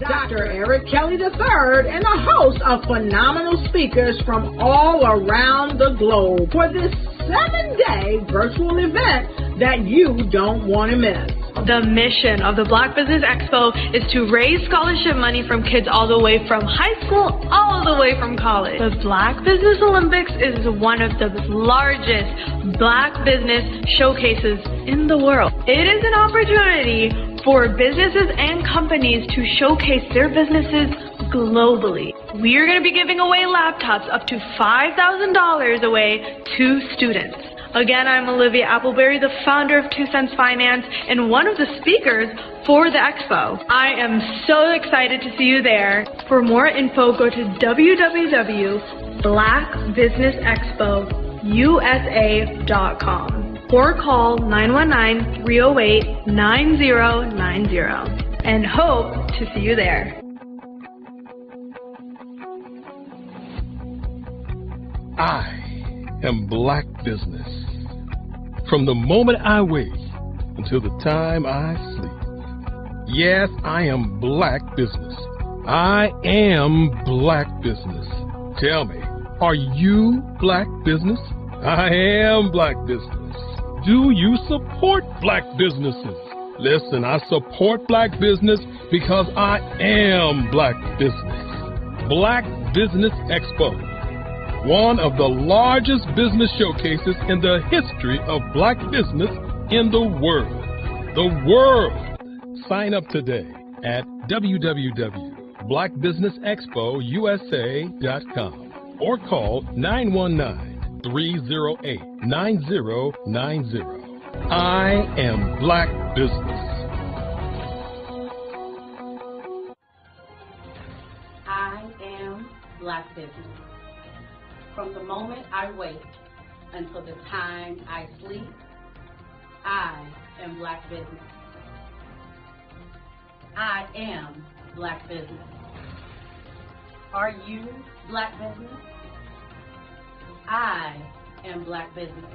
Dr. Eric Kelly III and a host of phenomenal speakers from all around the globe for this 7-day virtual event that you don't want to miss. The mission of the Black Business Expo is to raise scholarship money from kids all the way from high school all the way from college. The Black Business Olympics is one of the largest Black business showcases in the world. It is an opportunity for businesses and companies to showcase their businesses globally. We are going to be giving away laptops up to $5,000 away to students. Again, I'm Olivia Appleberry, the founder of 2 Cents Finance and one of the speakers for the expo. I am so excited to see you there. For more info, go to www.blackbusinessexpousa.com or call 919-308-9090 and hope to see you there. I am Black Business. From the moment I wake until the time I sleep. Yes, I am Black Business. I am Black Business. Tell me, are you Black Business? I am Black Business. Do you support Black businesses? Listen, I support Black business because I am Black Business. Black Business Expo, one of the largest business showcases in the history of Black business in the world. The world! Sign up today at www.blackbusinessexpousa.com or call 919-308-9090. I am Black Business. I am Black Business. From the moment I wake until the time I sleep, I am Black Business. I am Black Business. Are you Black Business? I am Black Business.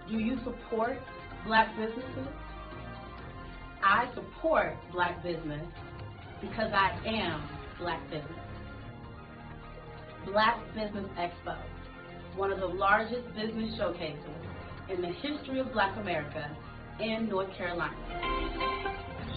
Do you support Black businesses? I support Black business because I am Black Business. Black Business Expo, one of the largest business showcases in the history of Black America in North Carolina.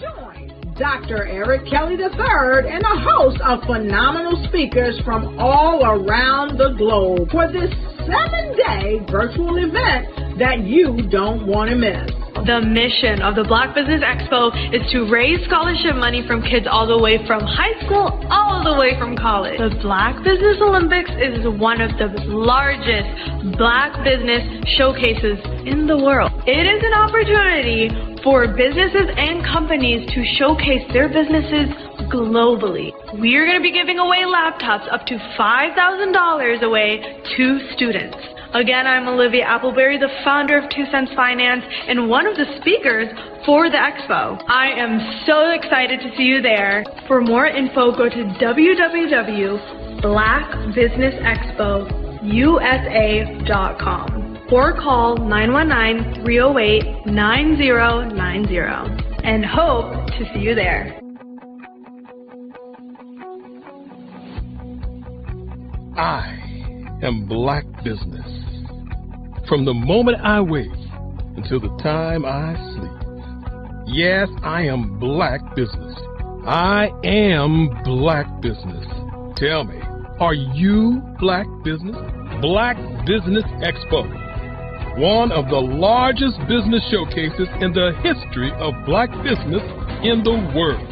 Join Dr. Eric Kelly III and a host of phenomenal speakers from all around the globe for this 7-day virtual event that you don't want to miss. The mission of the Black Business Expo is to raise scholarship money from kids all the way from high school all the way from college. The Black Business Olympics is one of the largest Black business showcases in the world. It is an opportunity for businesses and companies to showcase their businesses globally. We are going to be giving away laptops up to $5,000 away to students. Again, I'm Olivia Appleberry, the founder of 2 Cents Finance and one of the speakers for the expo. I am so excited to see you there. For more info, go to www.blackbusinessexpousa.com or call 919-308-9090 and hope to see you there. I am Black Business. From the moment I wake until the time I sleep. Yes, I am Black Business. I am Black Business. Tell me, are you Black Business? Black Business Expo, one of the largest business showcases in the history of Black business in the world.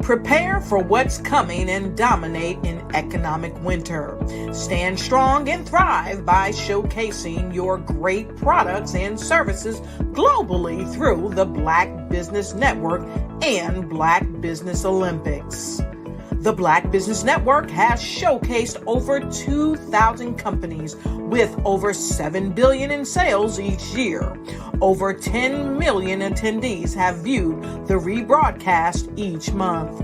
Prepare for what's coming and dominate in economic winter. Stand strong and thrive by showcasing your great products and services globally through the Black Business Network and Black Business Olympics. The Black Business Network has showcased over 2,000 companies with over $7 billion in sales each year. Over 10 million attendees have viewed the rebroadcast each month.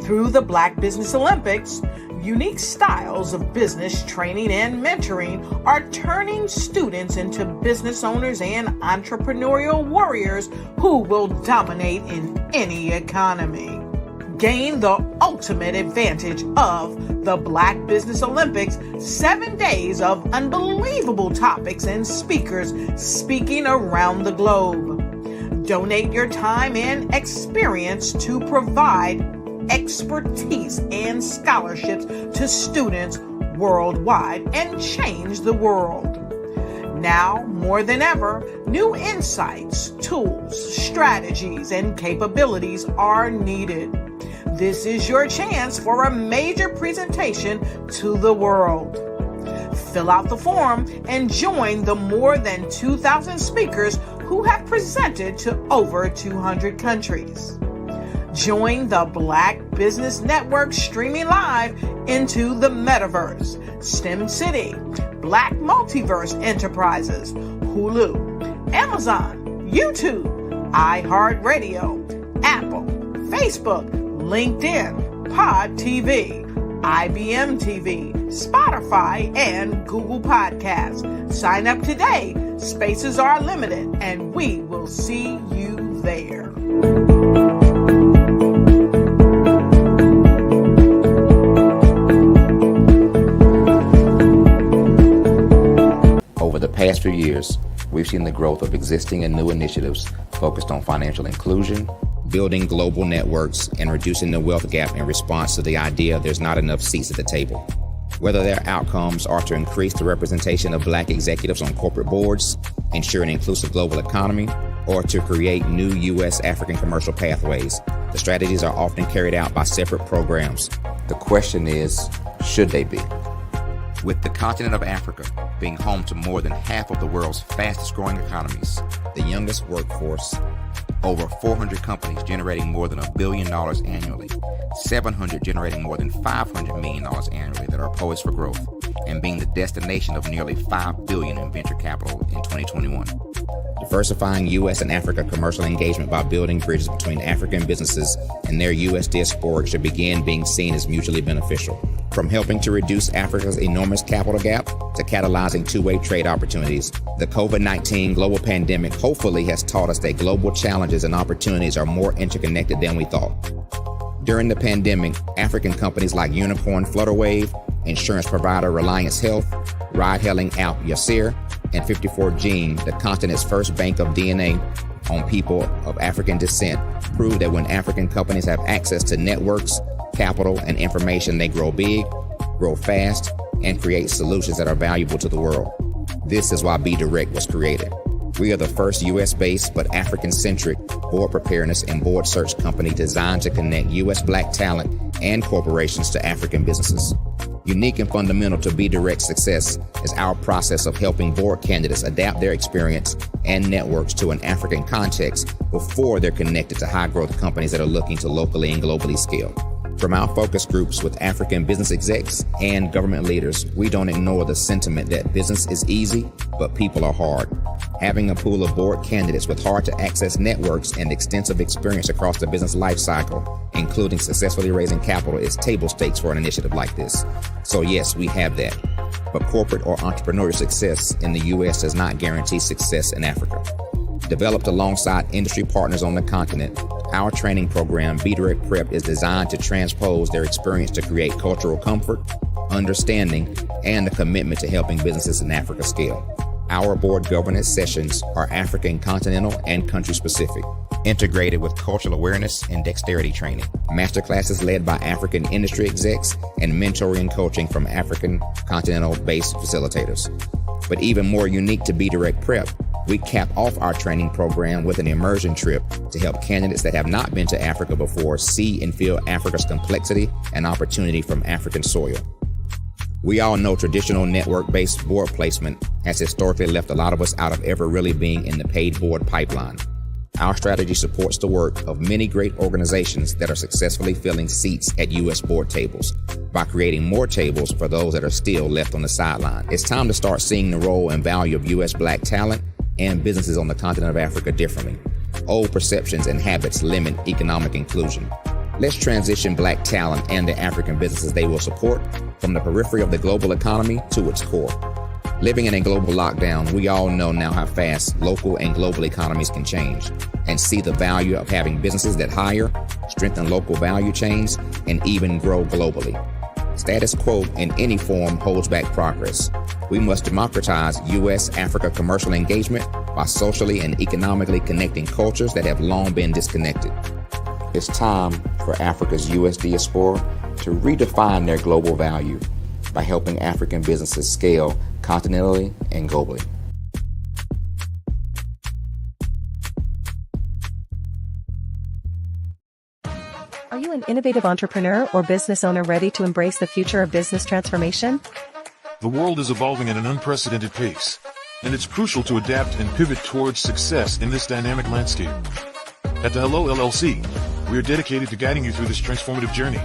Through the Black Business Olympics, unique styles of business training and mentoring are turning students into business owners and entrepreneurial warriors who will dominate in any economy. Gain the ultimate advantage of the Black Business Olympics, 7 days of unbelievable topics and speakers speaking around the globe. Donate your time and experience to provide expertise and scholarships to students worldwide and change the world. Now, more than ever, new insights, tools, strategies, and capabilities are needed. This is your chance for a major presentation to the world. Fill out the form and join the more than 2,000 speakers who have presented to over 200 countries. Join the Black Business Network streaming live into the Metaverse, STEM City, Black Multiverse Enterprises, Hulu, Amazon, YouTube, iHeartRadio, Apple, Facebook, LinkedIn, Pod TV, IBM TV, Spotify, and Google Podcasts. Sign up today. Spaces are limited, and we will see you there. Over the past few years, we've seen the growth of existing and new initiatives focused on financial inclusion, building global networks, and reducing the wealth gap in response to the idea there's not enough seats at the table. Whether their outcomes are to increase the representation of Black executives on corporate boards, ensure an inclusive global economy, or to create new U.S. African commercial pathways, the strategies are often carried out by separate programs. The question is, should they be? With the continent of Africa being home to more than half of the world's fastest growing economies, the youngest workforce, over 400 companies generating more than $1 billion annually, 700 generating more than $500 million annually that are poised for growth, and being the destination of nearly $5 billion in venture capital in 2021. Diversifying U.S. and Africa commercial engagement by building bridges between African businesses and their U.S. diaspora should begin being seen as mutually beneficial. From helping to reduce Africa's enormous capital gap to catalyzing two-way trade opportunities, the COVID-19 global pandemic hopefully has taught us that global challenges and opportunities are more interconnected than we thought. During the pandemic, African companies like Unicorn Flutterwave, insurance provider Reliance Health, ride-hailing app Yasir, and 54Gene, the continent's first bank of DNA on people of African descent, proved that when African companies have access to networks, capital, and information, they grow big, grow fast, and create solutions that are valuable to the world. This is why Be Direct was created. We are the first U.S.-based but African-centric board preparedness and board search company designed to connect U.S. Black talent and corporations to African businesses. Unique and fundamental to Be Direct's success is our process of helping board candidates adapt their experience and networks to an African context before they're connected to high-growth companies that are looking to locally and globally scale. From our focus groups with African business execs and government leaders, we don't ignore the sentiment that business is easy, but people are hard. Having a pool of board candidates with hard-to-access networks and extensive experience across the business life cycle, including successfully raising capital, is table stakes for an initiative like this. So yes, we have that. But corporate or entrepreneurial success in the U.S. does not guarantee success in Africa. Developed alongside industry partners on the continent, our training program, Be Direct Prep, is designed to transpose their experience to create cultural comfort, understanding, and a commitment to helping businesses in Africa scale. Our board governance sessions are African continental and country specific, integrated with cultural awareness and dexterity training, masterclasses led by African industry execs, and mentoring and coaching from African continental-based facilitators. But even more unique to Be Direct Prep, we cap off our training program with an immersion trip to help candidates that have not been to Africa before see and feel Africa's complexity and opportunity from African soil. We all know traditional network-based board placement has historically left a lot of us out of ever really being in the paid board pipeline. Our strategy supports the work of many great organizations that are successfully filling seats at U.S. board tables by creating more tables for those that are still left on the sideline. It's time to start seeing the role and value of U.S. Black talent and businesses on the continent of Africa differently. Old perceptions and habits limit economic inclusion. Let's transition Black talent and the African businesses they will support from the periphery of the global economy to its core. Living in a global lockdown, we all know now how fast local and global economies can change, and see the value of having businesses that hire, strengthen local value chains, and even grow globally. Status quo in any form holds back progress. We must democratize U.S.-Africa commercial engagement by socially and economically connecting cultures that have long been disconnected. It's time for Africa's U.S. diaspora to redefine their global value by helping African businesses scale continentally and globally. Are you an innovative entrepreneur or business owner ready to embrace the future of business transformation? The world is evolving at an unprecedented pace, and it's crucial to adapt and pivot towards success in this dynamic landscape. At the Hello LLC, we are dedicated to guiding you through this transformative journey,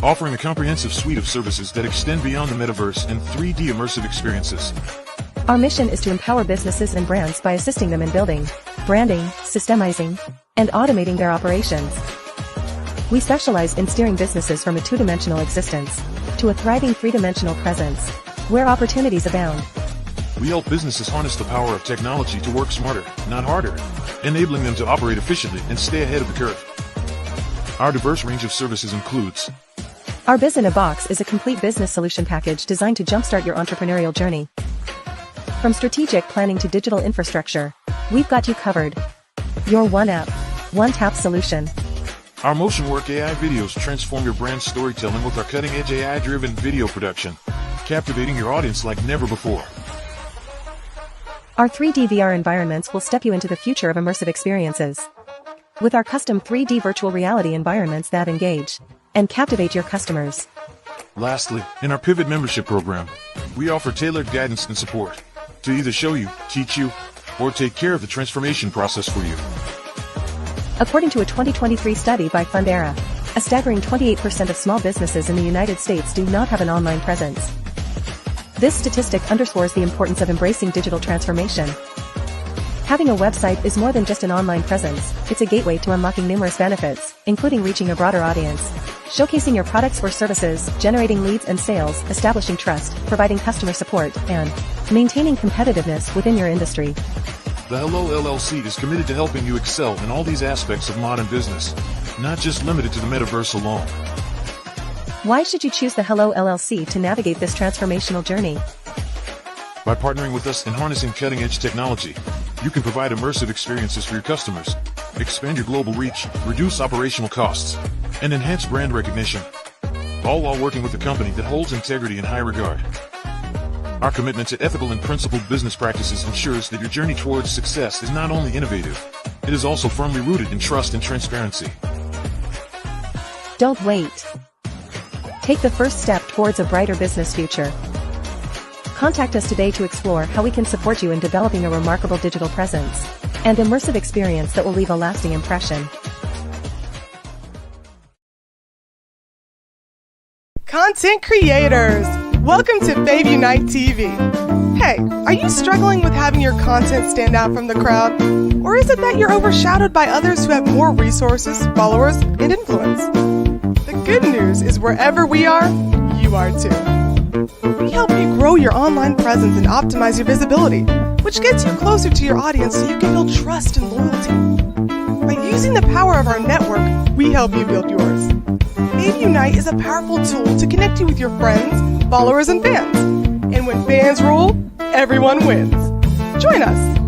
offering a comprehensive suite of services that extend beyond the metaverse and 3D immersive experiences. Our mission is to empower businesses and brands by assisting them in building, branding, systemizing, and automating their operations. We specialize in steering businesses from a two-dimensional existence to a thriving three-dimensional presence, where opportunities abound. We help businesses harness the power of technology to work smarter, not harder, enabling them to operate efficiently and stay ahead of the curve. Our diverse range of services includes: Our Biz in a Box is a complete business solution package designed to jumpstart your entrepreneurial journey. From strategic planning to digital infrastructure, we've got you covered. Your one app, one tap solution. Our Motion Work AI videos transform your brand storytelling with our cutting-edge AI-driven video production, captivating your audience like never before. Our 3D VR environments will step you into the future of immersive experiences. With our custom 3D virtual reality environments that engage and captivate your customers. Lastly, in our Pivot membership program, we offer tailored guidance and support to either show you, teach you, or take care of the transformation process for you. According to a 2023 study by Fundera, a staggering 28% of small businesses in the United States do not have an online presence. This statistic underscores the importance of embracing digital transformation. Having a website is more than just an online presence, it's a gateway to unlocking numerous benefits, including reaching a broader audience, showcasing your products or services, generating leads and sales, establishing trust, providing customer support, and maintaining competitiveness within your industry. The Hello LLC is committed to helping you excel in all these aspects of modern business, not just limited to the metaverse alone. Why should you choose the Hello LLC to navigate this transformational journey? By partnering with us and harnessing cutting-edge technology, you can provide immersive experiences for your customers, expand your global reach, reduce operational costs, and enhance brand recognition, all while working with a company that holds integrity in high regard. Our commitment to ethical and principled business practices ensures that your journey towards success is not only innovative, it is also firmly rooted in trust and transparency. Don't wait. Take the first step towards a brighter business future. Contact us today to explore how we can support you in developing a remarkable digital presence and immersive experience that will leave a lasting impression. Content creators, welcome to Fave Unite TV. Hey, are you struggling with having your content stand out from the crowd? Or is it that you're overshadowed by others who have more resources, followers, and influence? The good news is wherever we are, you are too. We help you grow your online presence and optimize your visibility, which gets you closer to your audience so you can build trust and loyalty. By using the power of our network, we help you build yours. Fave Unite is a powerful tool to connect you with your friends, followers, and fans. And when fans rule, everyone wins. Join us.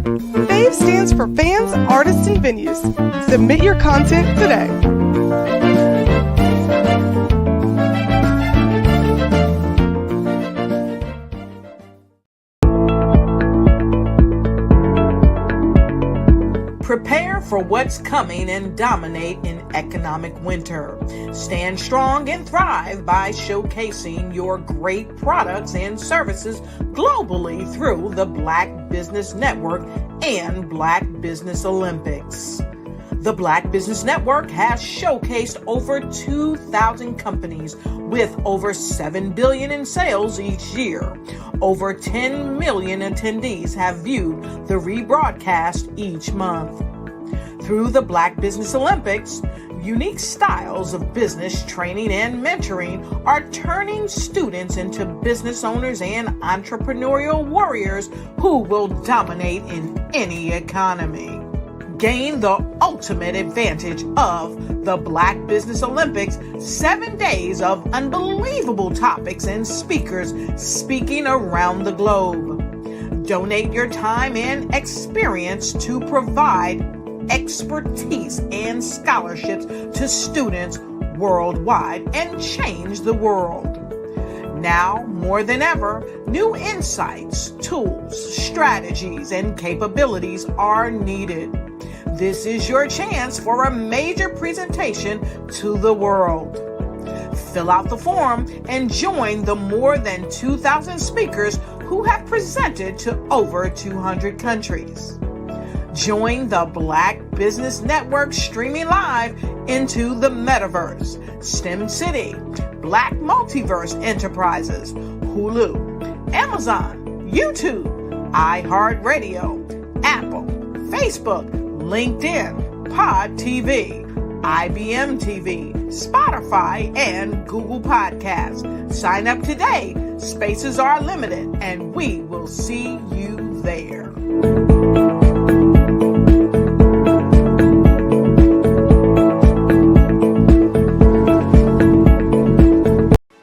Fave stands for fans, artists, and venues. Submit your content today. Prepare for what's coming and dominate in economic winter. Stand strong and thrive by showcasing your great products and services globally through the Black Business Network and Black Business Olympics. The Black Business Network has showcased over 2,000 companies with over $7 billion in sales each year. Over 10 million attendees have viewed the rebroadcast each month. Through the Black Business Olympics, Unique styles of business training and mentoring are turning students into business owners and entrepreneurial warriors who will dominate in any economy. Gain the ultimate advantage of the Black Business Olympics, 7 days of unbelievable topics and speakers speaking around the globe. Donate your time and experience to provide expertise and scholarships to students worldwide and change the world. Now, more than ever, new insights, tools, strategies, and capabilities are needed. This is your chance for a major presentation to the world. Fill out the form and join the more than 2,000 speakers who have presented to over 200 countries. Join the Black Business Network streaming live into the Metaverse, STEM City, Black Multiverse Enterprises, Hulu, Amazon, YouTube, iHeartRadio, Apple, Facebook, LinkedIn, Pod TV, IBM TV, Spotify, and Google Podcasts. Sign up today. Spaces are limited, and we will see you there.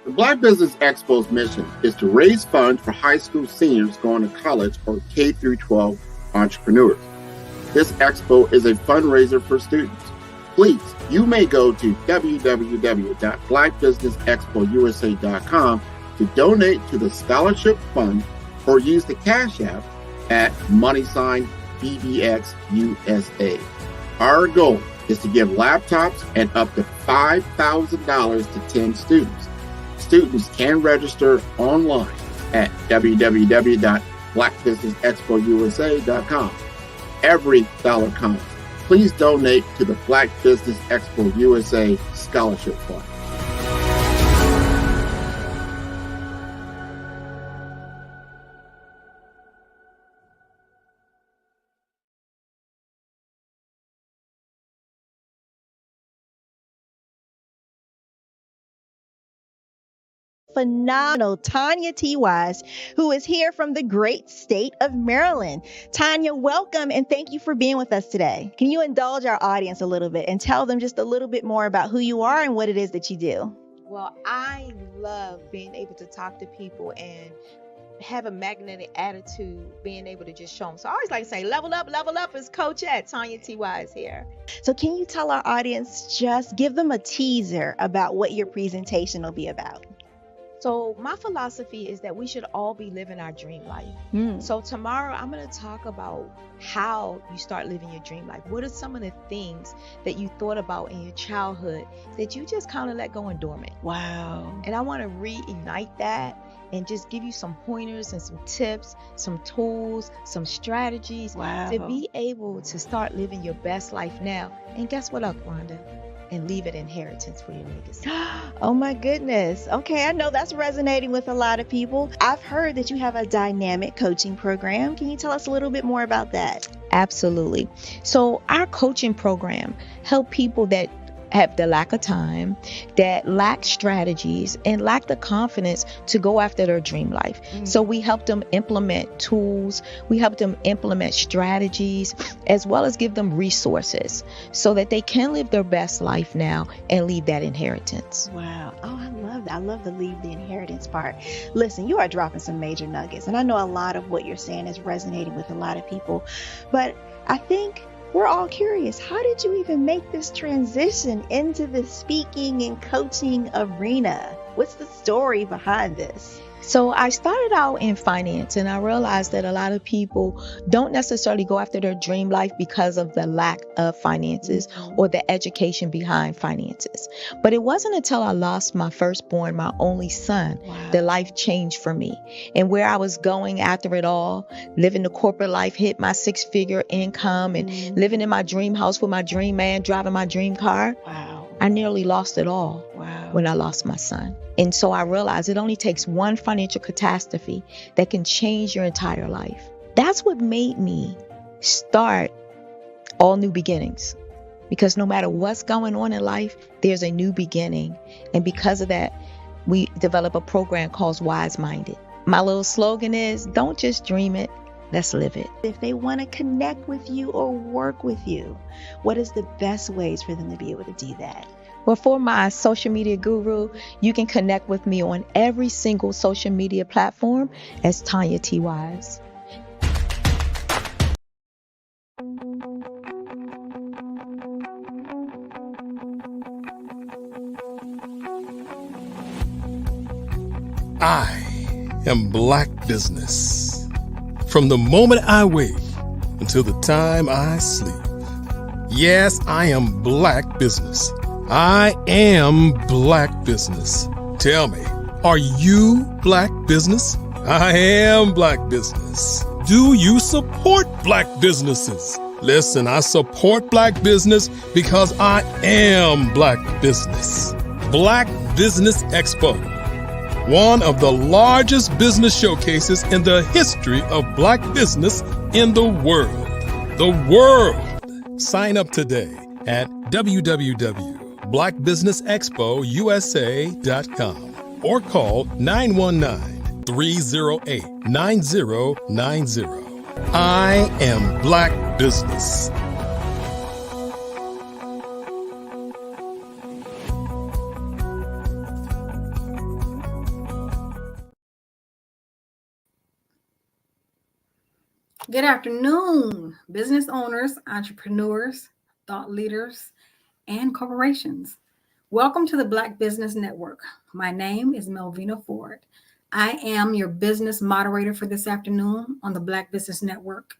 The Black Business Expo's mission is to raise funds for high school seniors going to college or K-12 entrepreneurs. This expo is a fundraiser for students. Please, you may go to www.blackbusinessexpousa.com to donate to the scholarship fund or use the Cash App at $BBXUSA. Our goal is to give laptops and up to $5,000 to 10 students. Students can register online at www.blackbusinessexpousa.com. Every dollar counts. Please donate to the Black Business Expo USA Scholarship Fund. Phenomenal Tanya T. Wise, who is here from the great state of Maryland. Tanya, welcome and thank you for being with us today. Can you indulge our audience a little bit and tell them just a little bit more about who you are and what it is that you do? Well, I love being able to talk to people and have a magnetic attitude, being able to just show them. So I always like to say, level up is Coach at Tanya T. Wise here. So can you tell our audience, just give them a teaser about what your presentation will be about? So my philosophy is that we should all be living our dream life. So tomorrow I'm going to talk about how you start living your dream life. What are some of the things that you thought about in your childhood that you just kind of let go and dormant? Wow. And I want to reignite that and just give you some pointers and some tips, some tools, some strategies to be able to start living your best life now. And guess what, Rhonda? And leave it inheritance for your legacy. Oh my goodness. Okay, I know that's resonating with a lot of people. I've heard that you have a dynamic coaching program. Can you tell us a little bit more about that? Absolutely. So our coaching program help people that have the lack of time, that lack strategies, and lack the confidence to go after their dream life. So we help them implement tools, we help them implement strategies, as well as give them resources so that they can live their best life now and leave that inheritance. Wow. Oh, I love that. I love the leave the inheritance part. Listen, you are dropping some major nuggets, and I know a lot of what you're saying is resonating with a lot of people, but I think we're all curious. How did you even make this transition into the speaking and coaching arena? What's the story behind this? So I started out in finance, and I realized that a lot of people don't necessarily go after their dream life because of the lack of finances or the education behind finances. But it wasn't until I lost my firstborn, my only son, that life changed for me. And where I was going after it all, living the corporate life, hit my 6-figure income and living in my dream house with my dream man, driving my dream car. I nearly lost it all when I lost my son. And so I realized it only takes one financial catastrophe that can change your entire life. That's what made me start All New Beginnings. Because no matter what's going on in life, there's a new beginning. And because of that, we develop a program called Wise Minded. My little slogan is, don't just dream it, let's live it. If they want to connect with you or work with you, what is the best ways for them to be able to do that? Well, for my social media guru, you can connect with me on every single social media platform as Tanya T. Wise. I am Black Business. From the moment I wake until the time I sleep. Yes, I am Black Business. I am Black Business. Tell me, are you Black Business? I am Black Business. Do you support Black businesses? Listen, I support Black business because I am Black Business. Black Business Expo, one of the largest business showcases in the history of Black business in the world. The world. Sign up today at www.blackbusinessexpousa.com or call 919-308-9090. I am Black Business. Good afternoon, business owners, entrepreneurs, thought leaders, and corporations. Welcome to the Black Business Network. My name is Melvina Ford. I am your business moderator for this afternoon on the Black Business Network.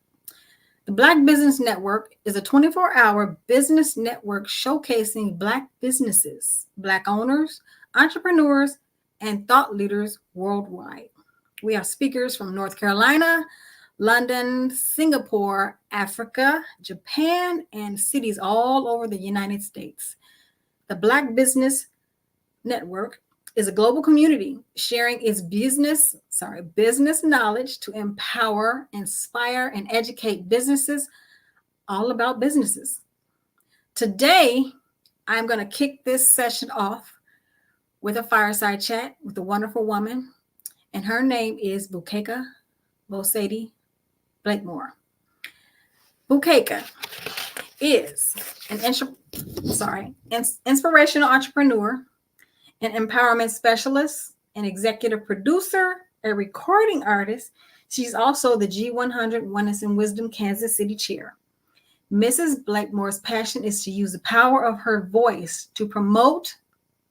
The Black Business Network is a 24-hour business network showcasing Black businesses, Black owners, entrepreneurs, and thought leaders worldwide. We have speakers from North Carolina, London, Singapore, Africa, Japan, and cities all over the United States. The Black Business Network is a global community sharing its business knowledge to empower, inspire, and educate businesses all about businesses. Today, I'm going to kick this session off with a fireside chat with a wonderful woman, and her name is Bukeka Bosedi Blakemore. Bukeka is an inspirational entrepreneur, an empowerment specialist, an executive producer, a recording artist. She's also the G100 Oneness and Wisdom Kansas City Chair. Mrs. Blakemore's passion is to use the power of her voice to promote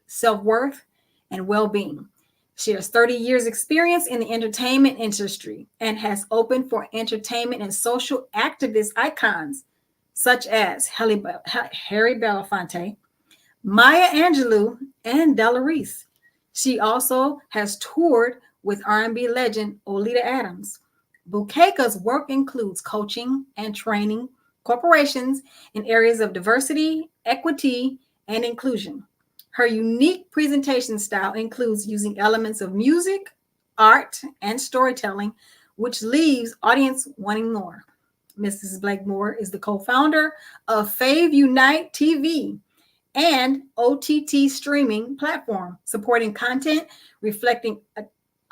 self-worth and well-being. She has 30 years experience in the entertainment industry and has opened for entertainment and social activist icons such as Harry Belafonte, Maya Angelou, and Della Reese. She also has toured with R&B legend Olita Adams. Bukeka's work includes coaching and training corporations in areas of diversity, equity, and inclusion. Her unique presentation style includes using elements of music, art, and storytelling, which leaves audience wanting more. Mrs. Blakemore is the co-founder of Fave Unite TV, and OTT streaming platform, supporting content reflecting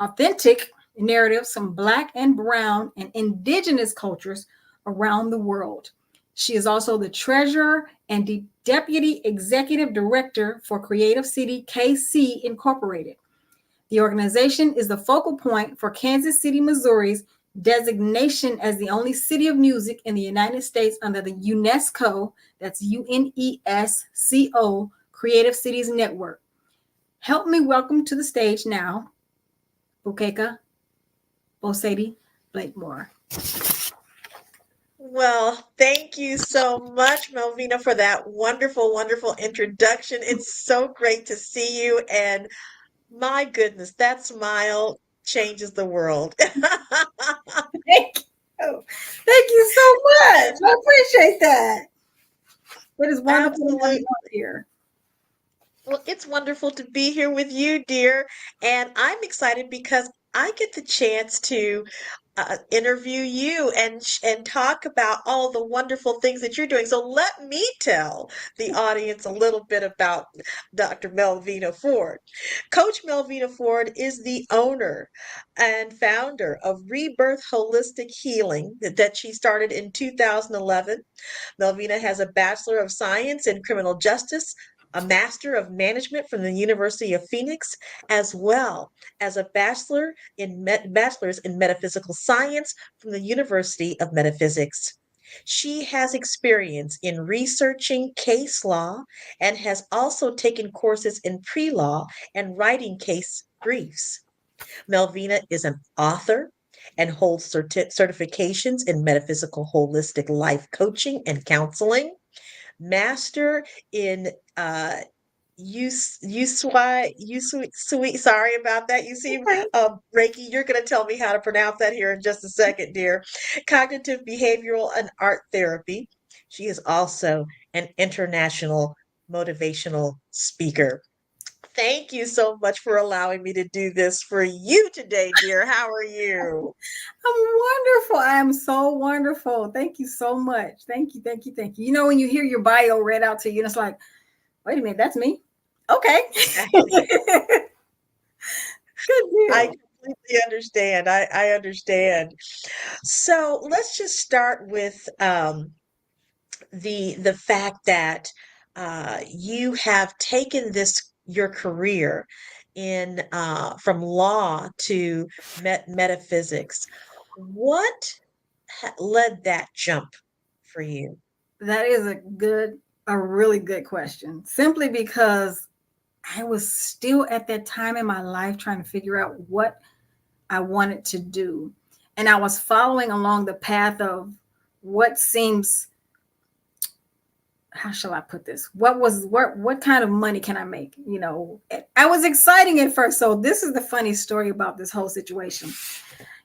authentic narratives from Black and Brown and Indigenous cultures around the world. She is also the treasurer and the deputy executive director for Creative City KC Incorporated. The organization is the focal point for Kansas City, Missouri's designation as the only city of music in the United States under the UNESCO, that's UNESCO, Creative Cities Network. Help me welcome to the stage now, Bukeka Bosedi Blakemore. Well, thank you so much, Melvina, for that wonderful, wonderful introduction. It's so great to see you. And my goodness, that smile changes the world. Thank you. Thank you so much. I appreciate that. It is wonderful to have you here. Well, it's wonderful to be here with you, dear. And I'm excited because I get the chance to interview you and talk about all the wonderful things that you're doing. So let me tell the audience a little bit about Dr. Melvina Ford. Coach Melvina Ford is the owner and founder of Rebirth Holistic Healing that she started in 2011. Melvina has a Bachelor of Science in Criminal Justice, a Master of Management from the University of Phoenix, as well as a Bachelor's in Metaphysical Science from the University of Metaphysics. She has experience in researching case law and has also taken courses in pre-law and writing case briefs. Melvina is an author and holds certifications in metaphysical holistic life coaching and counseling, master in sweet, sorry about that. You see, Reiki, you're going to tell me how to pronounce that here in just a second, dear. Cognitive behavioral and art therapy. She is also an international motivational speaker. Thank you so much for allowing me to do this for you today, dear. How are you? I'm wonderful. I'm so wonderful. Thank you so much. Thank you, thank you, thank you. You know, when you hear your bio read out to you, and it's like, wait a minute, that's me. Okay. Good deal. I completely understand. I understand. So let's just start with the fact that you have taken your career in from law to metaphysics. What led that jump for you? That is a really good question. Simply because I was still at that time in my life trying to figure out what I wanted to do. And I was following along the path of what seems, how shall I put this? What kind of money can I make? You know, I was exciting at first. So this is the funny story about this whole situation.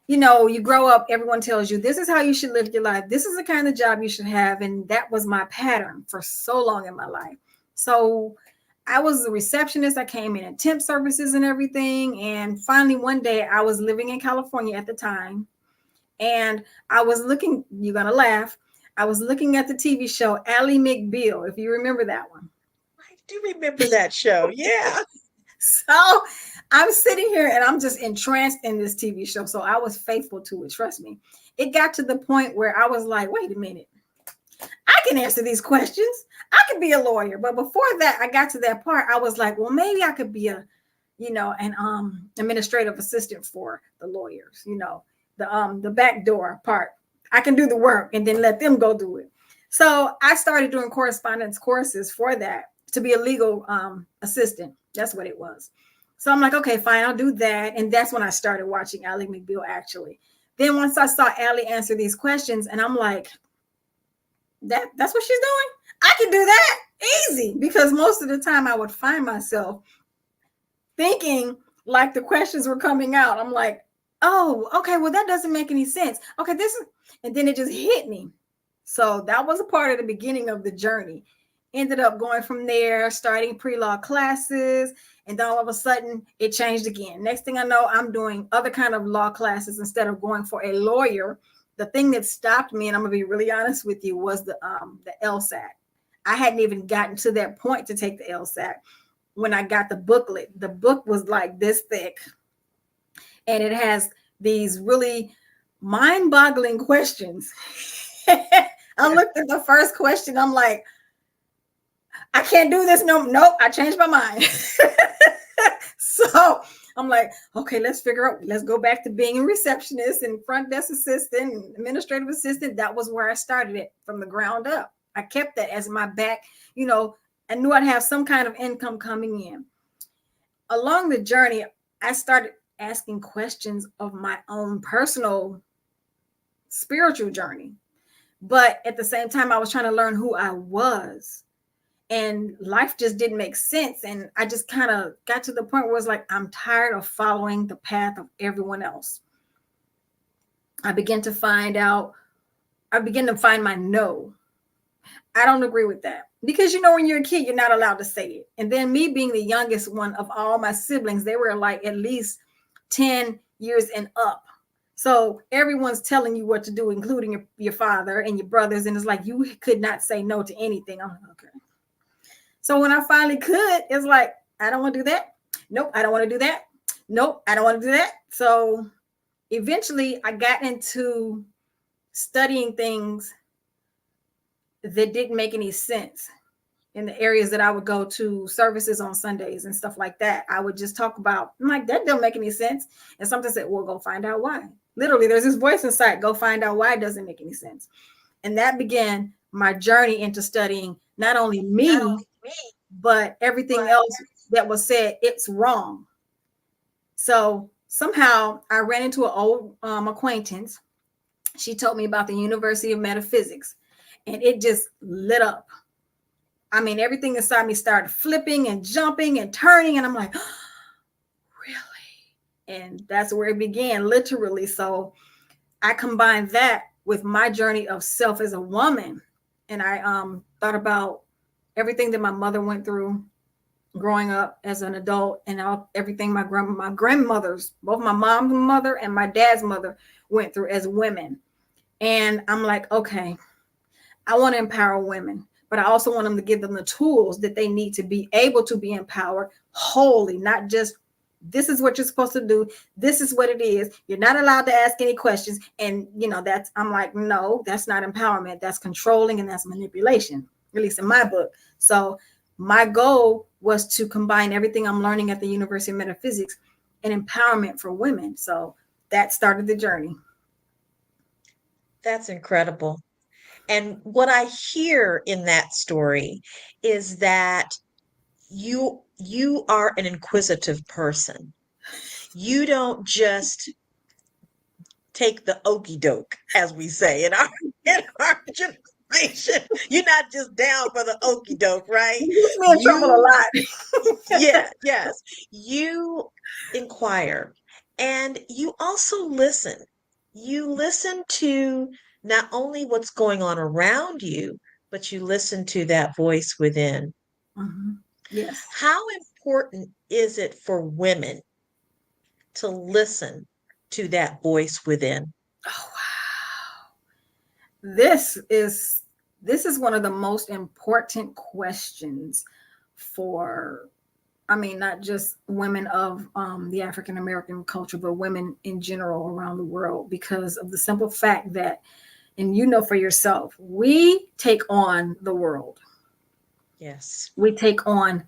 You know, you grow up, everyone tells you this is how you should live your life. This is the kind of job you should have. And that was my pattern for so long in my life. So I was a receptionist. I came in temp services and everything. And finally, one day I was living in California at the time. And I was looking, you're going to laugh. I was looking at the TV show Ally McBeal, if you remember that one. I do remember that show. Yeah. So I'm sitting here and I'm just entranced in this TV show. So I was faithful to it. Trust me. It got to the point where I was like, wait a minute. I can answer these questions. I could be a lawyer. But before that, I got to that part. I was like, well, maybe I could be an administrative assistant for the lawyers, the back door part. I can do the work and then let them go do it. So I started doing correspondence courses for that to be a legal assistant. That's what it was. So I'm like, okay, fine, I'll do that. And that's when I started watching Ally McBeal, actually. Then once I saw Ally answer these questions, and I'm like, that's what she's doing? I can do that easy. Because most of the time I would find myself thinking like the questions were coming out. I'm like, oh, okay, well, that doesn't make any sense. Okay, and then it just hit me. So that was a part of the beginning of the journey. Ended up going from there, starting pre-law classes, and then all of a sudden it changed again. Next thing I know, I'm doing other kind of law classes instead of going for a lawyer. The thing that stopped me, and I'm gonna be really honest with you, was the LSAT. I hadn't even gotten to that point to take the LSAT when I got the booklet. The book was like this thick, and it has these really mind-boggling questions. I looked at the first question. I'm like, I can't do this. Nope. I changed my mind. So I'm like, okay, let's go back to being a receptionist and front desk assistant and administrative assistant. That was where I started it from the ground up. I kept that as my back. I knew I'd have some kind of income coming in. Along the journey, I started asking questions of my own personal spiritual journey. But at the same time, I was trying to learn who I was. And life just didn't make sense. And I just kind of got to the point where it's like, I'm tired of following the path of everyone else. I began to find my no. I don't agree with that. Because, when you're a kid, you're not allowed to say it. And then me being the youngest one of all my siblings, they were like at least 10 years and up. So everyone's telling you what to do, including your father and your brothers. And it's like, you could not say no to anything. I'm like, okay. So when I finally could, it's like, I don't want to do that. Nope, I don't want to do that. Nope, I don't want to do that. So eventually I got into studying things that didn't make any sense in the areas that I would go to services on Sundays and stuff like that. I would just talk about, I'm like, that don't make any sense. And something said, well, go find out why. Literally, there's this voice inside, go find out why it doesn't make any sense. And that began my journey into studying not only me, but everything else that was said, it's wrong. So somehow I ran into an old acquaintance. She told me about the University of Metaphysics, and it just lit up. I mean, everything inside me started flipping and jumping and turning, and I'm like, oh, really? And that's where it began, literally. So I combined that with my journey of self as a woman, and I thought about everything that my mother went through growing up as an adult, and everything my grandmothers, both my mom's mother and my dad's mother, went through as women. And I'm like, okay, I want to empower women, but I also want them to give them the tools that they need to be able to be empowered wholly, not just this is what you're supposed to do. This is what it is. You're not allowed to ask any questions. And I'm like, no, that's not empowerment. That's controlling and that's manipulation, at least in my book. So my goal was to combine everything I'm learning at the University of Metaphysics and empowerment for women. So that started the journey. That's incredible. And what I hear in that story is that you are an inquisitive person. You don't just take the okey doke, as we say in our generation. You're not just down for the okey doke, right? You get me in trouble a lot. Yes. You inquire, and you also listen. You listen to not only what's going on around you, but you listen to that voice within. Mm-hmm. Yes. How important is it for women to listen to that voice within? Oh, wow. This is one of the most important questions for, not just women of the African American culture, but women in general around the world, because of the simple fact that, and for yourself, we take on the world. Yes. We take on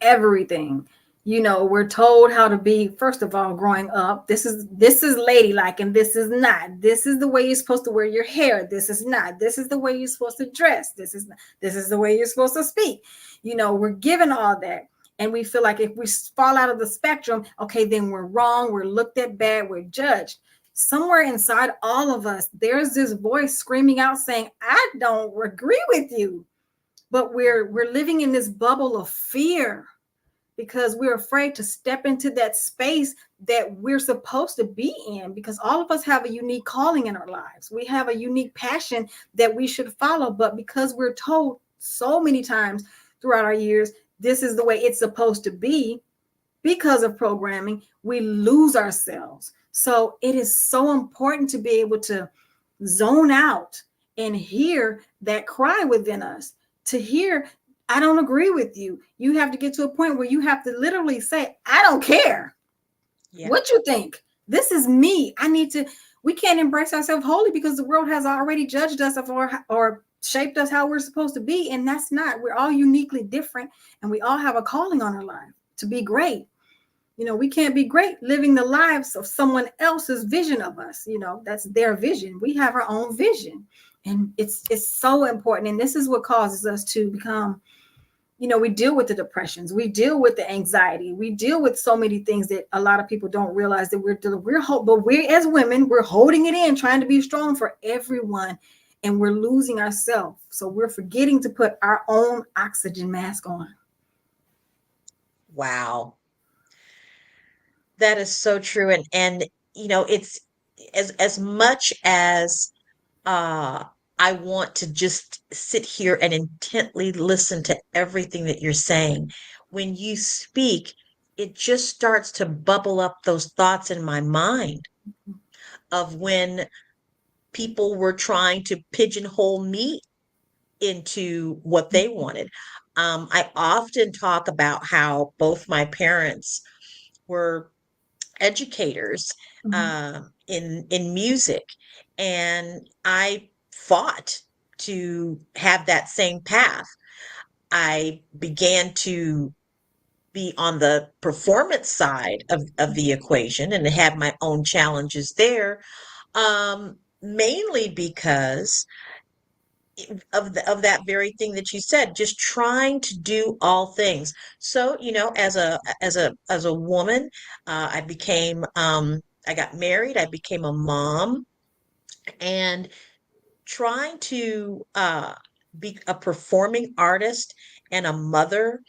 everything. We're told how to be, first of all, growing up. This is ladylike and this is not. This is the way you're supposed to wear your hair. This is not. This is the way you're supposed to dress. This is the way you're supposed to speak. We're given all that. And we feel like if we fall out of the spectrum, okay, then we're wrong. We're looked at bad. We're judged. Somewhere inside all of us, there's this voice screaming out saying, I don't agree with you. But we're living in this bubble of fear because we're afraid to step into that space that we're supposed to be in, because all of us have a unique calling in our lives. We have a unique passion that we should follow. But because we're told so many times throughout our years, this is the way it's supposed to be, because of programming, we lose ourselves. So it is so important to be able to zone out and hear that cry within us, to hear, I don't agree with you. You have to get to a point where you have to literally say, I don't care what you think. This is me. We can't embrace ourselves wholly because the world has already judged us or shaped us how we're supposed to be. And that's not. We're all uniquely different, and we all have a calling on our life to be great. We can't be great living the lives of someone else's vision of us. That's their vision. We have our own vision, and it's so important. And this is what causes us to become, we deal with the depressions, we deal with the anxiety, we deal with so many things that a lot of people don't realize that but we as women, we're holding it in, trying to be strong for everyone, and we're losing ourselves. So we're forgetting to put our own oxygen mask on. Wow. That is so true. And it's as much as I want to just sit here and intently listen to everything that you're saying. When you speak, it just starts to bubble up those thoughts in my mind of when people were trying to pigeonhole me into what they wanted. I often talk about how both my parents were educators in music, and I fought to have that same path. I began to be on the performance side of the equation and had my own challenges there, mainly because of that very thing that you said, just trying to do all things. So, as a woman, I became I got married, I became a mom, and trying to be a performing artist and a mother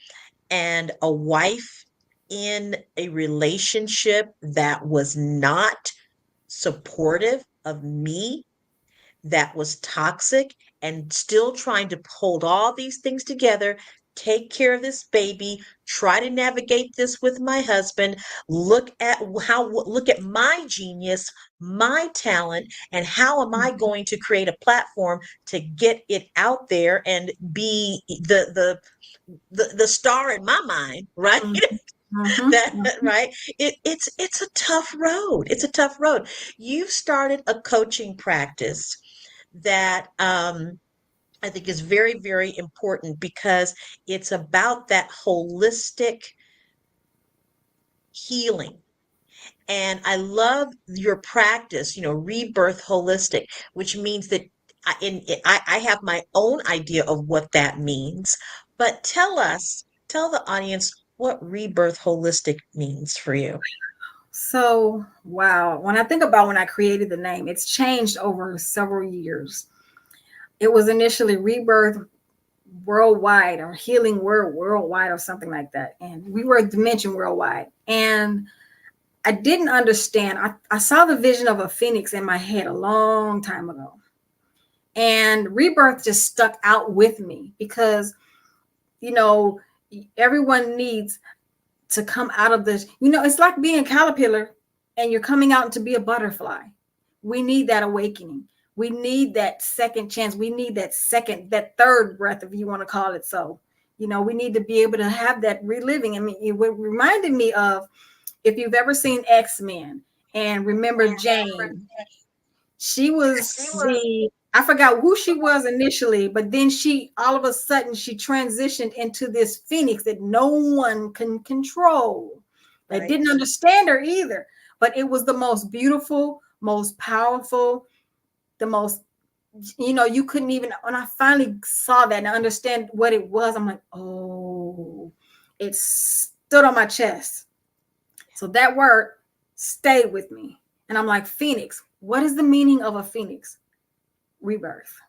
and a wife in a relationship that was not supportive of me, that was toxic, and still trying to hold all these things together, take care of this baby, try to navigate this with my husband, look at my genius, my talent, and how am I going to create a platform to get it out there and be the star in my mind, right? That right. It's a tough road. It's a tough road. You've started a coaching practice that I think is very, very important because it's about that holistic healing. And I love your practice, rebirth holistic, which means that I have my own idea of what that means. But tell the audience what rebirth holistic means for you. So, wow. When I think about when I created the name, it's changed over several years. It was initially Rebirth Worldwide or Healing Worldwide or something like that. And we were Dimension Worldwide. And I didn't understand. I saw the vision of a phoenix in my head a long time ago. And rebirth just stuck out with me because, everyone needs to come out of this. It's like being a caterpillar and you're coming out to be a butterfly. We need that awakening. We need that second chance. We need that third breath, if you want to call it so. We need to be able to have that reliving. I mean, it reminded me of, if you've ever seen X-Men and remember Jane, she was I forgot who she was initially, but then all of a sudden she transitioned into this phoenix that no one can control. They didn't understand her either, but it was the most beautiful, most powerful, the most, you couldn't even, when I finally saw that and understand what it was, I'm like, oh, it stood on my chest. So that word stayed with me. And I'm like, Phoenix, what is the meaning of a phoenix? Rebirth.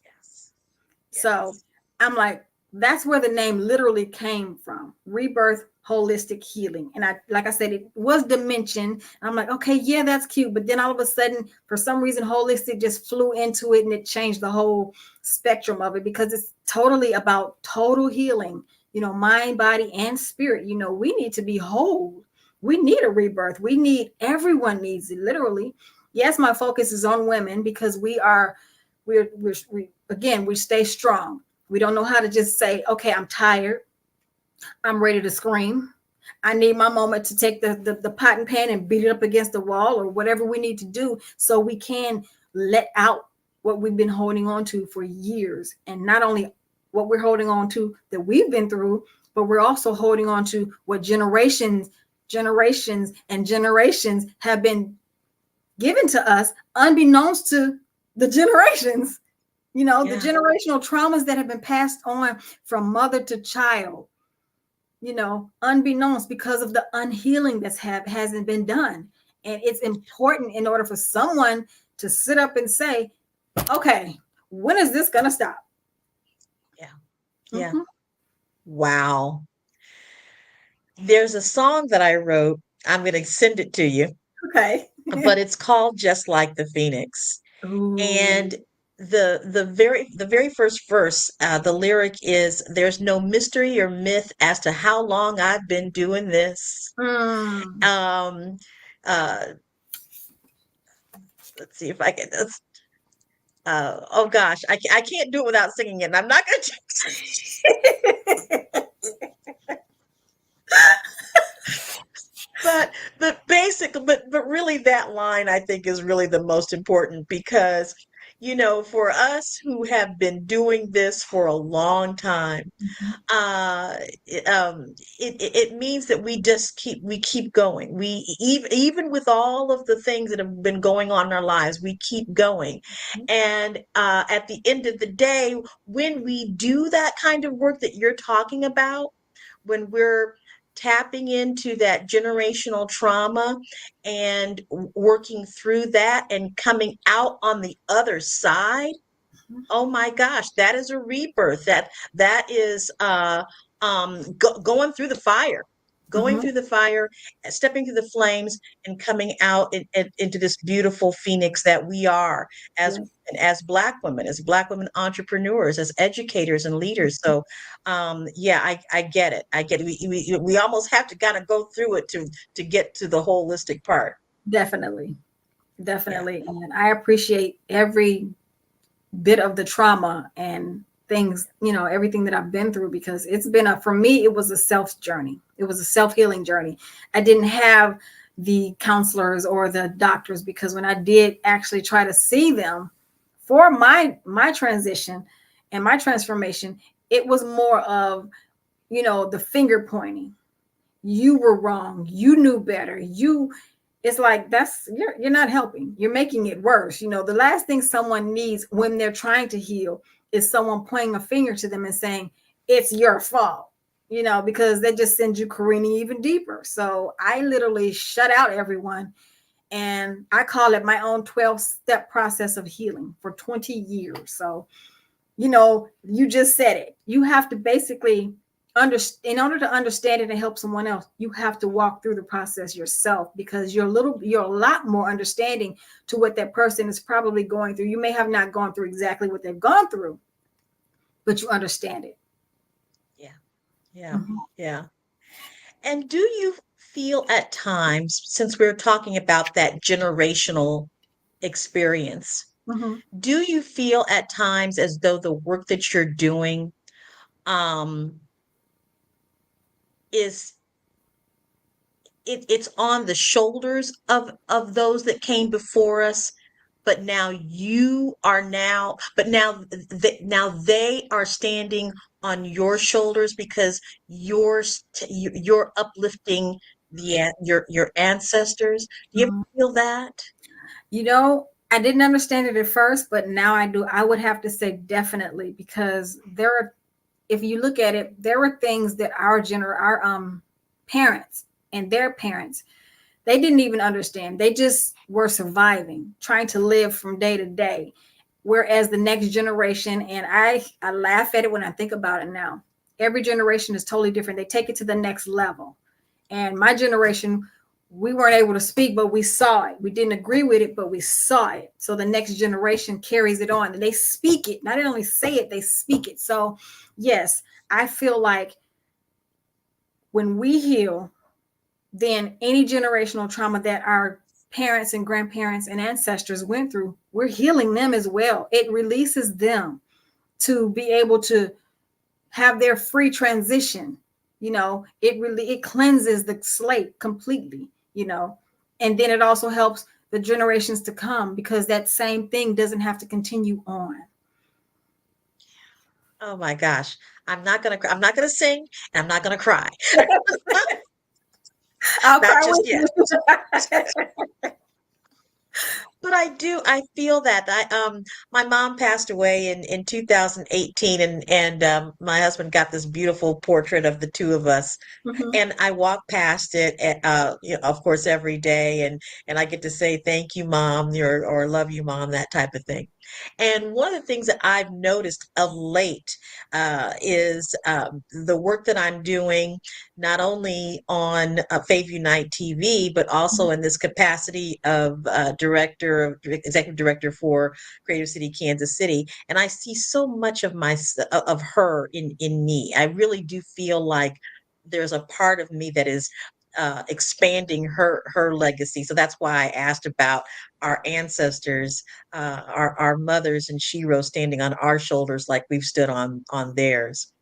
Yes. So I'm like, that's where the name literally came from. Rebirth Holistic Healing. And like I said, it was Dimension. And I'm like, okay, yeah, that's cute. But then all of a sudden, for some reason, holistic just flew into it and it changed the whole spectrum of it because it's totally about total healing, mind, body, and spirit. We need to be whole. We need a rebirth. Everyone needs it, literally. Yes, my focus is on women because we stay strong. We don't know how to just say, okay, I'm tired. I'm ready to scream. I need my moment to take the pot and pan and beat it up against the wall or whatever we need to do so we can let out what we've been holding on to for years. And not only what we're holding on to that we've been through, but we're also holding on to what generations and generations have been given to us unbeknownst to the generations, the generational traumas that have been passed on from mother to child, unbeknownst because of the unhealing that hasn't been done. And it's important in order for someone to sit up and say, okay, when is this going to stop? Yeah. Yeah. Mm-hmm. Wow. There's a song that I wrote. I'm going to send it to you. Okay. But it's called Just Like the Phoenix. Ooh. And the very first verse, the lyric is, there's no mystery or myth as to how long I've been doing this. let's see if I can. Oh gosh, I can't do it without singing it. And I'm not going to. But really that line I think is really the most important because for us who have been doing this for a long time, uh it means that we keep going. We even with all of the things that have been going on in our lives, we keep going. And at the end of the day, when we do that kind of work that you're talking about, when we're tapping into that generational trauma and working through that and coming out on the other side, oh my gosh, that is a rebirth. That is going through the fire, going Mhm. through the fire, stepping through the flames, and coming out into this beautiful phoenix that we are as Yes. as Black women entrepreneurs, as educators and leaders. So, yeah, I get it. I get it. We almost have to kind of go through it to get to the holistic part. Definitely. Yeah. Definitely. And I appreciate every bit of the trauma and things, everything that I've been through, because for me, it was a self journey. It was a self-healing journey. I didn't have the counselors or the doctors, because when I did actually try to see them for my transition and my transformation, it was more of, the finger pointing. You were wrong. You knew better. It's like you're not helping. You're making it worse. The last thing someone needs when they're trying to heal is someone pointing a finger to them and saying it's your fault. Because they just send you careening even deeper. So I literally shut out everyone, and I call it my own 12-step process of healing for 20 years. So you just said it. You have to basically in order to understand it and help someone else, you have to walk through the process yourself, because you're a lot more understanding to what that person is probably going through. You may have not gone through exactly what they've gone through, but you understand it. Yeah. Yeah. Yeah. And do you feel at times, since we're talking about that generational experience, Mhm. do you feel at times as though the work that you're doing um, is it's on the shoulders of those that came before us, but now you are but now they are standing on your shoulders because you're uplifting your ancestors. Do you ever Mhm. feel that? I didn't understand it at first, but now I do. I would have to say definitely, because if you look at it, there were things that our parents and their parents, they didn't even understand. They just were surviving, trying to live from day to day. Whereas the next generation, and I laugh at it when I think about it now, every generation is totally different. They take it to the next level. And my generation, we weren't able to speak, but we saw it. We didn't agree with it, but we saw it. So the next generation carries it on, and they speak it. Not only say it, they speak it. So yes, I feel like when we heal, then any generational trauma that our parents and grandparents and ancestors went through, we're healing them as well. It releases them to be able to have their free transition. It cleanses the slate completely, and then it also helps the generations to come, because that same thing doesn't have to continue on. Oh my gosh. I'm not gonna sing, and I'm not gonna cry. I'll Not cry just with yet. you. But I feel that my mom passed away in 2018, and my husband got this beautiful portrait of the two of us, Mhm. and I walk past it, of course, every day, and I get to say thank you, mom, or love you, mom, that type of thing. And one of the things that I've noticed of late is the work that I'm doing, not only on Faith Unite TV, but also in this capacity of executive director for Creative City, Kansas City. And I see so much of her in me. I really do feel like there's a part of me that is expanding her legacy. So that's why I asked about our ancestors, our mothers and sheroes standing on our shoulders like we've stood on theirs.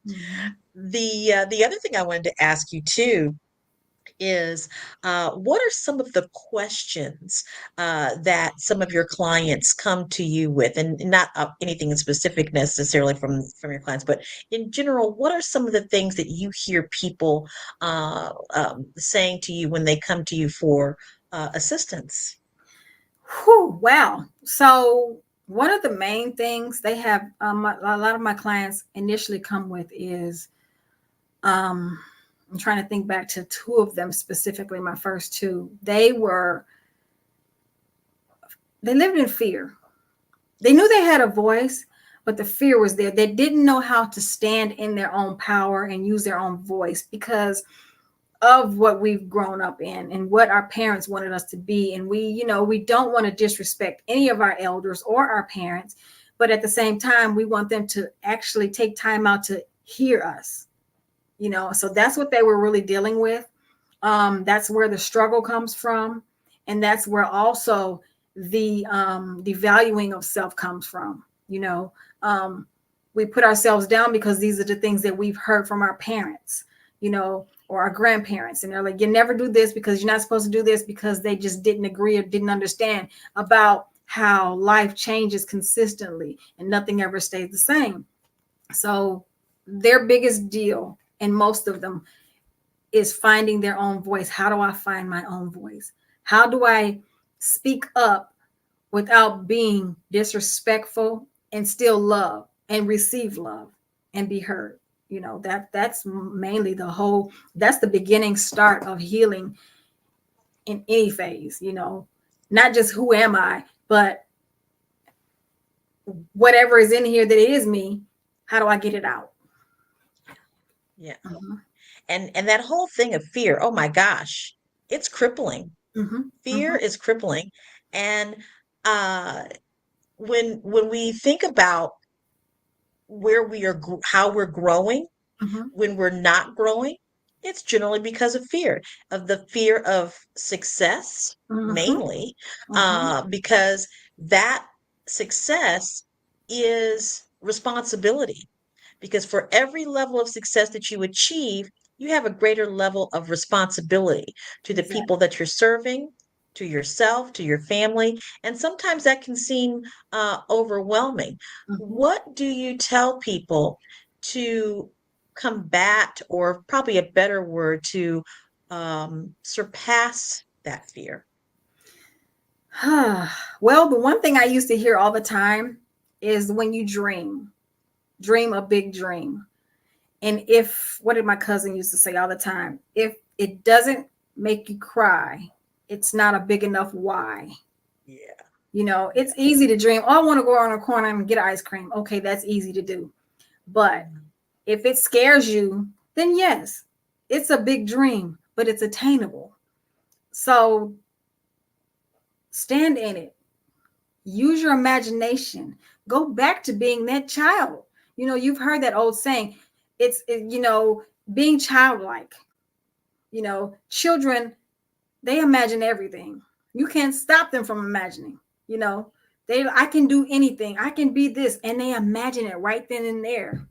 The other thing I wanted to ask you too is what are some of the questions that some of your clients come to you with, and not anything specific necessarily from your clients, but in general, what are some of the things that you hear people saying to you when they come to you for assistance? Whew, wow. So one of the main things they have, a lot of my clients initially come with is, I'm trying to think back to two of them specifically, my first two. They lived in fear. They knew they had a voice, but the fear was there. They didn't know how to stand in their own power and use their own voice because of what we've grown up in and what our parents wanted us to be. And we don't want to disrespect any of our elders or our parents, but at the same time, we want them to actually take time out to hear us. So that's what they were really dealing with. That's where the struggle comes from. And that's where also the devaluing of self comes from. We put ourselves down because these are the things that we've heard from our parents, or our grandparents. And they're like, you never do this because you're not supposed to do this, because they just didn't agree or didn't understand about how life changes consistently and nothing ever stays the same. So their biggest deal, and most of them, is finding their own voice. How do I find my own voice? How do I speak up without being disrespectful and still love and receive love and be heard? That's mainly that's the beginning start of healing in any phase, not just who am I, but whatever is in here that is me, how do I get it out? Yeah. And that whole thing of fear, oh my gosh, it's crippling. Fear is crippling. And when we think about where we are, how we're growing, when we're not growing, it's generally because of the fear of success, mainly, because that success is responsibility. Because for every level of success that you achieve, you have a greater level of responsibility to the people that you're serving, to yourself, to your family. And sometimes that can seem overwhelming. What do you tell people to combat, or probably a better word, to surpass that fear? Well, the one thing I used to hear all the time is when you dream a big dream. And what did my cousin used to say all the time? If it doesn't make you cry, it's not a big enough why. Yeah. It's easy to dream. Oh, I want to go around a corner and get ice cream. Okay, that's easy to do. But if it scares you, then yes, it's a big dream, but it's attainable. So stand in it. Use your imagination. Go back to being that child. You've heard that old saying, it's being childlike. Children, they imagine everything. You can't stop them from imagining. I can do anything. I can be this. And they imagine it right then and there.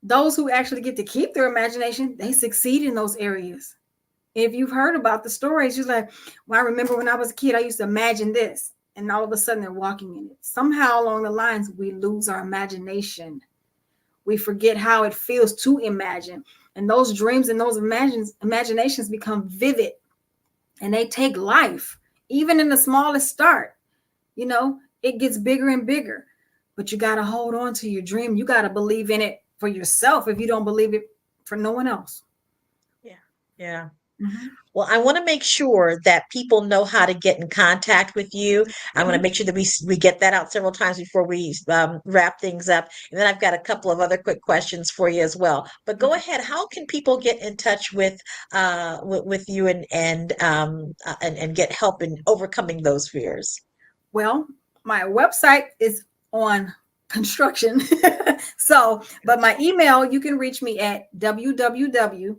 Those who actually get to keep their imagination, they succeed in those areas. If you've heard about the stories, you're like, well, I remember when I was a kid, I used to imagine this. And all of a sudden they're walking in it. Somehow along the lines, we lose our imagination. We forget how it feels to imagine. And those dreams and those imaginations become vivid. And they take life, even in the smallest start. It gets bigger and bigger. But you got to hold on to your dream. You got to believe in it for yourself if you don't believe it for no one else. Yeah. Well, I want to make sure that people know how to get in contact with you. I want to make sure that we get that out several times before we wrap things up. And then I've got a couple of other quick questions for you as well. But go ahead. How can people get in touch with you and get help in overcoming those fears? Well, my website is on construction. But my email, you can reach me at www.amplifying,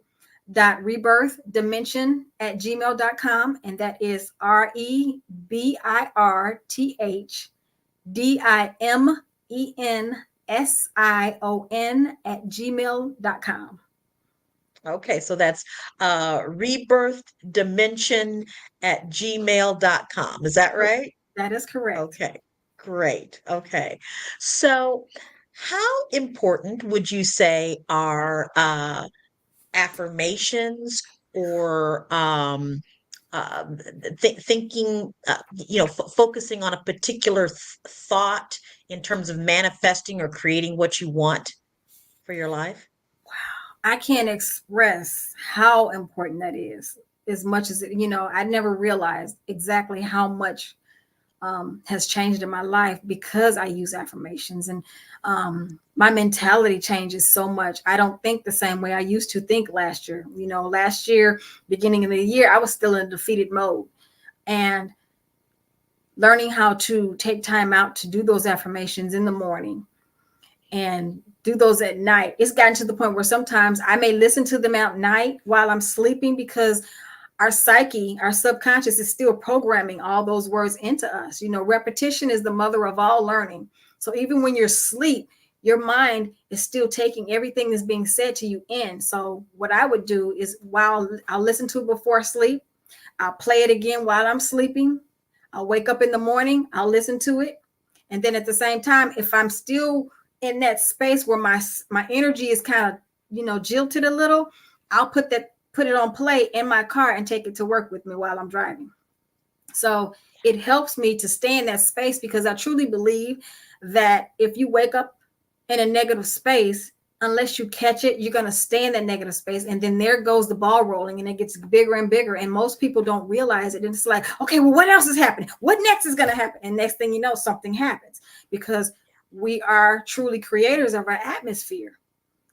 rebirthdimension@gmail.com, and that is rebirthdimension Okay, so that's rebirthdimension@gmail.com. Is that right? That is correct. Okay, great. Okay. So, how important would you say are affirmations or thinking, focusing on a particular thought in terms of manifesting or creating what you want for your life? I can't express how important that is as much as I never realized exactly how much has changed in my life because I use affirmations, and my mentality changes so much. I don't think the same way I used to think last year. Last year, beginning of the year, I was still in defeated mode, and learning how to take time out to do those affirmations in the morning and do those at night. It's gotten to the point where sometimes I may listen to them at night while I'm sleeping, because our psyche, our subconscious is still programming all those words into us. Repetition is the mother of all learning. So even when you're asleep, your mind is still taking everything that's being said to you in. So what I would do is, while I'll listen to it before sleep, I'll play it again while I'm sleeping. I'll wake up in the morning, I'll listen to it. And then at the same time, if I'm still in that space where my energy is kind of, jilted a little, I'll put it on play in my car and take it to work with me while I'm driving. So it helps me to stay in that space, because I truly believe that if you wake up in a negative space, unless you catch it, you're going to stay in that negative space. And then there goes the ball rolling, and it gets bigger and bigger. And most people don't realize it. And it's like, okay, well, what else is happening? What next is going to happen? And next thing you know, something happens, because we are truly creators of our atmosphere.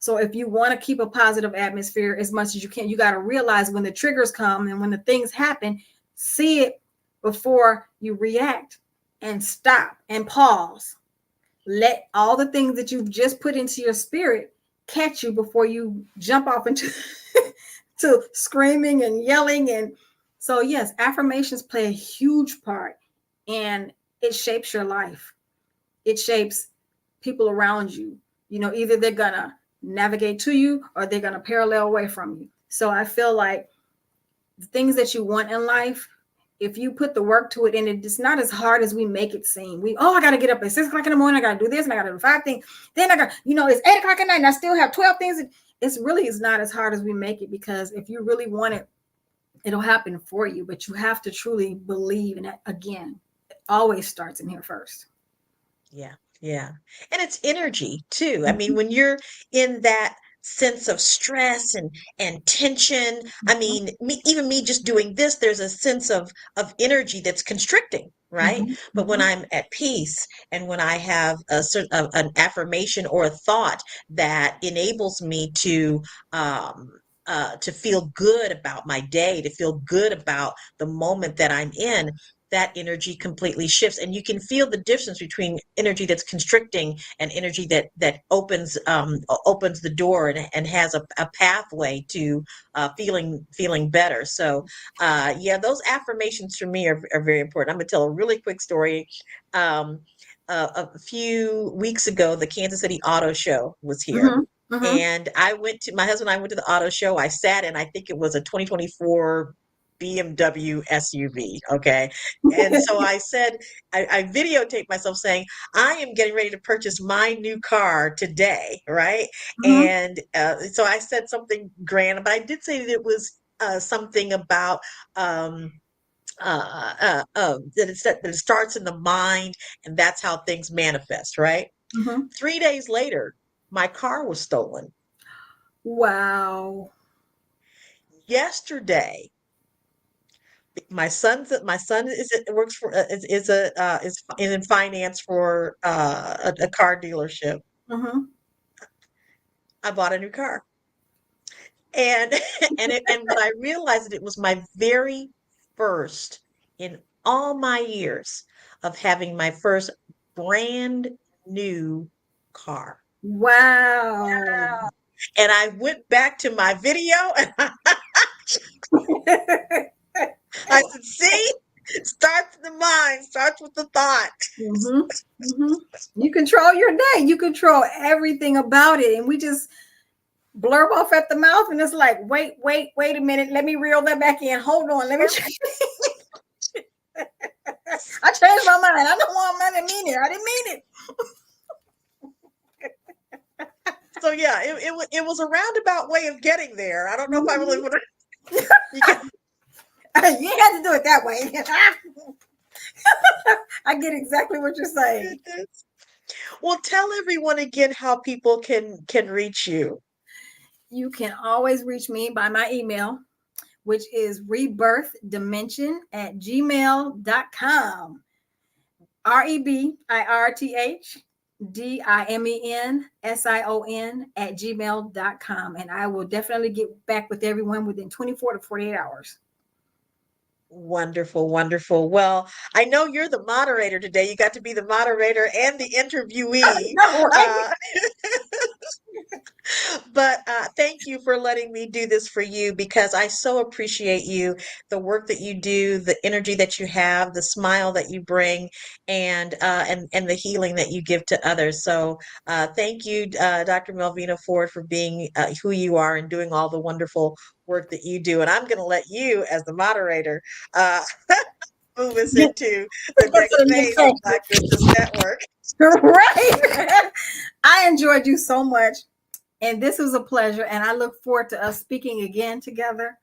So if you want to keep a positive atmosphere as much as you can, you got to realize when the triggers come and when the things happen, see it before you react, and stop and pause. Let all the things that you've just put into your spirit catch you before you jump off into to screaming and yelling. And so, yes, affirmations play a huge part, and it shapes your life. It shapes people around you. Either they're going to navigate to you or they're going to parallel away from you. So I feel like the things that you want in life, if you put the work to it, and it's not as hard as we make it seem. I got to get up at 6 o'clock in the morning. I got to do this, and I got to do 5 things. Then I got, it's 8 o'clock at night and I still have 12 things. It's not as hard as we make it, because if you really want it, it'll happen for you. But you have to truly believe in it. Again, it always starts in here first. Yeah. Yeah. And it's energy too. I mean, when you're in that sense of stress and tension, I mean, even me just doing this, there's a sense of energy that's constricting, right? But when I'm at peace, and when I have an affirmation or a thought that enables me to feel good about my day, to feel good about the moment that I'm in, that energy completely shifts, and you can feel the difference between energy that's constricting and energy that opens the door and has a pathway to feeling better. So those affirmations for me are very important. I'm gonna tell a really quick story. A few weeks ago, the Kansas City Auto Show was here. And my husband and I went to the auto show. I sat in, I think it was a 2024 BMW SUV. Okay. And so I said, I videotaped myself saying, I am getting ready to purchase my new car today. Right. And so I said something grand, but I did say that it was something about, that it starts in the mind, and that's how things manifest. Right. 3 days later, my car was stolen. Wow. Yesterday, my son works for is in finance for a car dealership. I bought a new car, and and when I realized that it was my very first in all my years of having my first brand new car. Wow. And I went back to my video and I said, see, starts in the mind, starts with the thought. You control your day. You control everything about it. And we just blurb off at the mouth and it's like, wait a minute. Let me reel that back in. Hold on. Let me I changed my mind. I don't want I didn't mean it. I didn't mean it. So yeah, it was a roundabout way of getting there. I don't know if I really would have. You had to do it that way. I get exactly what you're saying. Well, tell everyone again how people can reach you. You can always reach me by my email, which is rebirthdimension@gmail.com. rebirthdimension@gmail.com. And I will definitely get back with everyone within 24 to 48 hours. Wonderful, wonderful. Well, I know you're the moderator today. You got to be the moderator and the interviewee. Right? But thank you for letting me do this for you, because I so appreciate you, the work that you do, the energy that you have, the smile that you bring, and the healing that you give to others. So thank you, Dr. Melvina Ford, for being who you are and doing all the wonderful work that you do. And I'm going to let you, as the moderator, move us into the next phase of Black Business Network. Right. I enjoyed you so much. And this was a pleasure. And I look forward to us speaking again together.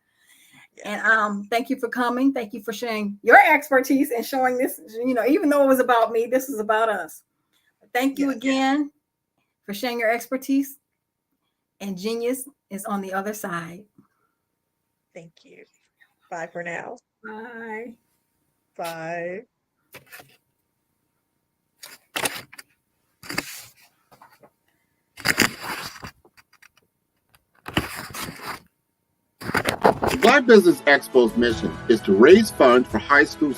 Yes. And thank you for coming. Thank you for sharing your expertise and showing this, even though it was about me, this is about us. Thank you again for sharing your expertise. And genius is on the other side. Thank you. Bye for now. Bye. Bye. The Black Business Expo's mission is to raise funds for high schools.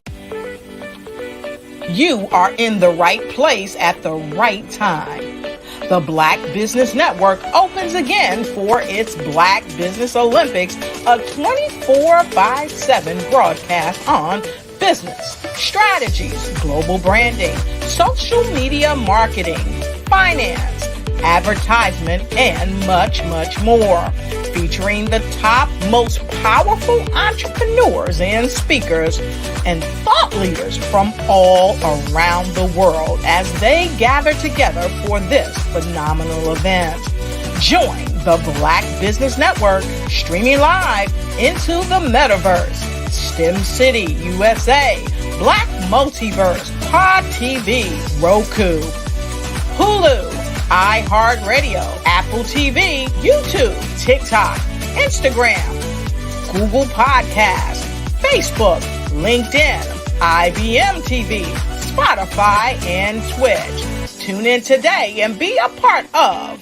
You are in the right place at the right time. The Black Business Network opens again for its Black Business Olympics, a 24/7 broadcast on business, strategies, global branding, social media marketing, finance, advertisement, and much, much more. Featuring the top, most powerful entrepreneurs and speakers and thought leaders from all around the world as they gather together for this phenomenal event. Join the Black Business Network streaming live into the metaverse, STEM City, USA, Black Multiverse, Pod TV, Roku, Hulu, iHeartRadio, Apple TV, YouTube, TikTok, Instagram, Google Podcasts, Facebook, LinkedIn, IBM TV, Spotify, and Twitch. Tune in today and be a part of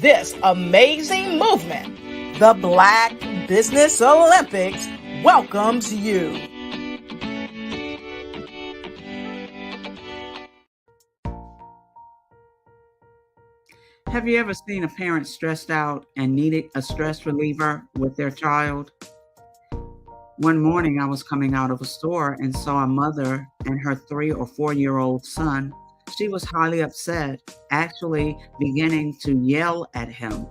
this amazing movement. The Black Business Olympics welcomes you. Have you ever seen a parent stressed out and needed a stress reliever with their child? One morning I was coming out of a store and saw a mother and her 3 or 4-year-old son. She was highly upset, actually beginning to yell at him.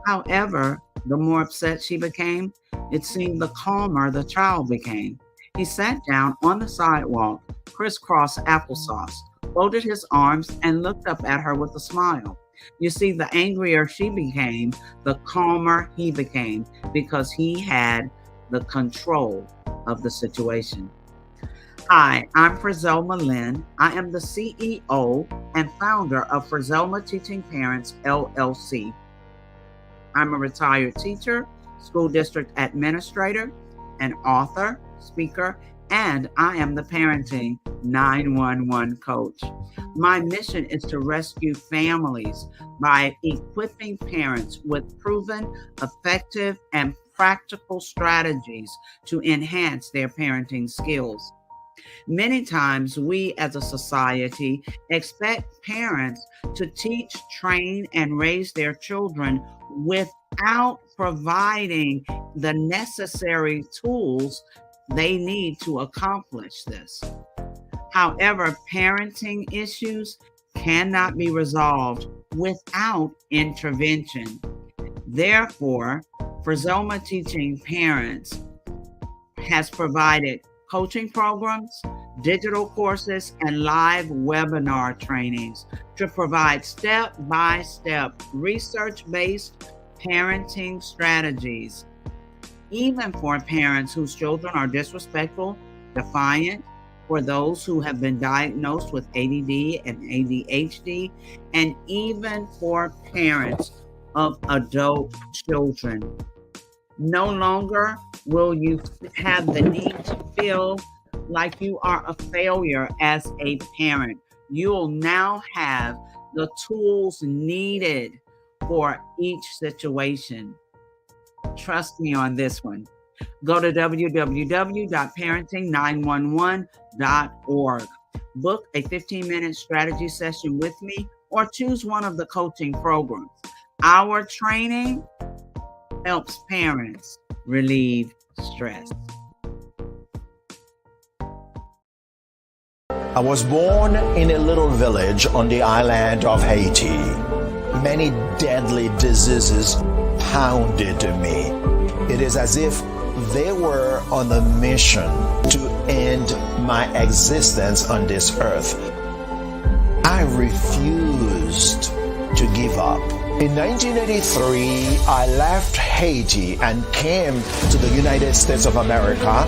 However, the more upset she became, it seemed the calmer the child became. He sat down on the sidewalk, crisscross applesauce, folded his arms, and looked up at her with a smile. You see, the angrier she became, the calmer he became, because he had the control of the situation. Hi, I'm Frizelma Lynn. I am the CEO and founder of Frizelma Teaching Parents, LLC. I'm a retired teacher, school district administrator, an author, speaker, and I am the parenting 911 coach. My mission is to rescue families by equipping parents with proven, effective, and practical strategies to enhance their parenting skills. Many times we as a society expect parents to teach, train, and raise their children without providing the necessary tools they need to accomplish this. However, parenting issues cannot be resolved without intervention. Therefore, Frizoma Teaching Parents has provided coaching programs, digital courses, and live webinar trainings to provide step-by-step research-based parenting strategies, even for parents whose children are disrespectful, defiant, for those who have been diagnosed with ADD and ADHD, and even for parents of adult children. No longer will you have the need to feel like you are a failure as a parent. You'll now have the tools needed for each situation. Trust me on this one. Go to www.parenting911.org. Book a 15-minute strategy session with me or choose one of the coaching programs. Our training helps parents relieve stress. I was born in a little village on the island of Haiti. Many deadly diseases pounded me. It is as if they were on a mission to end my existence on this earth. I refused to give up. In 1983, I left Haiti and came to the United States of America.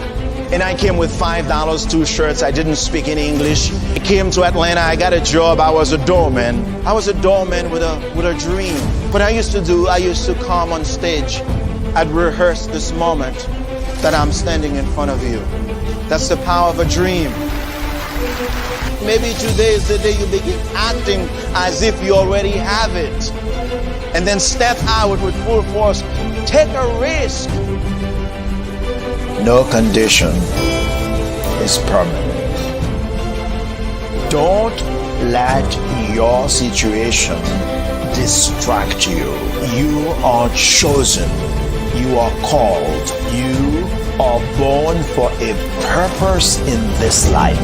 And I came with $5, 2 shirts. I didn't speak any English. I came to Atlanta. I got a job. I was a doorman. I was a doorman with a dream. What I used to come on stage. I'd rehearse this moment that I'm standing in front of you. That's the power of a dream. Maybe today is the day you begin acting as if you already have it. And then step out with full force. Take a risk. No condition is permanent. Don't let your situation distract you. You are chosen. You are called. You are born for a purpose in this life.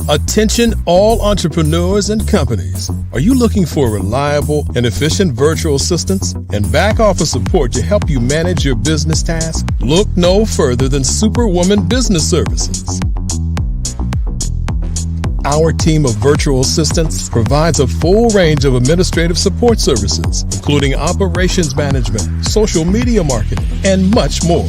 Attention all entrepreneurs and companies. Are you looking for reliable and efficient virtual assistants and back office support to help you manage your business tasks? Look no further than Superwoman Business Services. Our team of virtual assistants provides a full range of administrative support services, including operations management, social media marketing, and much more.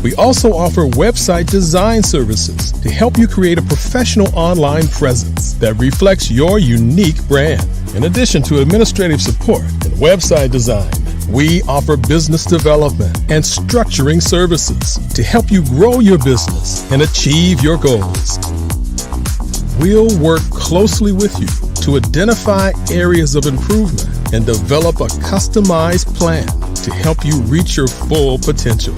We also offer website design services to help you create a professional online presence that reflects your unique brand. In addition to administrative support and website design, we offer business development and structuring services to help you grow your business and achieve your goals. We'll work closely with you to identify areas of improvement and develop a customized plan to help you reach your full potential.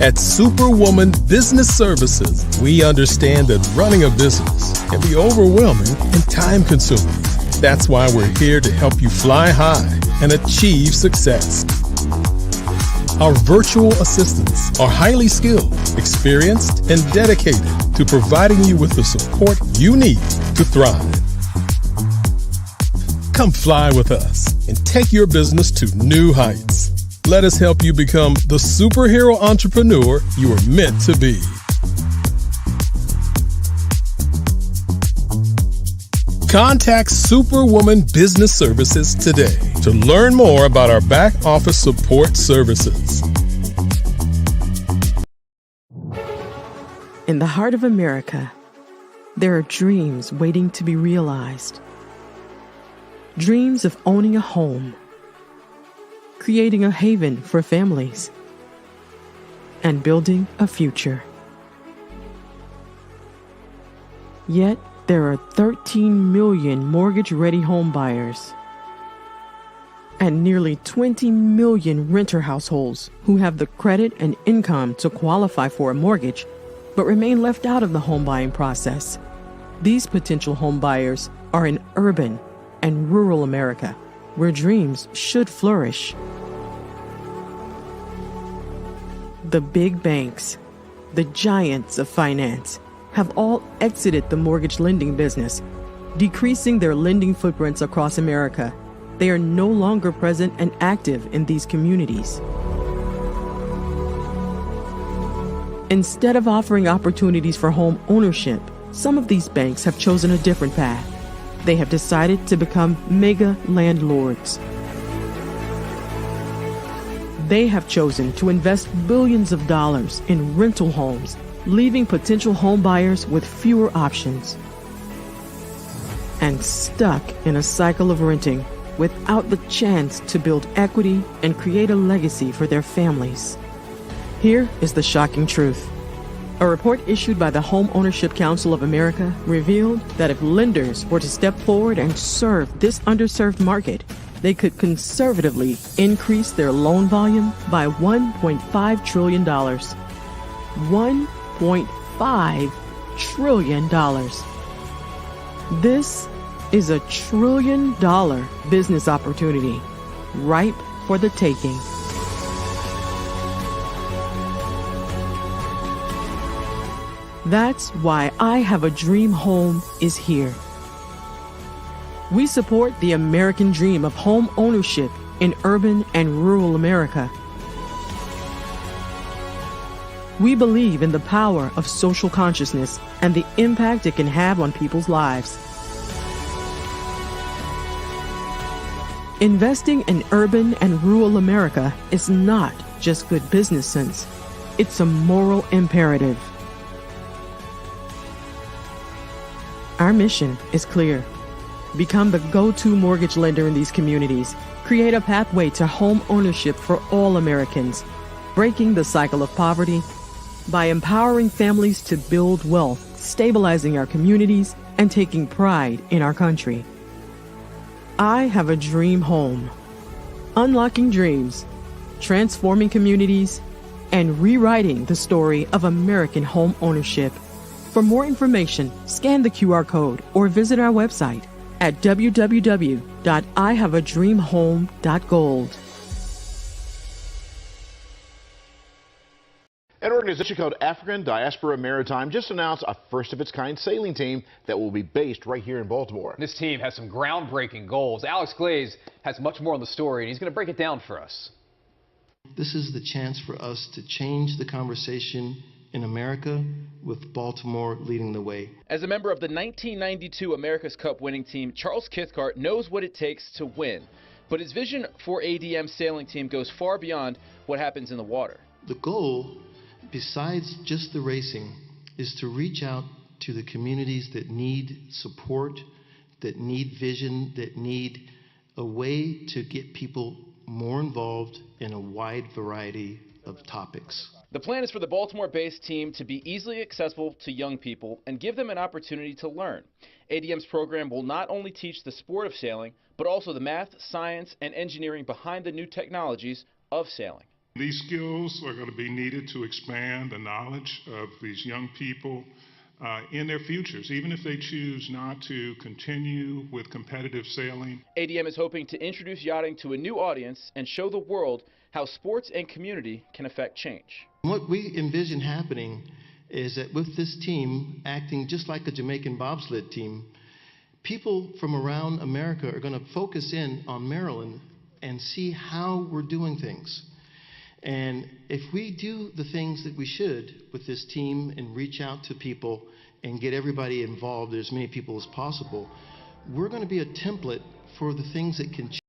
At Superwoman Business Services, we understand that running a business can be overwhelming and time-consuming. That's why we're here to help you fly high and achieve success. Our virtual assistants are highly skilled, experienced, and dedicated to providing you with the support you need to thrive. Come fly with us and take your business to new heights. Let us help you become the superhero entrepreneur you are meant to be. Contact Superwoman Business Services today to learn more about our back office support services. In the heart of America, there are dreams waiting to be realized. Dreams of owning a home, creating a haven for families, and building a future. Yet, there are 13 million mortgage-ready home buyers and nearly 20 million renter households who have the credit and income to qualify for a mortgage but remain left out of the home buying process. These potential home buyers are in urban and rural America, where dreams should flourish. The big banks, the giants of finance, have all exited the mortgage lending business, decreasing their lending footprints across America. They are no longer present and active in these communities. Instead of offering opportunities for home ownership, some of these banks have chosen a different path. They have decided to become mega landlords. They have chosen to invest billions of dollars in rental homes, leaving potential home buyers with fewer options and stuck in a cycle of renting without the chance to build equity and create a legacy for their families. Here is the shocking truth. A report issued by the Home Ownership Council of America revealed that if lenders were to step forward and serve this underserved market, they could conservatively increase their loan volume by $1.5 trillion. $1.5 trillion. This is $1 trillion business opportunity, ripe for the taking. That's why I Have a Dream Home is here. We support the American dream of home ownership in urban and rural America. We believe in the power of social consciousness and the impact it can have on people's lives. Investing in urban and rural America is not just good business sense. It's a moral imperative. Our mission is clear. Become the go-to mortgage lender in these communities. Create a pathway to home ownership for all Americans, breaking the cycle of poverty by empowering families to build wealth, stabilizing our communities, and taking pride in our country. I Have a Dream Home. Unlocking dreams, transforming communities, and rewriting the story of American home ownership. For more information, scan the QR code or visit our website at www.ihaveadreamhome.gold. An organization called African Diaspora Maritime just announced a first-of-its-kind sailing team that will be based right here in Baltimore. This team has some groundbreaking goals. Alex Glaze has much more on the story, and he's going to break it down for us. This is the chance for us to change the conversation in America, with Baltimore leading the way. As a member of the 1992 America's Cup winning team, Charles Cathcart knows what it takes to win. But his vision for ADM's sailing team goes far beyond what happens in the water. The goal, besides just the racing, is to reach out to the communities that need support, that need vision, that need a way to get people more involved in a wide variety of topics. The plan is for the Baltimore-based team to be easily accessible to young people and give them an opportunity to learn. ADM's program will not only teach the sport of sailing, but also the math, science, and engineering behind the new technologies of sailing. These skills are going to be needed to expand the knowledge of these young people in their futures, even if they choose not to continue with competitive sailing. ADM is hoping to introduce yachting to a new audience and show the world how sports and community can affect change. What we envision happening is that with this team acting just like a Jamaican bobsled team, people from around America are going to focus in on Maryland and see how we're doing things. And if we do the things that we should with this team and reach out to people and get everybody involved, as many people as possible, we're going to be a template for the things that can change.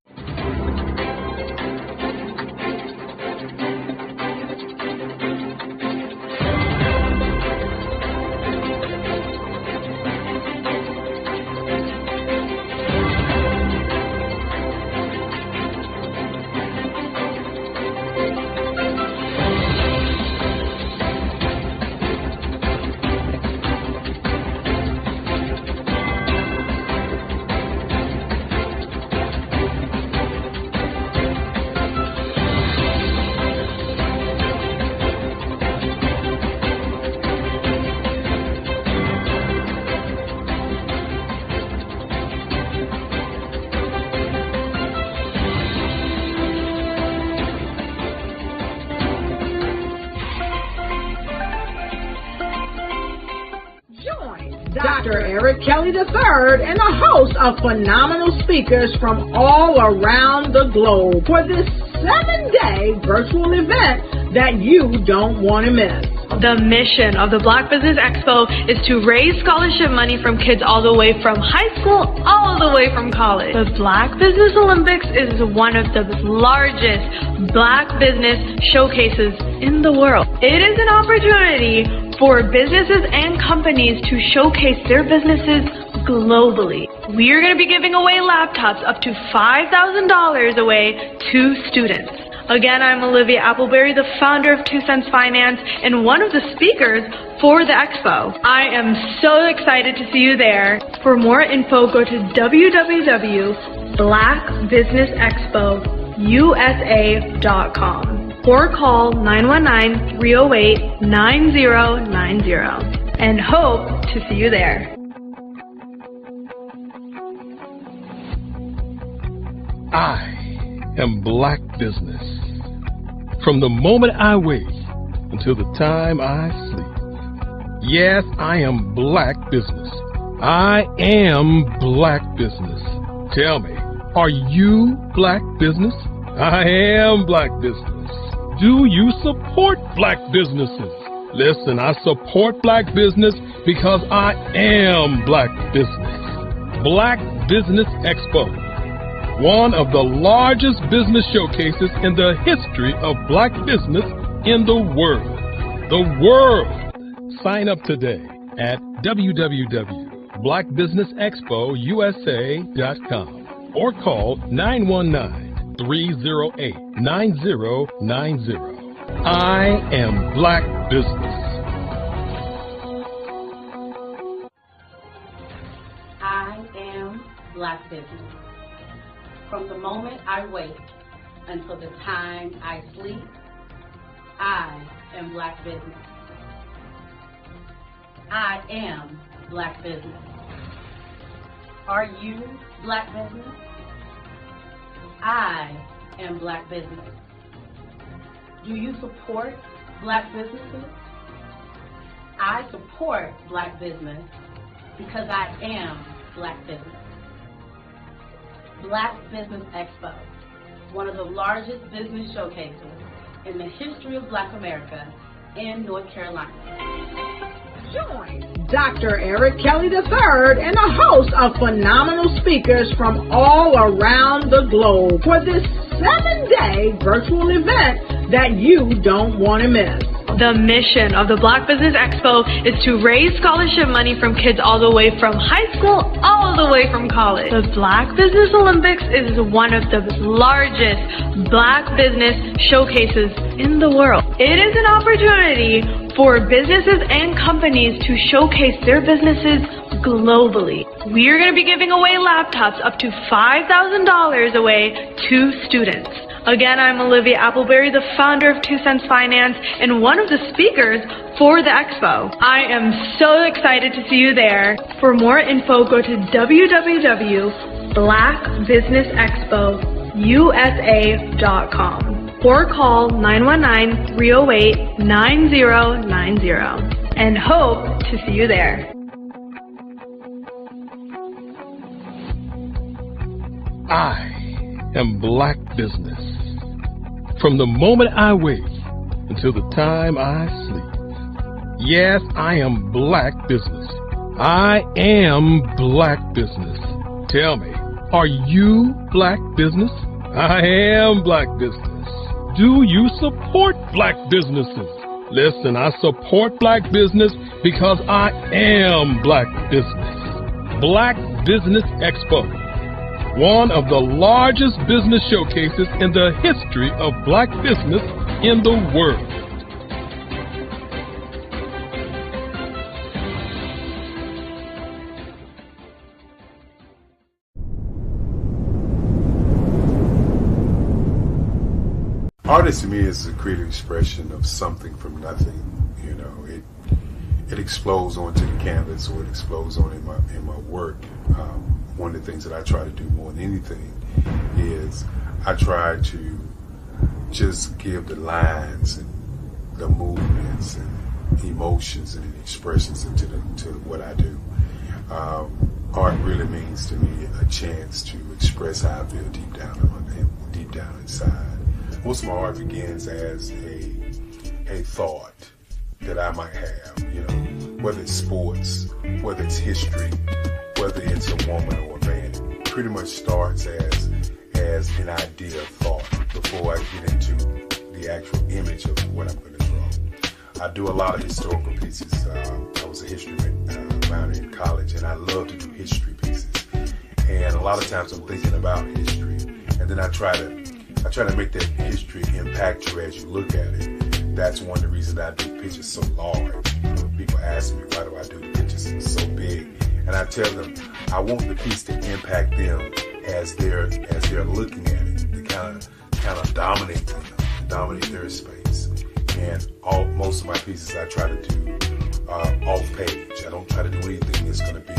Dr. Eric Kelly III and a host of phenomenal speakers from all around the globe for this 7-day virtual event that you don't want to miss. The mission of the Black Business Expo is to raise scholarship money from kids all the way from high school, all the way from college. The Black Business Olympics is one of the largest Black business showcases in the world. It is an opportunity for businesses and companies to showcase their businesses globally. We are going to be giving away laptops up to $5,000 away to students. Again, I'm Olivia Appleberry, the founder of 2 Cents Finance and one of the speakers for the expo. I am so excited to see you there. For more info, go to www.blackbusinessexpousa.com or call 919-308-9090 and hope to see you there. I am Black Business. From the moment I wake until the time I sleep. Yes, I am Black Business. I am Black Business. Tell me, are you Black Business? I am Black Business. Do you support Black businesses? Listen, I support Black business because I am Black Business. Black Business Expo, one of the largest business showcases in the history of Black business in the world. The world! Sign up today at www.blackbusinessexpousa.com or call 919-308-9090. I am Black Business. I am Black Business. From the moment I wake until the time I sleep, I am Black Business. I am Black Business. Are you Black Business? I am Black Business. Do you support Black businesses? I support Black business because I am Black Business. Black Business Expo, one of the largest business showcases in the history of Black America in North Carolina. Join Dr. Eric Kelly III and a host of phenomenal speakers from all around the globe for this 7-day virtual event that you don't want to miss. The mission of the Black Business Expo is to raise scholarship money from kids all the way from high school, all the way from college. The Black Business Olympics is one of the largest Black business showcases in the world. It is an opportunity for businesses and companies to showcase their businesses globally. We are going to be giving away laptops up to $5,000 away to students. Again, I'm Olivia Appleberry, the founder of 2 Cents Finance and one of the speakers for the expo. I am so excited to see you there. For more info, go to www.blackbusinessexpousa.com or call 919-308-9090 and hope to see you there. I am Black Business. From the moment I wake until the time I sleep. Yes, I am Black Business. I am Black Business. Tell me, are you Black Business? I am Black Business. Do you support Black businesses? Listen, I support Black business because I am Black Business. Black Business Expo, one of the largest business showcases in the history of Black business in the world. Art to me is a creative expression of something from nothing. You know, it explodes onto the canvas, or it explodes on in my work. One of the things that I try to do more than anything is I try to just give the lines and the movements and emotions and expressions into what I do. Art really means to me a chance to express how I feel deep down inside. Most of my art begins as a thought that I might have, you know, whether it's sports, whether it's history, whether it's a woman or a man. It pretty much starts as an idea of thought before I get into the actual image of what I'm going to draw. I do a lot of historical pieces. I was a history minor in college, and I love to do history pieces. And a lot of times I'm thinking about history, and then I try to make that history impact you as you look at it. That's one of the reasons I do pictures so large. People ask me, why do I do the pictures so big? And I tell them, I want the piece to impact them as they're looking at it, to kind of dominate them, dominate their space. And most of my pieces I try to do off page. I don't try to do anything that's going to be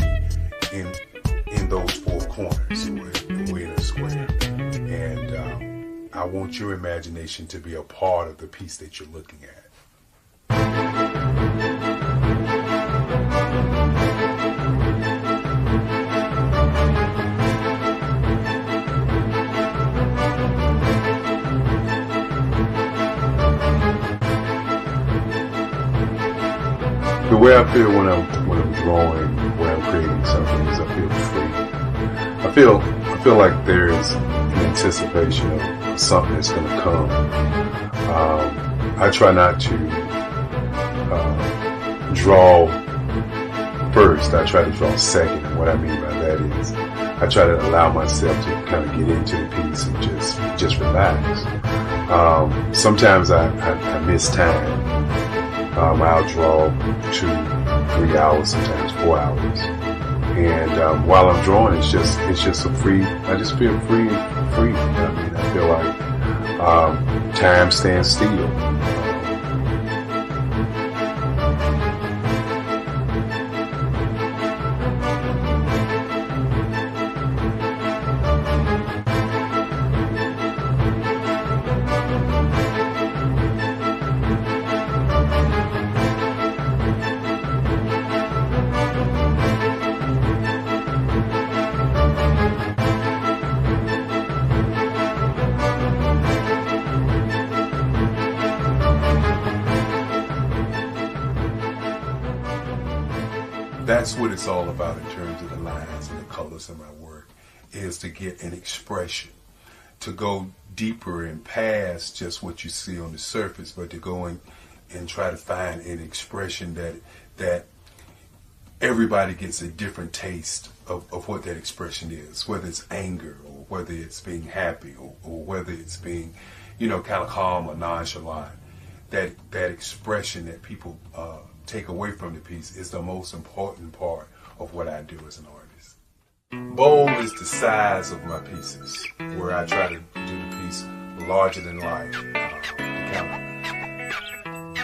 in those four corners or in a square. And I want your imagination to be a part of the piece that you're looking at. The way I feel when I'm drawing, when I'm creating something, is I feel free. I feel like there is an anticipation of something that's going to come. I try not to draw first. I try to draw second. And what I mean by that is I try to allow myself to kind of get into the piece and just relax. Sometimes I miss time. I'll draw 2, 3 hours, sometimes 4 hours. And while I'm drawing, it's just a free. I just feel free. I mean, I feel like time stands still. That's what it's all about in terms of the lines and the colors of my work, is to get an expression, to go deeper and past just what you see on the surface, but to go and try to find an expression that everybody gets a different taste of what that expression is, whether it's anger or whether it's being happy or whether it's being, kind of calm or nonchalant. That expression that people take away from the piece is the most important part of what I do as an artist. Bold is the size of my pieces, where I try to do the piece larger than life, to kind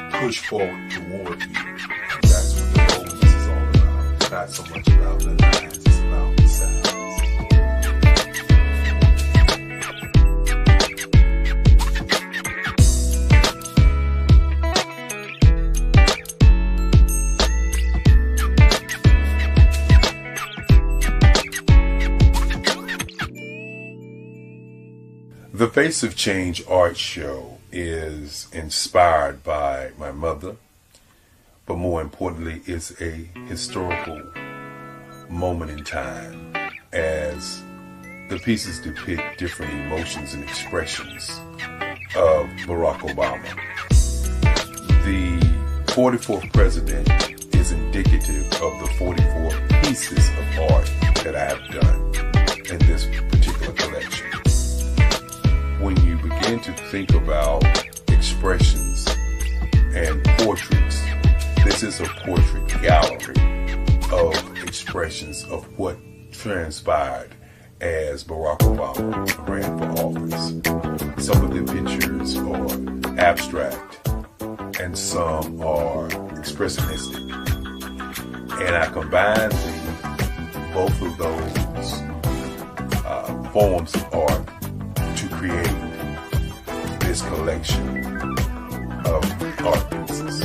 of push forward toward you. That's what the boldness is all about. It's not so much about the lines, it's about the size. The Face of Change art show is inspired by my mother, but more importantly, it's a historical moment in time as the pieces depict different emotions and expressions of Barack Obama. The 44th president is indicative of the 44 pieces of art that I have done in this particular collection. When you begin to think about expressions and portraits, this is a portrait gallery of expressions of what transpired as Barack Obama ran for office. Some of the pictures are abstract and some are expressionistic. And I combine both of those forms of art to create this collection of art pieces.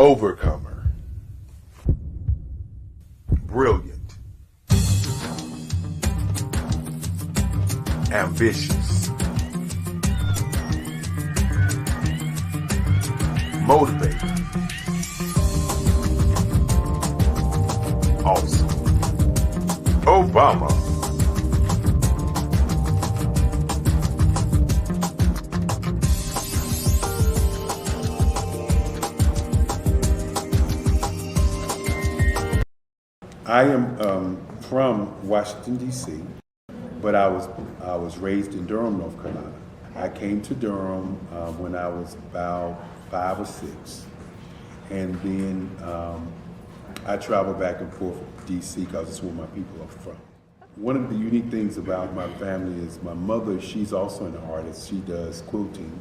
overcomer, brilliant, ambitious, motivated, awesome, Obama. I am from Washington, D.C., but I was raised in Durham, North Carolina. I came to Durham when I was about 5 or 6, and then I traveled back and forth to D.C. because it's where my people are from. One of the unique things about my family is my mother, she's also an artist. She does quilting,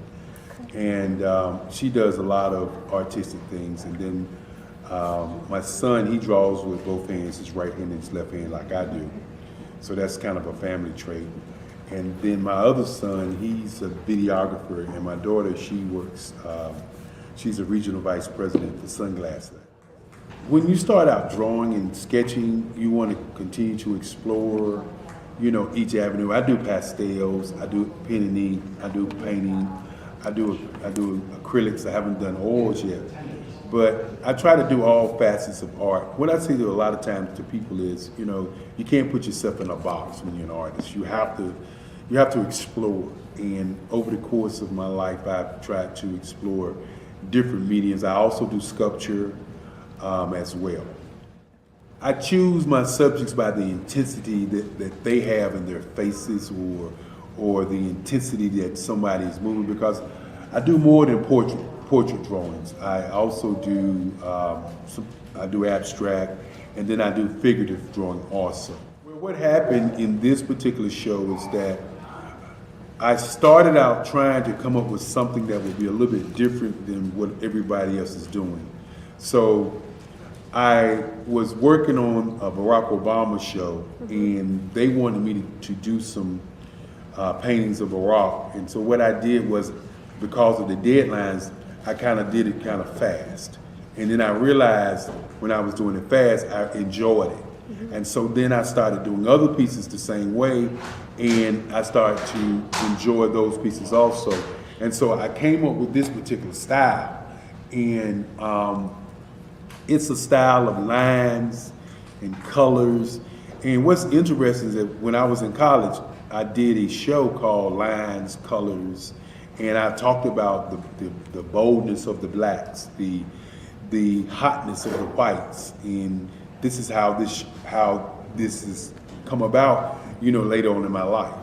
and she does a lot of artistic things, and then my son, he draws with both hands, his right hand and his left hand like I do. So that's kind of a family trait. And then my other son, he's a videographer, and my daughter, she works, she's a regional vice president for Sunglass. When you start out drawing and sketching, you want to continue to explore, you know, each avenue. I do pastels, I do pen and ink, I do painting, I do acrylics. I haven't done oils yet. But I try to do all facets of art. What I say to a lot of times to people is, you know, you can't put yourself in a box when you're an artist. You have to explore. And over the course of my life, I've tried to explore different mediums. I also do sculpture as well. I choose my subjects by the intensity that they have in their faces, or the intensity that somebody is moving, because I do more than portrait drawings. I also do I do abstract, and then I do figurative drawing also. Well, what happened in this particular show is that I started out trying to come up with something that would be a little bit different than what everybody else is doing. So I was working on a Barack Obama show, and they wanted me to do some paintings of Barack. And so what I did was, because of the deadlines, I kind of did it kind of fast. And then I realized when I was doing it fast, I enjoyed it. And so then I started doing other pieces the same way, and I started to enjoy those pieces also. And so I came up with this particular style. And it's a style of lines and colors. And what's interesting is that when I was in college, I did a show called Lines, Colors, and I talked about the boldness of the blacks, the hotness of the whites, and this is how this has come about, you know, later on in my life.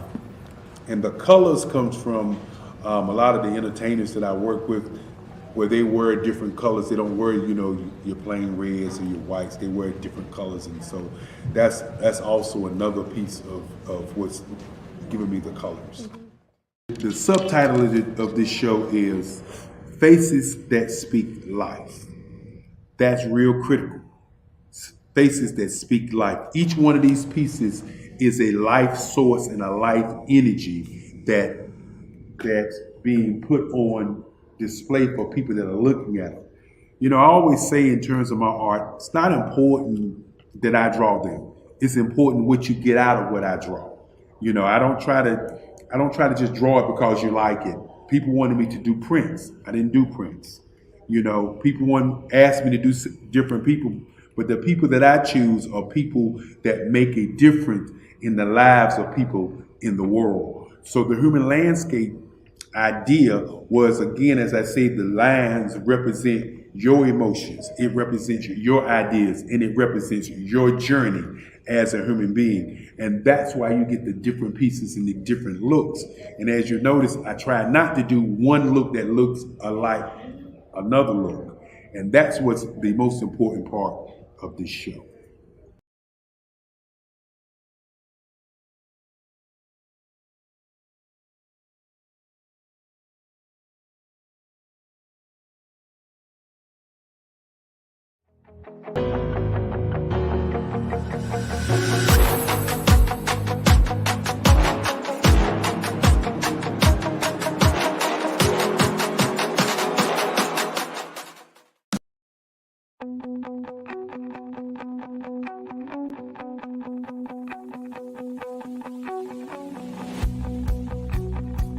And the colors comes from a lot of the entertainers that I work with, where they wear different colors. They don't wear, you know, your plain reds or your whites. They wear different colors, and so that's also another piece of what's giving me the colors. The subtitle of this show is Faces That Speak Life. That's real critical. Faces that speak life. Each one of these pieces is a life source and a life energy that's being put on display for people that are looking at it. You know, I always say in terms of my art, it's not important that I draw them. It's important what you get out of what I draw. You know, I don't try to just draw it because you like it. People wanted me to do prints. I didn't do prints. You know, people asked me to do different people, but the people that I choose are people that make a difference in the lives of people in the world. So the human landscape idea was, again, as I say, the lines represent your emotions, it represents your ideas, and it represents your journey as a human being. And that's why you get the different pieces and the different looks. And as you notice, I try not to do one look that looks alike another look. And that's what's the most important part of this show.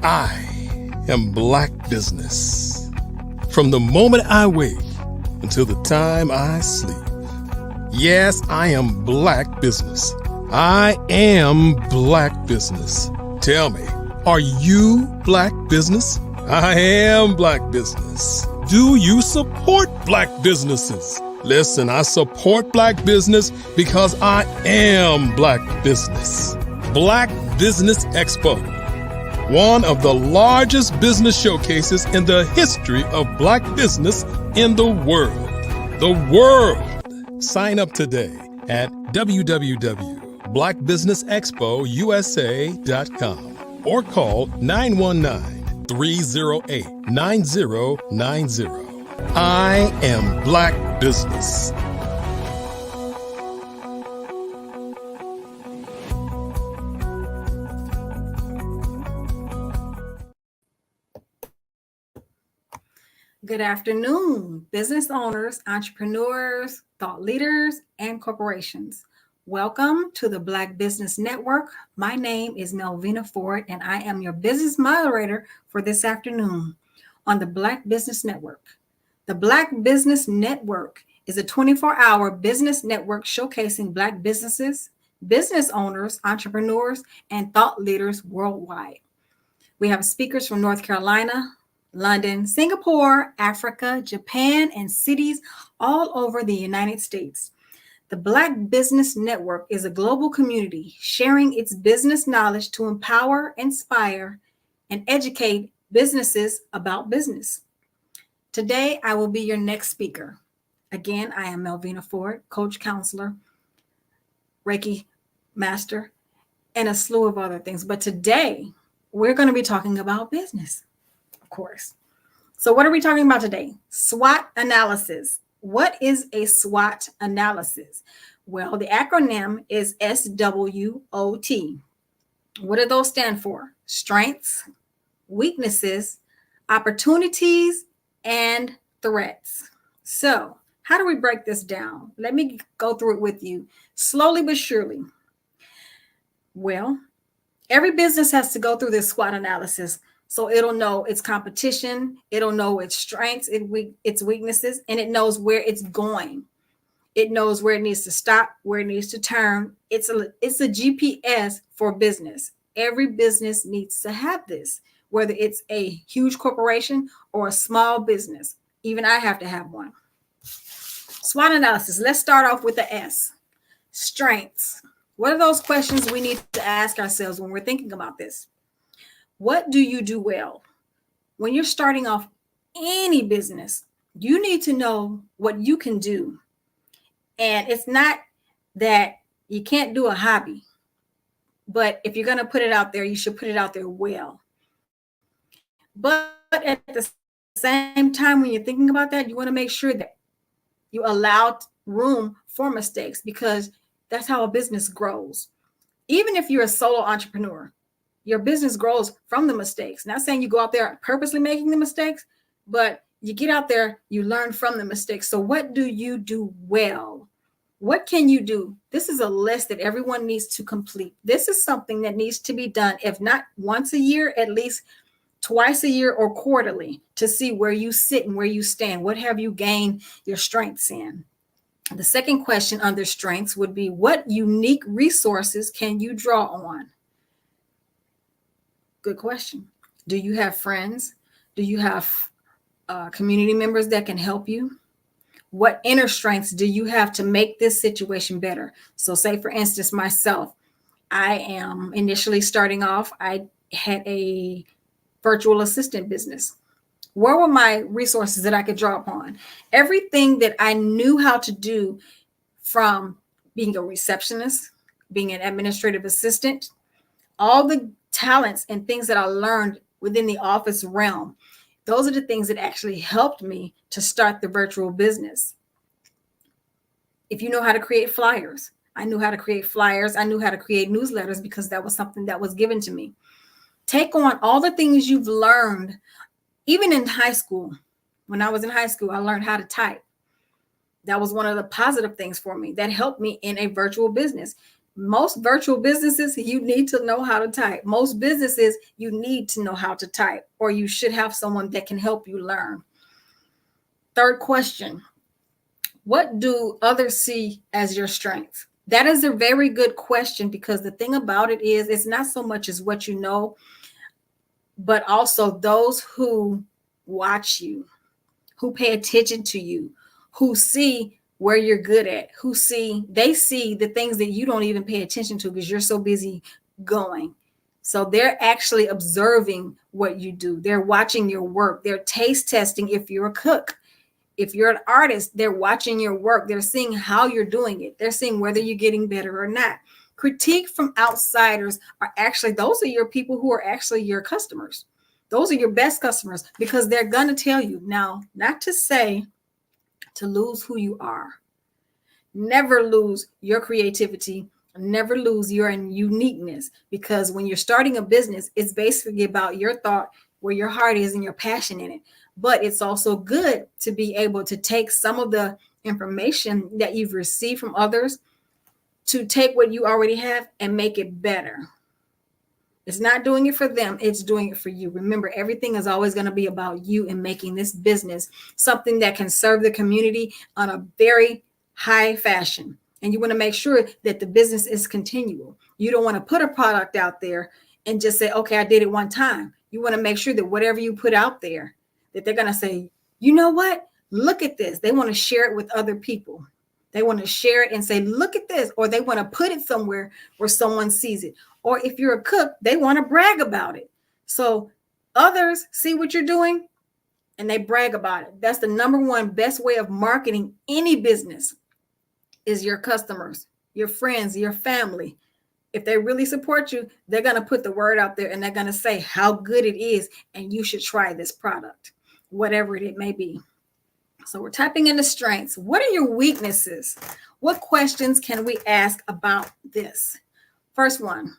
I am Black Business. From the moment I wake until the time I sleep. Yes, I am Black Business. I am Black Business. Tell me, are you Black Business? I am Black Business. Do you support Black businesses? Listen, I support Black business because I am Black Business. Black Business Expo, one of the largest business showcases in the history of Black business in the world. The world! Sign up today at www.blackbusinessexpousa.com or call 919-308-9090. I am Black Business. Good afternoon, business owners, entrepreneurs, thought leaders, and corporations. Welcome to the Black Business Network. My name is Melvina Ford, and I am your business moderator for this afternoon on the Black Business Network. The Black Business Network is a 24-hour business network showcasing Black businesses, business owners, entrepreneurs, and thought leaders worldwide. We have speakers from North Carolina, London, Singapore, Africa, Japan, and cities all over the United States. The Black Business Network is a global community sharing its business knowledge to empower, inspire, and educate businesses about business. Today, I will be your next speaker. Again, I am Melvina Ford, coach, counselor, Reiki master, and a slew of other things. But today, we're going to be talking about business. Course. So what are we talking about today? SWOT analysis. What is a SWOT analysis? Well, the acronym is SWOT. What do those stand for? Strengths, weaknesses, opportunities, and threats. So how do we break this down? Let me go through it with you slowly but surely. Well, every business has to go through this SWOT analysis. So it'll know its competition, it'll know its strengths, its weaknesses, and it knows where it's going. It knows where it needs to stop, where it needs to turn. It's a GPS for business. Every business needs to have this, whether it's a huge corporation or a small business. Even I have to have one. SWOT analysis. Let's start off with the S. Strengths. What are those questions we need to ask ourselves when we're thinking about this? What do you do well? When you're starting off any business, you need to know what you can do. And it's not that you can't do a hobby, but if you're going to put it out there, you should put it out there well. But at the same time, when you're thinking about that, you want to make sure that you allow room for mistakes, because that's how a business grows. Even if you're a solo entrepreneur, your business grows from the mistakes. Not saying you go out there purposely making the mistakes, but you get out there, you learn from the mistakes. So what do you do well? What can you do? This is a list that everyone needs to complete. This is something that needs to be done, if not once a year, at least twice a year or quarterly, to see where you sit and where you stand. What have you gained your strengths in? The second question under strengths would be, what unique resources can you draw on? Good question. Do you have friends? Do you have community members that can help you? What inner strengths do you have to make this situation better? So say, for instance, myself, I am initially starting off, I had a virtual assistant business. Where were my resources that I could draw upon? Everything that I knew how to do, from being a receptionist, being an administrative assistant, all the talents and things that I learned within the office realm, those are the things that actually helped me to start the virtual business. If you know how to create flyers, I knew how to create flyers. I knew how to create newsletters because that was something that was given to me. Take on all the things you've learned, even in high school. When I was in high school, I learned how to type. That was one of the positive things for me that helped me in a virtual business. Most virtual businesses, you need to know how to type. Most businesses, you need to know how to type, or you should have someone that can help you learn. Third question, what do others see as your strength? That is a very good question, because the thing about it is, it's not so much as what you know, but also those who watch you, who pay attention to you, who see where you're good at, they see the things that you don't even pay attention to because you're so busy going. So they're actually observing what you do. They're watching your work. They're taste testing if you're a cook. If you're an artist, they're watching your work. They're seeing how you're doing it. They're seeing whether you're getting better or not. Critique from outsiders those are your people who are actually your customers. Those are your best customers, because they're going to tell you. Now, not to say to lose who you are. Never lose your creativity. Never lose your uniqueness, because when you're starting a business, it's basically about your thought, where your heart is and your passion in it. But it's also good to be able to take some of the information that you've received from others, to take what you already have and make it better. It's not doing it for them, it's doing it for you. Remember, everything is always going to be about you and making this business something that can serve the community on a very high fashion. And you want to make sure that the business is continual. You don't want to put a product out there and just say, okay, I did it one time. You want to make sure that whatever you put out there, that they're going to say, you know what? Look at this. They want to share it with other people. They want to share it and say, look at this. Or they want to put it somewhere where someone sees it. Or if you're a cook, they want to brag about it. So others see what you're doing and they brag about it. That's the number one best way of marketing any business, is your customers, your friends, your family. If they really support you, they're going to put the word out there and they're going to say how good it is and you should try this product, whatever it may be. So we're typing in the strengths. What are your weaknesses? What questions can we ask about this? First one,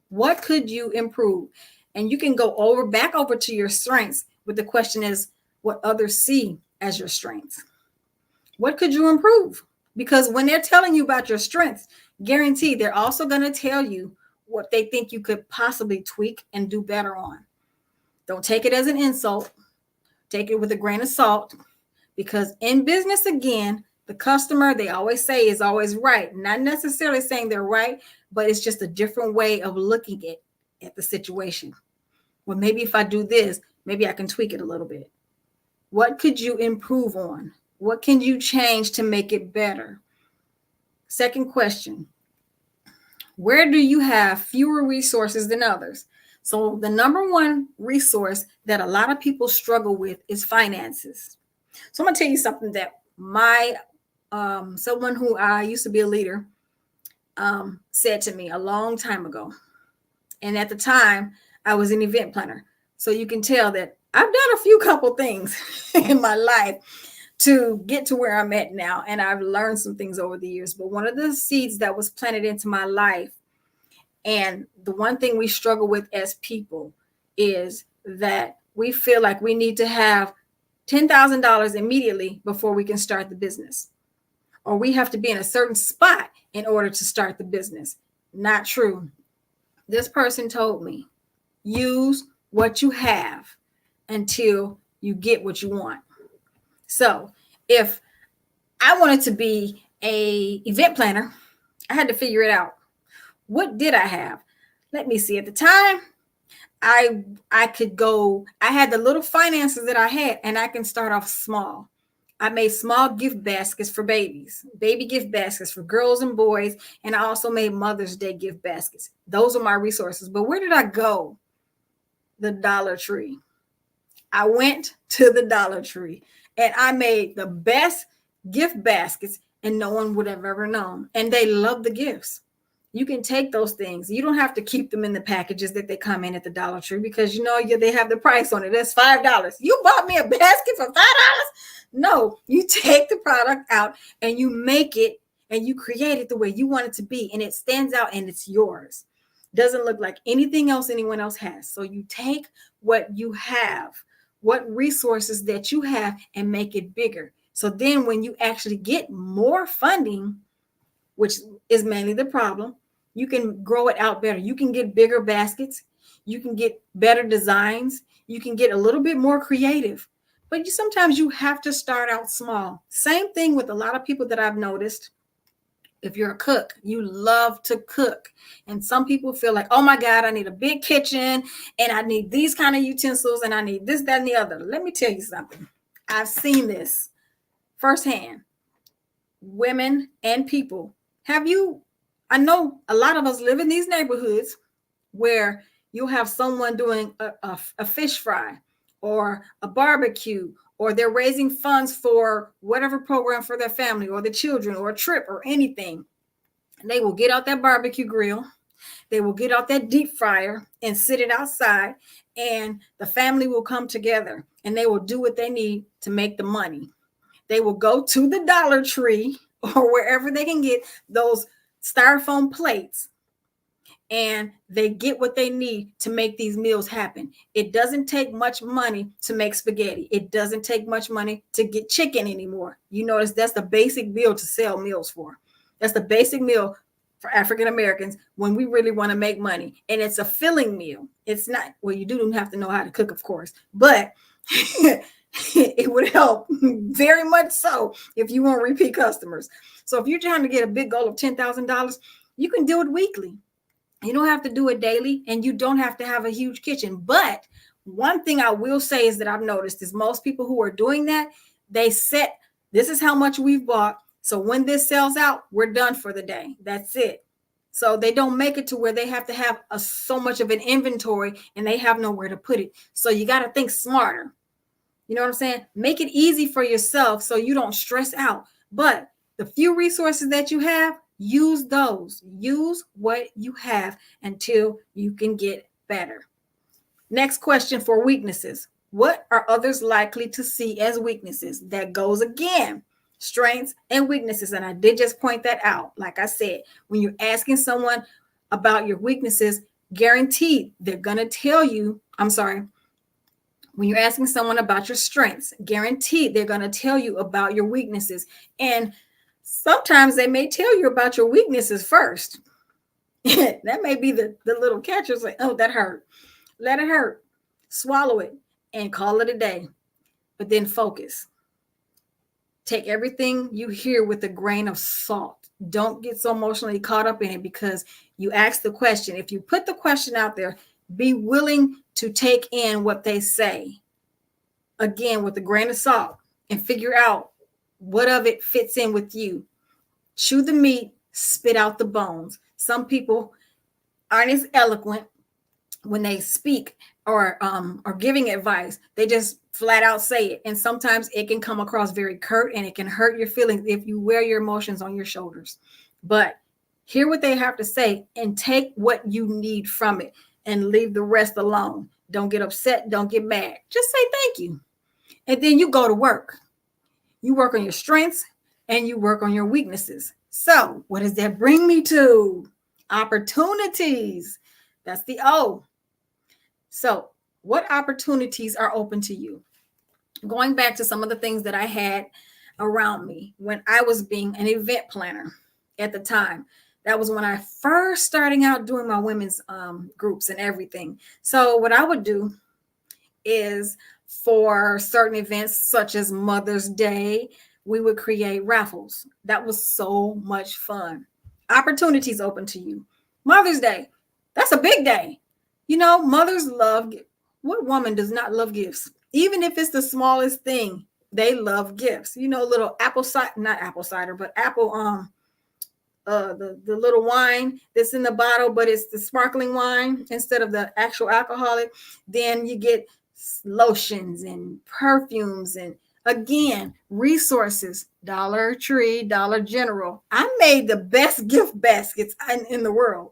what could you improve? And you can go back over to your strengths, but the question is what others see as your strengths. What could you improve? Because when they're telling you about your strengths, guaranteed they're also going to tell you what they think you could possibly tweak and do better on. Don't take it as an insult. Take it with a grain of salt, because in business, again, the customer, they always say, is always right. Not necessarily saying they're right, but it's just a different way of looking at the situation. Well, maybe if I do this, maybe I can tweak it a little bit. What could you improve on? What can you change to make it better? Second question, where do you have fewer resources than others? So the number one resource that a lot of people struggle with is finances. So I'm going to tell you something that someone who I used to be a leader said to me a long time ago. And at the time, I was an event planner. So you can tell that I've done a few couple things in my life to get to where I'm at now. And I've learned some things over the years. But one of the seeds that was planted into my life, and the one thing we struggle with as people, is that we feel like we need to have $10,000 immediately before we can start the business. Or we have to be in a certain spot in order to start the business. Not true. This person told me, use what you have until you get what you want. So if I wanted to be an event planner, I had to figure it out. What did I have? Let me see. At the time, I had the little finances that I had, and I can start off small. I made small gift baskets for babies, baby gift baskets for girls and boys. And I also made Mother's Day gift baskets. Those are my resources. But where did I go? The Dollar Tree. I went to the Dollar Tree and I made the best gift baskets, and no one would have ever known. And they love the gifts. You can take those things. You don't have to keep them in the packages that they come in at the Dollar Tree, because they have the price on it. That's $5. You bought me a basket for $5? No, you take the product out and you make it and you create it the way you want it to be, and it stands out and it's yours. Doesn't look like anything else anyone else has. So you take what you have, what resources that you have, and make it bigger. So then when you actually get more funding, which is mainly the problem, you can grow it out better. You can get bigger baskets. You can get better designs. You can get a little bit more creative. But sometimes you have to start out small. Same thing with a lot of people that I've noticed. If you're a cook, you love to cook. And some people feel like, oh my God, I need a big kitchen and I need these kind of utensils and I need this, that, and the other. Let me tell you something. I've seen this firsthand. Women and people. I know a lot of us live in these neighborhoods where you'll have someone doing a fish fry or a barbecue, or they're raising funds for whatever program for their family or the children or a trip or anything. And they will get out that barbecue grill. They will get out that deep fryer and sit it outside, and the family will come together and they will do what they need to make the money. They will go to the Dollar Tree or wherever they can get those styrofoam plates, and they get what they need to make these meals happen. It doesn't take much money to make spaghetti. It doesn't take much money to get chicken anymore. You notice that's the basic meal to sell meals for. That's the basic meal for African Americans when we really want to make money. And it's a filling meal. It's not, well, you do have to know how to cook, of course, but it would help very much so if you want repeat customers. So if you're trying to get a big goal of $10,000, you can do it weekly. You don't have to do it daily, and you don't have to have a huge kitchen. But one thing I will say is that I've noticed is most people who are doing that, they set, this is how much we've bought. So when this sells out, we're done for the day. That's it. So they don't make it to where they have to have so much of an inventory and they have nowhere to put it. So you got to think smarter. You know what I'm saying? Make it easy for yourself so you don't stress out. But the few resources that you have, use those. Use what you have until you can get better. Next question for weaknesses. What are others likely to see as weaknesses? That goes again, strengths and weaknesses. And I did just point that out. Like I said, when you're asking someone about your weaknesses, guaranteed they're going to tell you, when you're asking someone about your strengths, guaranteed they're going to tell you about your weaknesses. And sometimes they may tell you about your weaknesses first. That may be the little catcher. It's like, oh, that hurt. Let it hurt. Swallow it and call it a day. But then focus. Take everything you hear with a grain of salt. Don't get so emotionally caught up in it because you ask the question. If you put the question out there, be willing to take in what they say. Again, with a grain of salt, and figure out what of it fits in with you. Chew the meat, spit out the bones. Some people aren't as eloquent when they speak or giving advice. They just flat out say it. And sometimes it can come across very curt and it can hurt your feelings if you wear your emotions on your shoulders. But hear what they have to say and take what you need from it and leave the rest alone. Don't get upset. Don't get mad. Just say thank you. And then you go to work. You work on your strengths and you work on your weaknesses. So what does that bring me to? Opportunities. That's the O. So what opportunities are open to you? Going back to some of the things that I had around me when I was being an event planner at the time. That was when I first starting out doing my women's groups and everything. So what I would do is for certain events such as Mother's Day, we would create raffles. That was so much fun. Opportunities open to you. Mother's Day, that's a big day. You know, mothers love, what woman does not love gifts? Even if it's the smallest thing, they love gifts. You know, little apple cider, not apple cider, but apple, the little wine that's in the bottle, but it's the sparkling wine instead of the actual alcoholic. Then you get lotions and perfumes and again, resources, Dollar Tree, Dollar General. I made the best gift baskets in the world.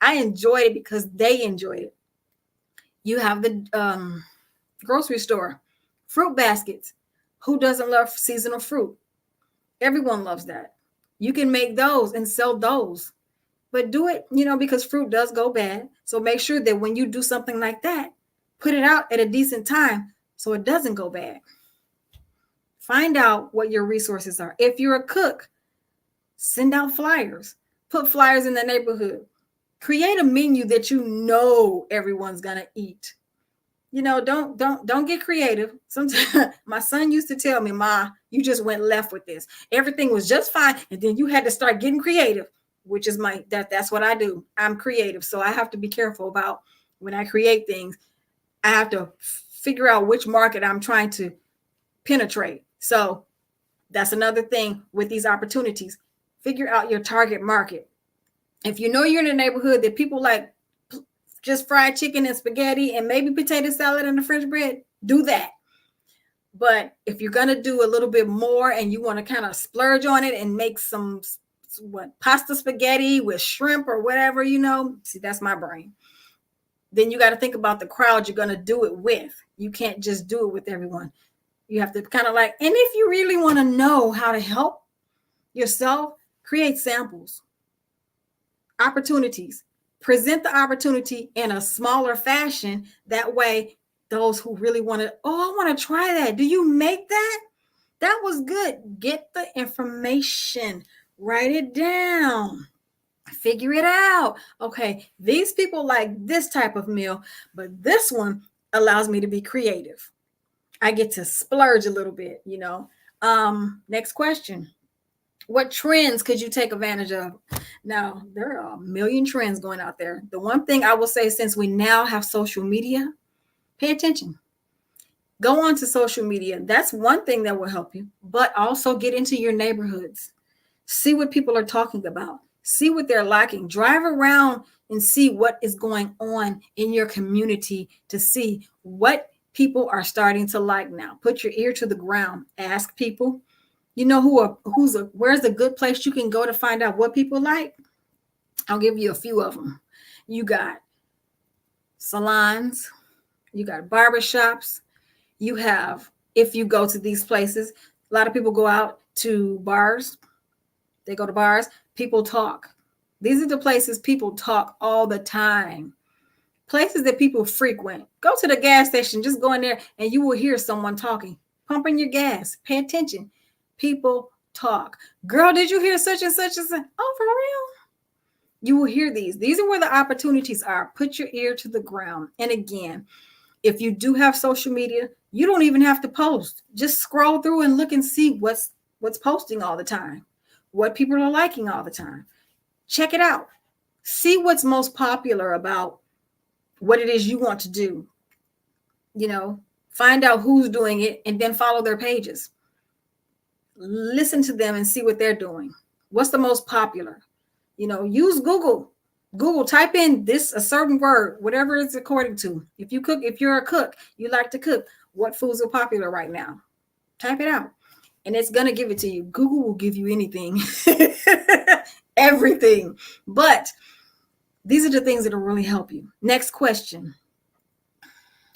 I enjoyed it because they enjoyed it. You have the grocery store, fruit baskets. Who doesn't love seasonal fruit? Everyone loves that. You can make those and sell those, but do it, because fruit does go bad. So make sure that when you do something like that, put it out at a decent time so it doesn't go bad. Find out what your resources are. If you're a cook, send out flyers. Put flyers in the neighborhood. Create a menu that you know everyone's gonna eat. Don't get creative. Sometimes my son used to tell me, "Ma, you just went left with this. Everything was just fine, and then you had to start getting creative," which is that's what I do. I'm creative, so I have to be careful about when I create things. I have to figure out which market I'm trying to penetrate. So that's another thing with these opportunities. Figure out your target market. If you know you're in a neighborhood that people like just fried chicken and spaghetti and maybe potato salad and the French bread, do that. But if you're going to do a little bit more and you want to kind of splurge on it and make some pasta spaghetti with shrimp or whatever, see, that's my brain. Then you got to think about the crowd you're going to do it with. You can't just do it with everyone. You have to kind of and if you really want to know how to help yourself, create samples, opportunities. Present the opportunity in a smaller fashion. That way, those who really want to, I want to try that. Do you make that? That was good. Get the information. Write it down. Figure it out. Okay, these people like this type of meal, but this one allows me to be creative. I get to splurge a little bit, Next question. What trends could you take advantage of? Now, there are a million trends going out there. The one thing I will say, since we now have social media, pay attention. Go on to social media. That's one thing that will help you, but also get into your neighborhoods. See what people are talking about. See what they're liking. Drive around and see what is going on in your community to see what people are starting to like now. Put your ear to the ground. Ask people. Where's a good place you can go to find out what people like? I'll give you a few of them. You got salons, you got barbershops, you have, if you go to these places, a lot of people go out to bars. They go to bars, people talk. These are the places people talk all the time. Places that people frequent. Go to the gas station, just go in there and you will hear someone talking, pumping your gas. Pay attention. People talk. Girl, did you hear such and such and such? Oh, for real? You will hear these. These are where the opportunities are. Put your ear to the ground. And again, if you do have social media, you don't even have to post. Just scroll through and look and see what's posting all the time, what people are liking all the time. Check it out. See what's most popular about what it is you want to do. Find out who's doing it and then follow their pages. Listen to them and see what they're doing. What's the most popular? Use Google. Type in a certain word, whatever it's according to. If you're a cook, you like to cook, what foods are popular right now? Type it out. And it's going to give it to you. Google will give you anything, everything. But these are the things that will really help you. Next question.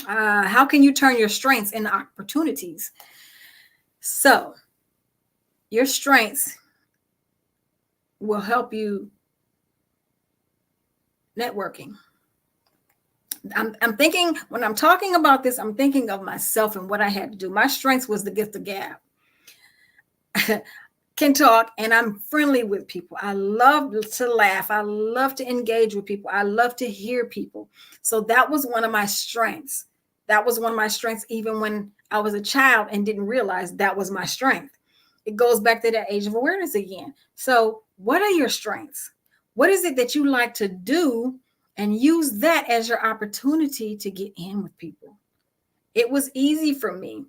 How can you turn your strengths into opportunities? So, your strengths will help you networking. I'm thinking, when I'm talking about this, I'm thinking of myself and what I had to do. My strengths was the gift of gab. Can talk, and I'm friendly with people. I love to laugh. I love to engage with people. I love to hear people. So that was one of my strengths. That was one of my strengths even when I was a child and didn't realize that was my strength. It goes back to that age of awareness again. So what are your strengths? What is it that you like to do? And use that as your opportunity to get in with people. It was easy for me.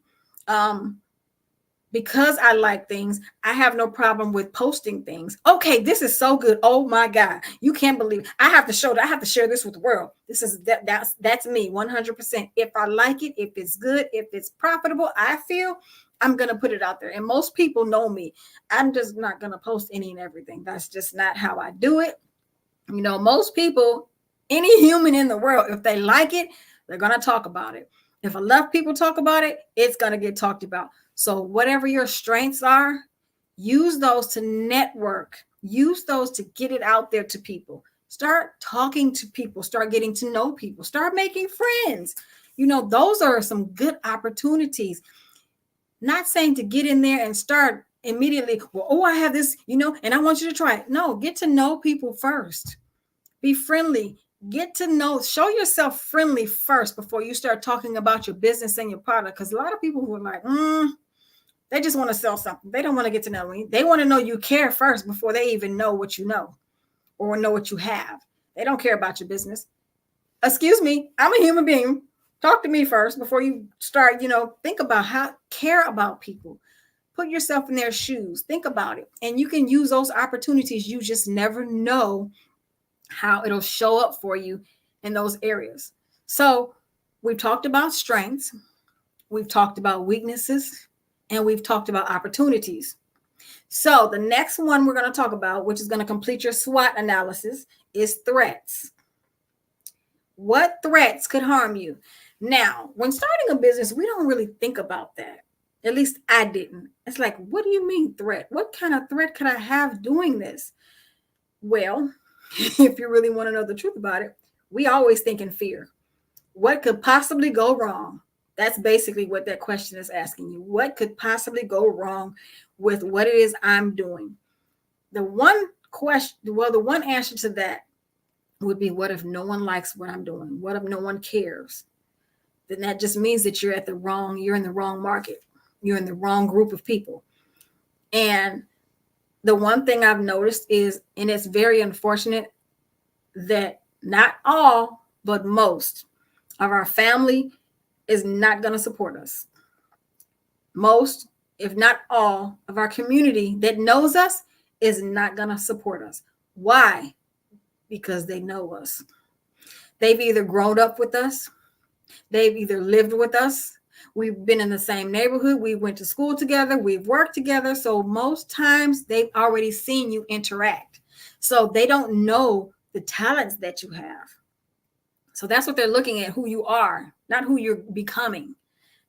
Because I like things, I have no problem with posting things. Okay, this is so good. Oh my God. You can't believe it. I have to share this with the world. That's me 100%. If I like it, if it's good, if it's profitable, I feel I'm going to put it out there. And most people know me. I'm just not going to post any and everything. That's just not how I do it. Most people, any human in the world, if they like it, they're going to talk about it. If enough people talk about it, it's going to get talked about. So whatever your strengths are, use those to network. Use those to get it out there to people. Start talking to people. Start getting to know people. Start making friends. Those are some good opportunities. Not saying to get in there and start immediately, I have this, and I want you to try it. No, get to know people first. Be friendly. Get to know, show yourself friendly first before you start talking about your business and your product. Because a lot of people who are like, they just want to sell something. They don't want to get to know me. They want to know you care first before they even know what you know or know what you have. They don't care about your business. Excuse me, I'm a human being. Talk to me first before you start, think about care about people. Put yourself in their shoes. Think about it. And you can use those opportunities. You just never know how it'll show up for you in those areas. So we've talked about strengths. We've talked about weaknesses. And we've talked about opportunities. So the next one we're going to talk about, which is going to complete your SWOT analysis, is threats. What threats could harm you? Now, when starting a business, we don't really think about that. At least I didn't. It's like, what do you mean threat? What kind of threat could I have doing this? Well, if you really want to know the truth about it, we always think in fear. What could possibly go wrong? That's basically what that question is asking you. What could possibly go wrong with what it is I'm doing? The one answer to that would be, what if no one likes what I'm doing? What if no one cares? Then that just means that you're in the wrong market. You're in the wrong group of people. And the one thing I've noticed is, and it's very unfortunate, that not all, but most of our family is not going to support us. Most, if not all, of our community that knows us is not going to support us. Why? Because they know us. They've either grown up with us. They've either lived with us. We've been in the same neighborhood. We went to school together. We've worked together. So most times they've already seen you interact. So they don't know the talents that you have. So that's what they're looking at, who you are, not who you're becoming,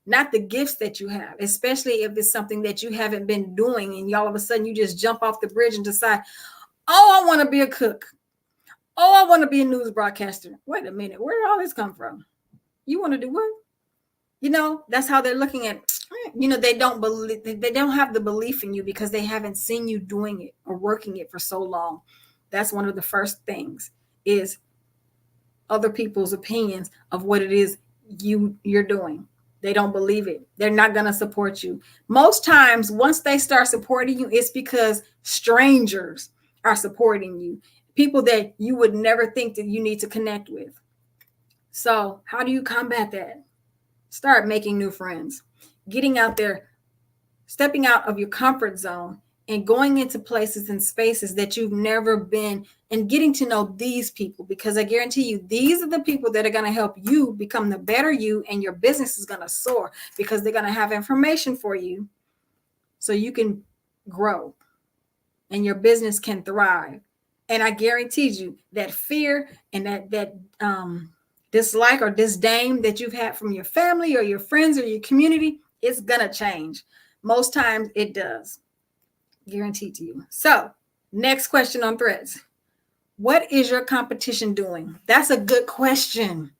not the gifts that you have, especially if it's something that you haven't been doing and all of a sudden you just jump off the bridge and decide, oh, I want to be a cook. Oh, I want to be a news broadcaster. Wait a minute. Where did all this come from? You want to do what? That's how they're looking at it. They don't believe, they don't have the belief in you because they haven't seen you doing it or working it for so long. That's one of the first things, is other people's opinions of what it is you're doing. They don't believe it. They're not going to support you. Most times, once they start supporting you, it's because strangers are supporting you. People that you would never think that you need to connect with. So how do you combat that? Start making new friends, getting out there, stepping out of your comfort zone and going into places and spaces that you've never been, and getting to know these people, because I guarantee you, these are the people that are going to help you become the better you, and your business is going to soar because they're going to have information for you so you can grow and your business can thrive. And I guarantee you that fear and that dislike or disdain that you've had from your family or your friends or your community, it's going to change. Most times it does. Guaranteed to you. So next question on threats. What is your competition doing? That's a good question.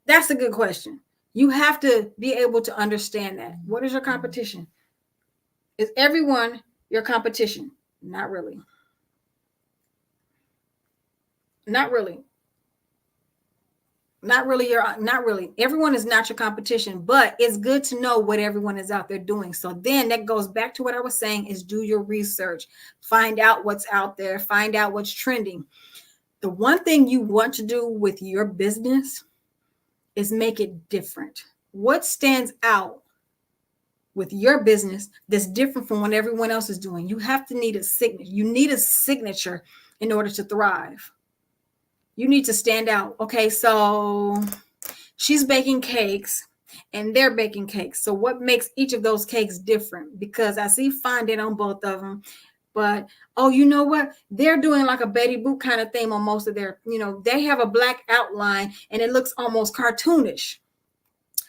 That's a good question. You have to be able to understand that. What is your competition? Is everyone your competition? Not really. Not really. Not really. Everyone is not your competition, but it's good to know what everyone is out there doing. So then that goes back to what I was saying, is do your research, find out what's out there, find out what's trending. The one thing you want to do with your business is make it different. What stands out with your business that's different from what everyone else is doing? You have to need a signature. You need a signature in order to thrive. You need to stand out. Okay, so she's baking cakes and they're baking cakes. So what makes each of those cakes different? Because I see fondant on both of them, but oh, you know what? They're doing like a Betty Boop kind of thing on most of their, they have a black outline and it looks almost cartoonish.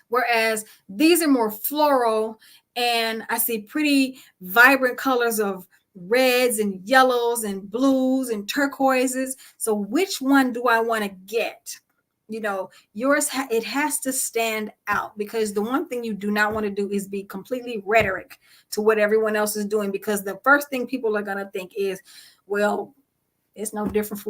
Whereas these are more floral, and I see pretty vibrant colors of reds and yellows and blues and turquoises. So which one do I want to get? Yours, it has to stand out, because the one thing you do not want to do is be completely rhetoric to what everyone else is doing, because the first thing people are going to think is, well, it's no different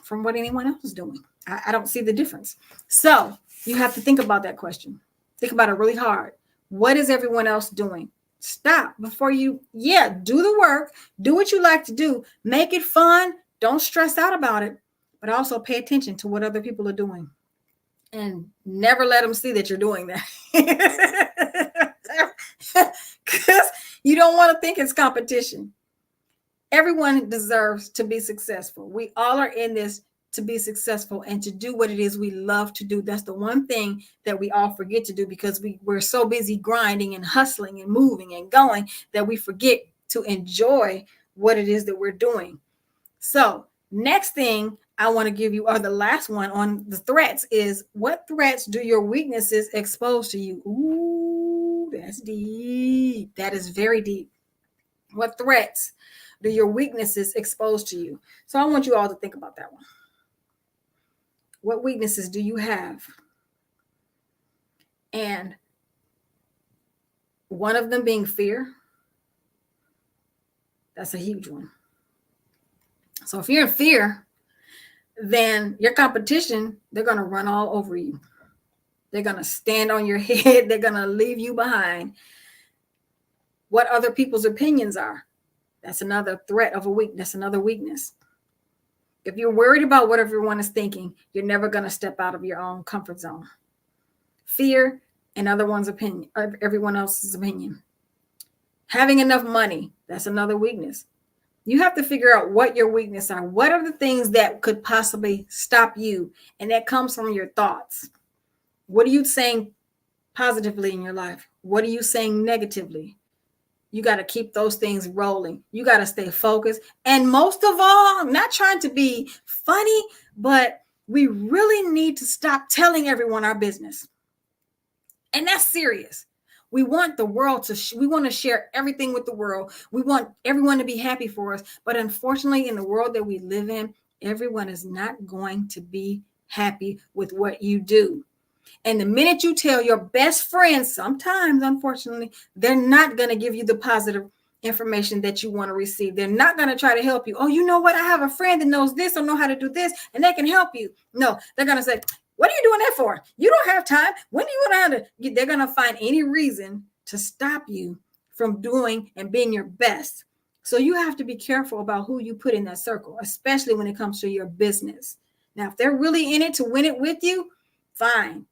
from what anyone else is doing. I don't see the difference. So you have to think about that question. Think about it really hard. What is everyone else doing? Stop before you, do the work, do what you like to do, make it fun. Don't stress out about it, but also pay attention to what other people are doing and never let them see that you're doing that. Because you don't want to think it's competition. Everyone deserves to be successful. We all are in this to be successful and to do what it is we love to do. That's the one thing that we all forget to do because we're so busy grinding and hustling and moving and going that we forget to enjoy what it is that we're doing. So next thing I want to give you, or the last one on the threats, is what threats do your weaknesses expose to you? Ooh, that's deep. That is very deep. What threats do your weaknesses expose to you? So I want you all to think about that one. What weaknesses do you have? And one of them being fear. That's a huge one. So if you're in fear, then your competition, they're going to run all over you. They're going to stand on your head. They're going to leave you behind. What other people's opinions are. That's another threat of a weakness. That's another weakness. If you're worried about what everyone is thinking, you're never going to step out of your own comfort zone. Fear and everyone else's opinion. Having enough money, that's another weakness. You have to figure out what your weaknesses are. What are the things that could possibly stop you? And that comes from your thoughts. What are you saying positively in your life? What are you saying negatively? You got to keep those things rolling. You got to stay focused. And most of all, I'm not trying to be funny, but we really need to stop telling everyone our business. And that's serious. We want the world we want to share everything with the world. We want everyone to be happy for us. But unfortunately, in the world that we live in, everyone is not going to be happy with what you do. And the minute you tell your best friends, sometimes, unfortunately, they're not going to give you the positive information that you want to receive. They're not going to try to help you. Oh, you know what? I have a friend that knows this or know how to do this, and they can help you. No, they're going to say, what are you doing that for? You don't have time. When do you want to? They're going to find any reason to stop you from doing and being your best. So you have to be careful about who you put in that circle, especially when it comes to your business. Now, if they're really in it to win it with you, fine.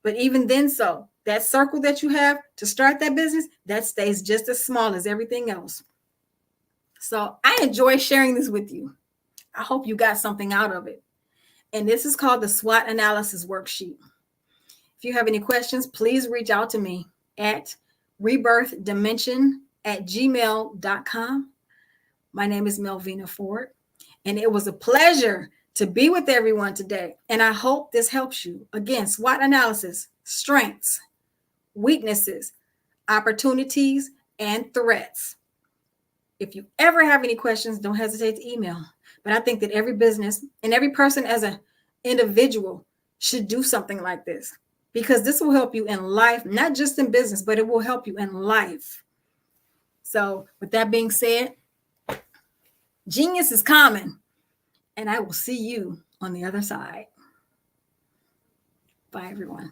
But even then, so that circle that you have to start that business, that stays just as small as everything else. So I enjoy sharing this with you. I hope you got something out of it. And this is called the SWOT analysis worksheet. If you have any questions, please reach out to me at rebirthdimension@gmail.com. My name is Melvina Ford, and it was a pleasure to be with everyone today. And I hope this helps you. Again, SWOT analysis, strengths, weaknesses, opportunities, and threats. If you ever have any questions, don't hesitate to email. But I think that every business and every person as an individual should do something like this, because this will help you in life, not just in business, but it will help you in life. So with that being said, genius is common. And I will see you on the other side. Bye, everyone.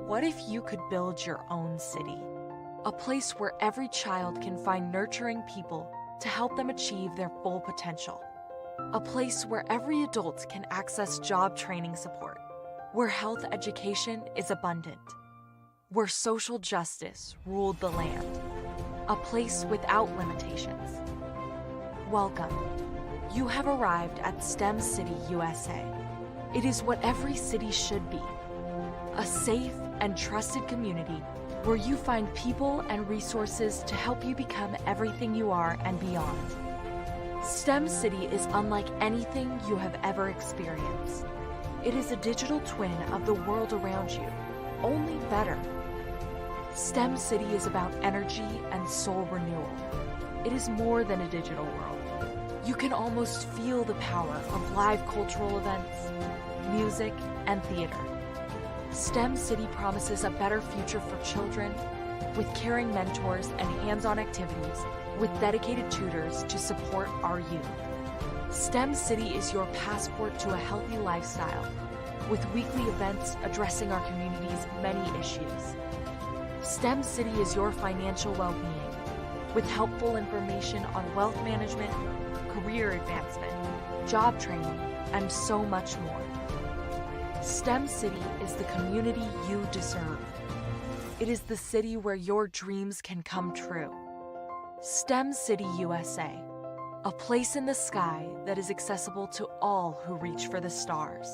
What if you could build your own city? A place where every child can find nurturing people to help them achieve their full potential. A place where every adult can access job training support. Where health education is abundant. Where social justice ruled the land. A place without limitations. Welcome. You have arrived at STEM City USA. It is what every city should be. A safe and trusted community where you find people and resources to help you become everything you are and beyond. STEM City is unlike anything you have ever experienced. It is a digital twin of the world around you, only better. STEM City is about energy and soul renewal. It is more than a digital world. You can almost feel the power of live cultural events, music, and theater. STEM City promises a better future for children with caring mentors and hands-on activities with dedicated tutors to support our youth. STEM City is your passport to a healthy lifestyle, with weekly events addressing our community's many issues. STEM City is your financial well-being, with helpful information on wealth management, career advancement, job training, and so much more. STEM City is the community you deserve. It is the city where your dreams can come true. STEM City USA, a place in the sky that is accessible to all who reach for the stars.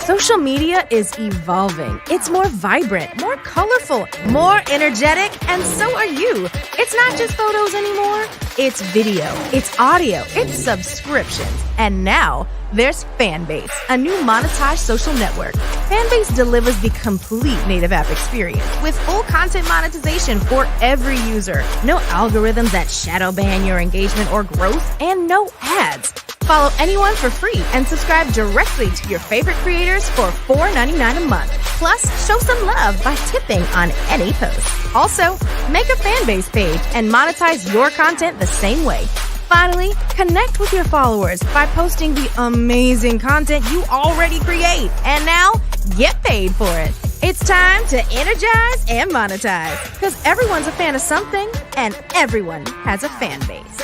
Social media is evolving. It's more vibrant, more colorful, more energetic, and so are you. It's not just photos anymore. It's video, it's audio, it's subscriptions. And now there's Fanbase, a new monetized social network. Fanbase delivers the complete native app experience with full content monetization for every user. No algorithms that shadow ban your engagement or growth, and no ads. Follow anyone for free and subscribe directly to your favorite creators for $4.99 a month. Plus, show some love by tipping on any post. Also, make a Fanbase page and monetize your content the same way. Finally, connect with your followers by posting the amazing content you already create. And now, get paid for it. It's time to energize and monetize, because everyone's a fan of something and everyone has a fan base.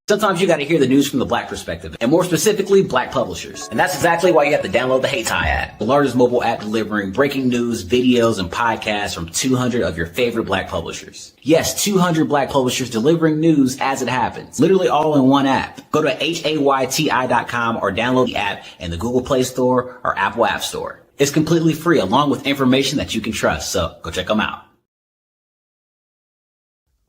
Sometimes you got to hear the news from the Black perspective, and more specifically, Black publishers. And that's exactly why you have to download the HeyTie app, the largest mobile app delivering breaking news, videos, and podcasts from 200 of your favorite Black publishers. Yes, 200 Black publishers delivering news as it happens, literally all in one app. Go to HAYTI.com or download the app in the Google Play Store or Apple App Store. It's completely free, along with information that you can trust, so go check them out.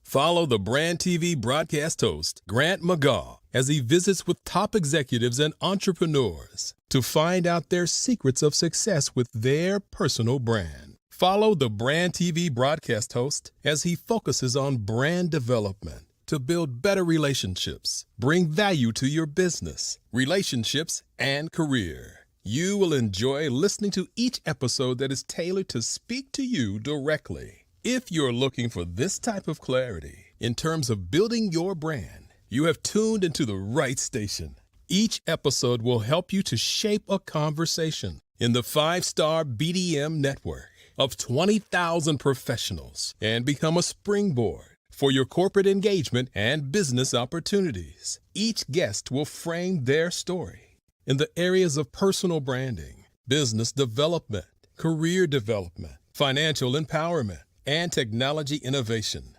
Follow the Brand TV broadcast host, Grant McGaugh, as he visits with top executives and entrepreneurs to find out their secrets of success with their personal brand. Follow the Brand TV broadcast host as he focuses on brand development to build better relationships, bring value to your business, relationships, and career. You will enjoy listening to each episode that is tailored to speak to you directly. If you're looking for this type of clarity in terms of building your brand, you have tuned into the right station. Each episode will help you to shape a conversation in the 5-star BDM network of 20,000 professionals and become a springboard for your corporate engagement and business opportunities. Each guest will frame their story in the areas of personal branding, business development, career development, financial empowerment, and technology innovation.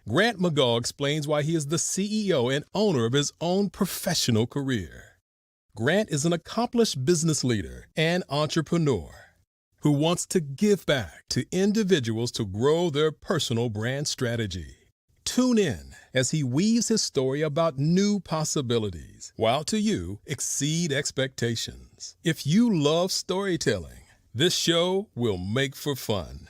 Grant McGaugh explains why he is the CEO and owner of his own professional career. Grant is an accomplished business leader and entrepreneur who wants to give back to individuals to grow their personal brand strategy. Tune in as he weaves his story about new possibilities, while to you exceed expectations. If you love storytelling, this show will make for fun.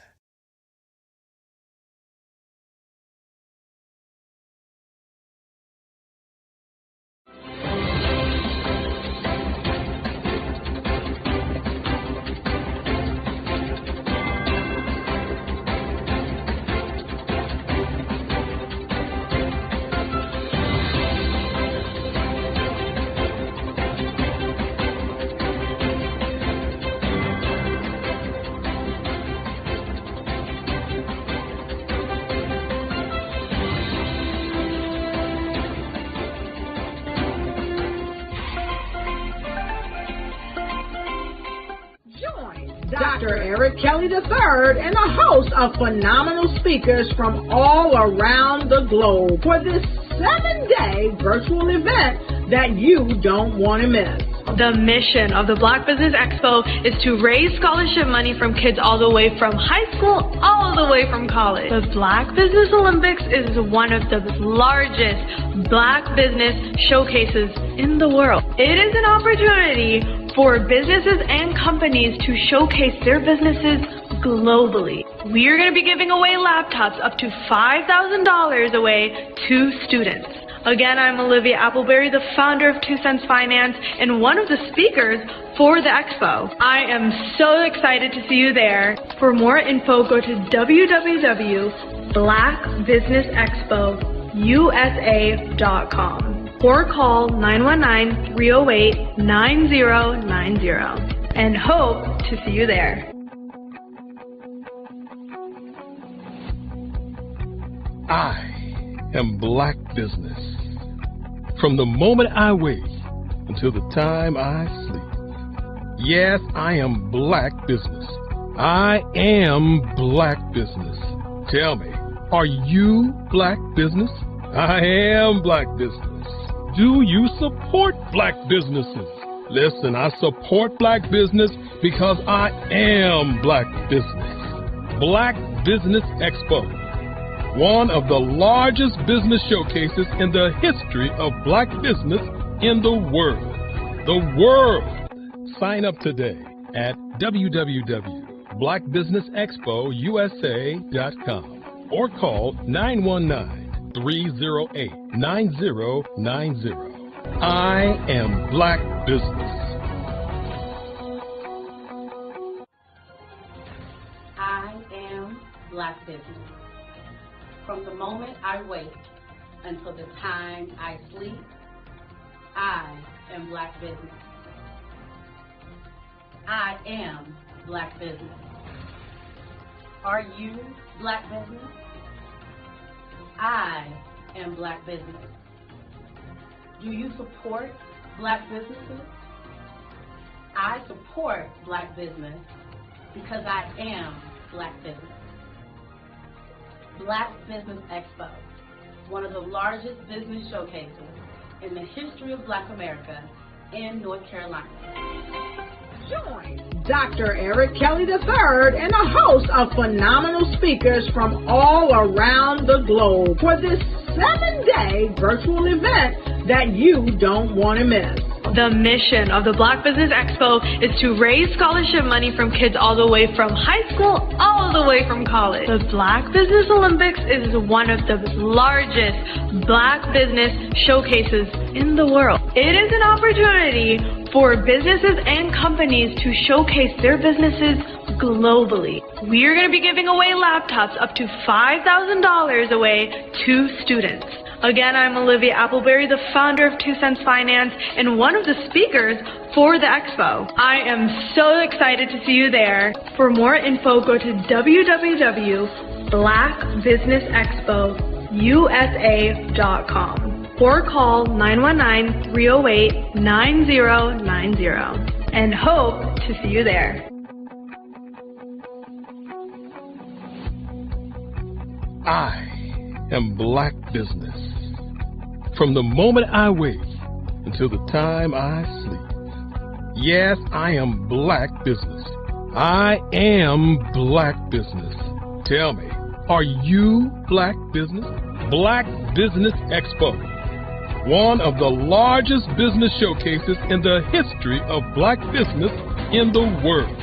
Dr. Eric Kelly III and a host of phenomenal speakers from all around the globe for this 7-day virtual event that you don't want to miss. The mission of the Black Business Expo is to raise scholarship money from kids all the way from high school all the way from college. The Black Business Olympics is one of the largest Black business showcases in the world. It is an opportunity for businesses and companies to showcase their businesses globally. We are going to be giving away laptops up to $5,000 away to students. Again, I'm Olivia Appleberry, the founder of 2 Cents Finance and one of the speakers for the expo. I am so excited to see you there. For more info, go to www.blackbusinessexpousa.com or call 919-308-9090 and hope to see you there. I am Black Business. From the moment I wake until the time I sleep. Yes, I am Black Business. I am Black Business. Tell me, are you Black Business? I am Black Business. Do you support Black businesses? Listen, I support Black business because I am Black Business. Black Business Expo, one of the largest business showcases in the history of Black business in the world. The world! Sign up today at www.blackbusinessexpousa.com or call 919-308-9090. I am Black Business. I am Black Business. From the moment I wake until the time I sleep, I am Black Business. I am Black Business. Are you Black Business? I am Black Business. Do you support Black businesses? I support Black business because I am Black Business. Black Business Expo, one of the largest business showcases in the history of Black America in North Carolina. Join Dr. Eric Kelly III and a host of phenomenal speakers from all around the globe for this 7-day virtual event that you don't want to miss. The mission of the Black Business Expo is to raise scholarship money from kids all the way from high school, all the way from college. The Black Business Olympics is one of the largest Black business showcases in the world. It is an opportunity for businesses and companies to showcase their businesses globally. We are going to be giving away laptops up to $5,000 away to students. Again, I'm Olivia Appleberry, the founder of 2 Cents Finance and one of the speakers for the expo. I am so excited to see you there. For more info, go to www.blackbusinessexpousa.com or call 919-308-9090 and hope to see you there. I am Black Business. From the moment I wake until the time I sleep. Yes, I am Black Business. I am Black Business. Tell me, are you Black Business? Black Business Expo, one of the largest business showcases in the history of Black business in the world.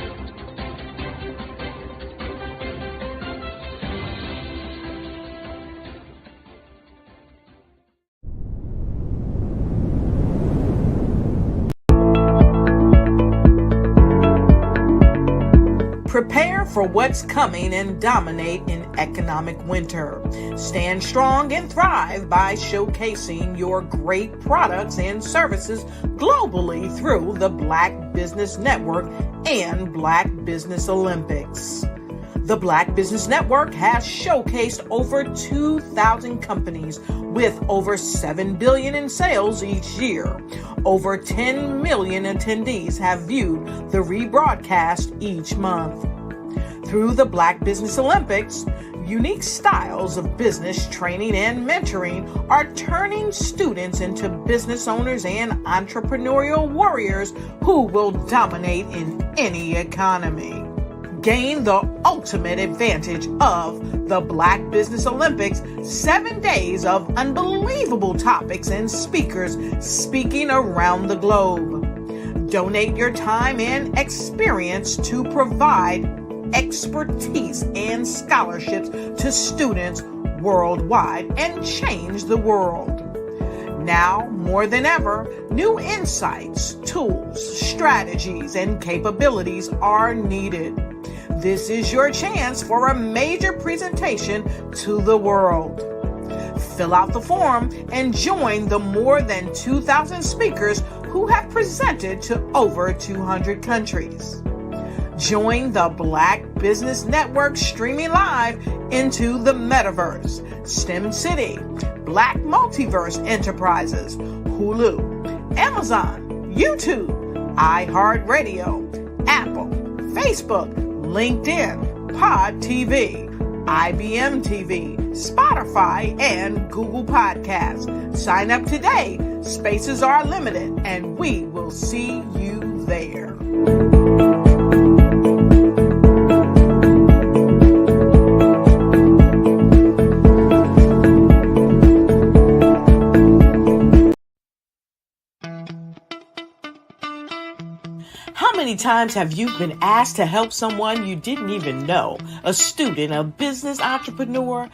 Prepare for what's coming and dominate in economic winter. Stand strong and thrive by showcasing your great products and services globally through the Black Business Network and Black Business Olympics. The Black Business Network has showcased over 2,000 companies with over $7 billion in sales each year. Over 10 million attendees have viewed the rebroadcast each month. Through the Black Business Olympics, unique styles of business training and mentoring are turning students into business owners and entrepreneurial warriors who will dominate in any economy. Gain the ultimate advantage of the Black Business Olympics, 7 days of unbelievable topics and speakers speaking around the globe. Donate your time and experience to provide expertise and scholarships to students worldwide and change the world. Now, more than ever, new insights, tools, strategies, and capabilities are needed. This is your chance for a major presentation to the world. Fill out the form and join the more than 2,000 speakers who have presented to over 200 countries. Join the Black Business Network streaming live into the Metaverse, STEM City, Black Multiverse Enterprises, Hulu, Amazon, YouTube, iHeartRadio, Apple, Facebook, LinkedIn, Pod TV, IBM TV, Spotify, and Google Podcasts. Sign up today. Spaces are limited, and we will see you there. How many times have you been asked to help someone you didn't even know, a student, a business entrepreneur,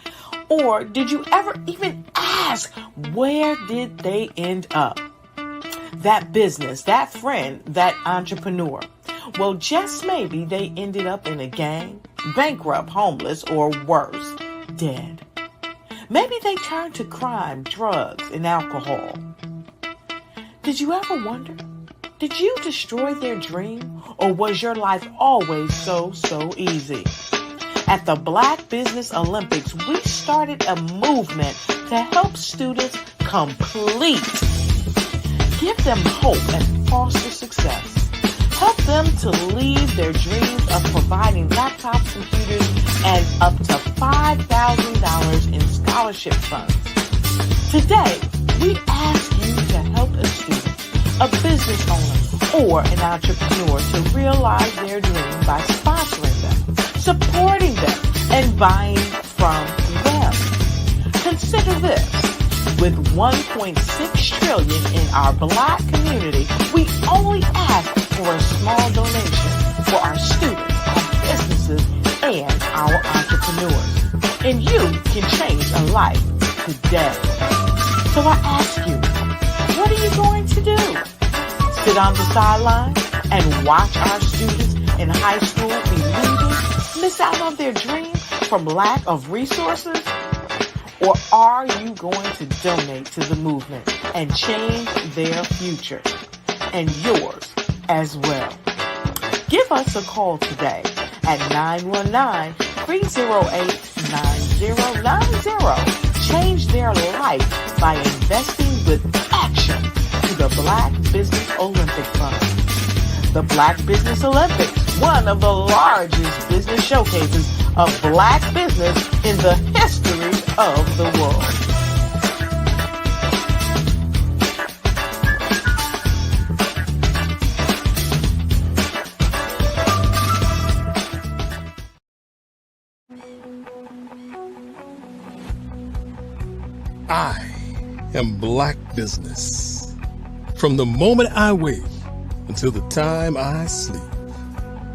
or did you ever even ask, where did they end up? That business, that friend, that entrepreneur. Well, just maybe they ended up in a gang, bankrupt, homeless, or worse, dead. Maybe they turned to crime, drugs, and alcohol. Did you ever wonder? Did you destroy their dream, or was your life always so easy? At the Black Business Olympics, we started a movement to help students complete. Give them hope and foster success. Help them to leave their dreams of providing laptops, computers, and up to $5,000 in scholarship funds. Today, we ask you to help a student, a business owner, or an entrepreneur to realize their dream by sponsoring them, supporting them, and buying from them. Consider this. With $1.6 trillion in our Black community, we only ask for a small donation for our students, our businesses, and our entrepreneurs. And you can change a life today. So I ask you, what are you going to do? Sit on the sideline and watch our students in high school be leaders, miss out on their dreams from lack of resources? Or are you going to donate to the movement and change their future and yours as well? Give us a call today at 919-308-9090. Change their life by investing with action to the Black Business Olympic Fund. The Black Business Olympics, one of the largest business showcases of Black business in the history of the world. I am Black Business. From the moment I wake until the time I sleep.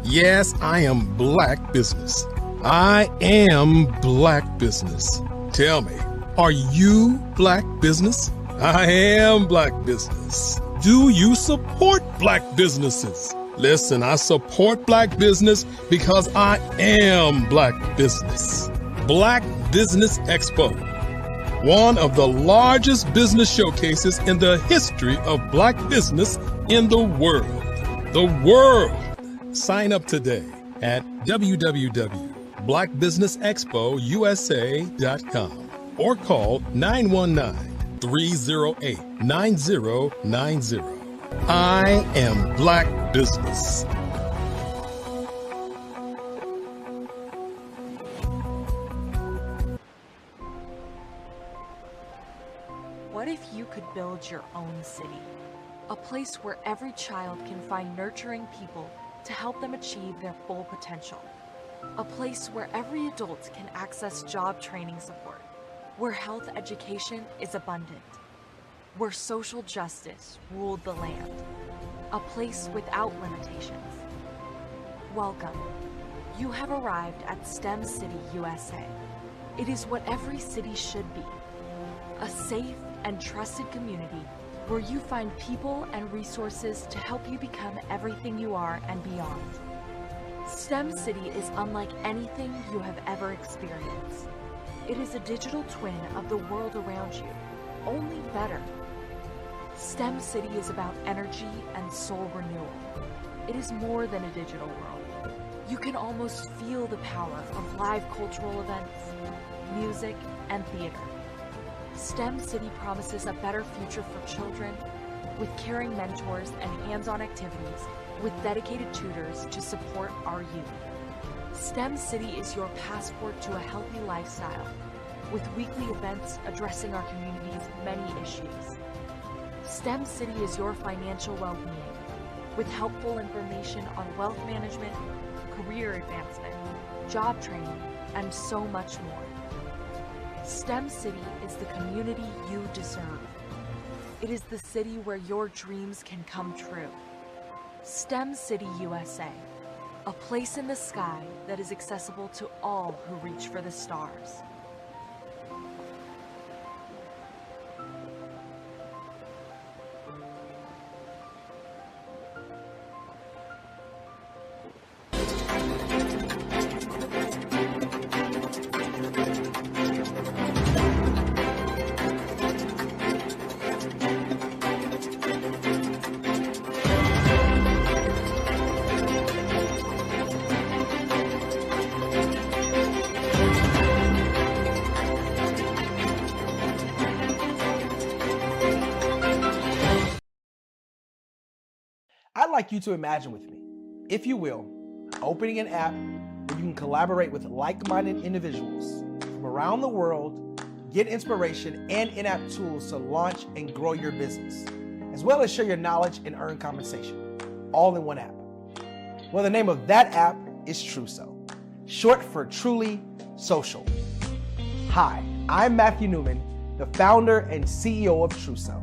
Yes, I am Black Business. I am Black Business. Tell me, are you Black Business? I am Black Business. Do you support Black businesses? Listen, I support Black business because I am Black Business. Black Business Expo, one of the largest business showcases in the history of Black business in the world. The world. Sign up today at www.blackbusinessexpousa.com or call 919-308-9090. I am Black Business. What if you could build your own city? A place where every child can find nurturing people to help them achieve their full potential. A place where every adult can access job training support, where health education is abundant, where social justice ruled the land. A place without limitations. Welcome You have arrived at STEM City USA. It is what every city should be. A safe and trusted community where you find people and resources to help you become everything you are and beyond. STEM City is unlike anything you have ever experienced. It is a digital twin of the world around you, only better. STEM City is about energy and soul renewal. It is more than a digital world. You can almost feel the power of live cultural events, music, and theater. STEM City promises a better future for children with caring mentors and hands-on activities with dedicated tutors to support our youth. STEM City is your passport to a healthy lifestyle with weekly events addressing our community's many issues. STEM City is your financial well-being with helpful information on wealth management, career advancement, job training, and so much more. STEM City is the community you deserve. It is the city where your dreams can come true. STEM City USA, a place in the sky that is accessible to all who reach for the stars. I'd like you to imagine with me, if you will, opening an app where you can collaborate with like-minded individuals from around the world, get inspiration and in-app tools to launch and grow your business, as well as share your knowledge and earn compensation, all in one app. Well, the name of that app is Truso, short for Truly Social. Hi, I'm Matthew Newman, the founder and CEO of Truso,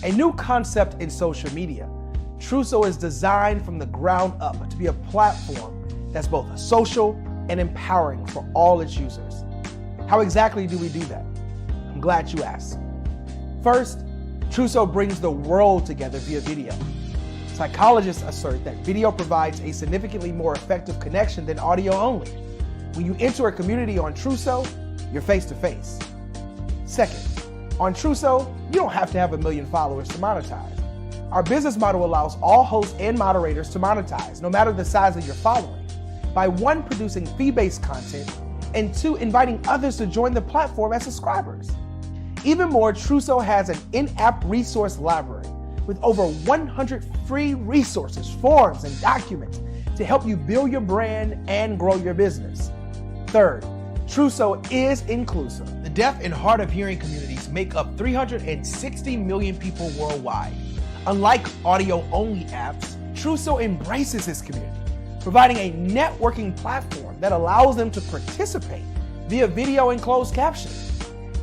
a new concept in social media. Truso is designed from the ground up to be a platform that's both social and empowering for all its users. How exactly do we do that? I'm glad you asked. First, Truso brings the world together via video. Psychologists assert that video provides a significantly more effective connection than audio only. When you enter a community on Truso, you're face to face. Second, on Truso, you don't have to have 1 million followers to monetize. Our business model allows all hosts and moderators to monetize, no matter the size of your following, by 1, producing fee-based content, and 2, inviting others to join the platform as subscribers. Even more, Truso has an in-app resource library with over 100 free resources, forms, and documents to help you build your brand and grow your business. Third, Truso is inclusive. The deaf and hard of hearing communities make up 360 million people worldwide. Unlike audio-only apps, Truso embraces this community, providing a networking platform that allows them to participate via video and closed captioning.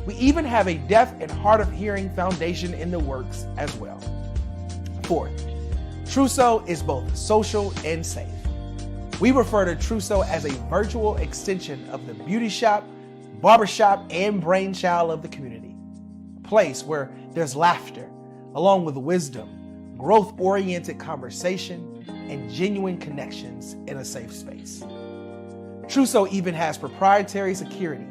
We even have a deaf and hard of hearing foundation in the works as well. Fourth, Truso is both social and safe. We refer to Truso as a virtual extension of the beauty shop, barbershop, and brainchild of the community. A place where there's laughter, along with wisdom, growth-oriented conversation, and genuine connections in a safe space. Truso even has proprietary security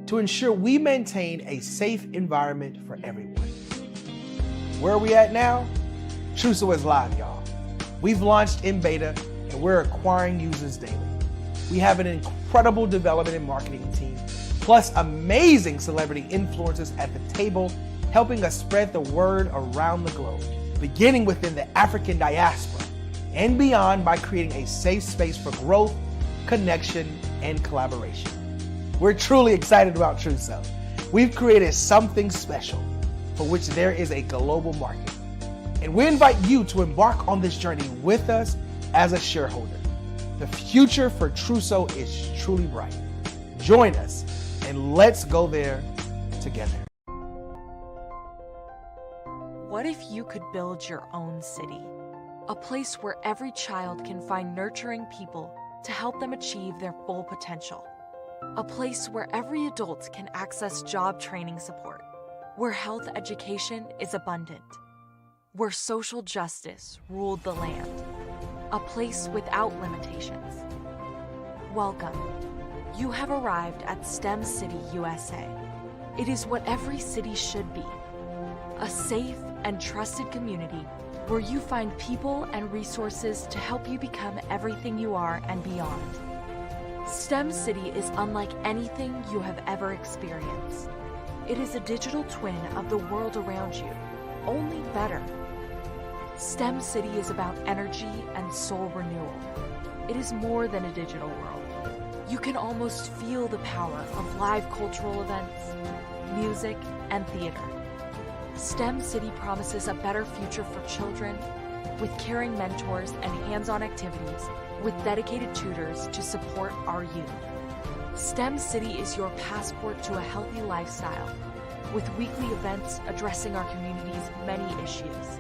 to ensure we maintain a safe environment for everyone. Where are we at now? Truso is live, y'all. We've launched in beta, and we're acquiring users daily. We have an incredible development and marketing team, plus amazing celebrity influencers at the table, helping us spread the word around the globe, beginning within the African diaspora and beyond by creating a safe space for growth, connection, and collaboration. We're truly excited about Truso. We've created something special for which there is a global market. And we invite you to embark on this journey with us as a shareholder. The future for Truso is truly bright. Join us and let's go there together. What if you could build your own city? A place where every child can find nurturing people to help them achieve their full potential. A place where every adult can access job training support, where health education is abundant, where social justice ruled the land. A place without limitations. Welcome. You have arrived at STEM City, USA. It is what every city should be. A safe and trusted community where you find people and resources to help you become everything you are and beyond. STEM City is unlike anything you have ever experienced. It is a digital twin of the world around you, only better. STEM City is about energy and soul renewal. It is more than a digital world. You can almost feel the power of live cultural events, music, and theater. STEM City promises a better future for children with caring mentors and hands-on activities with dedicated tutors to support our youth. STEM City is your passport to a healthy lifestyle with weekly events addressing our community's many issues.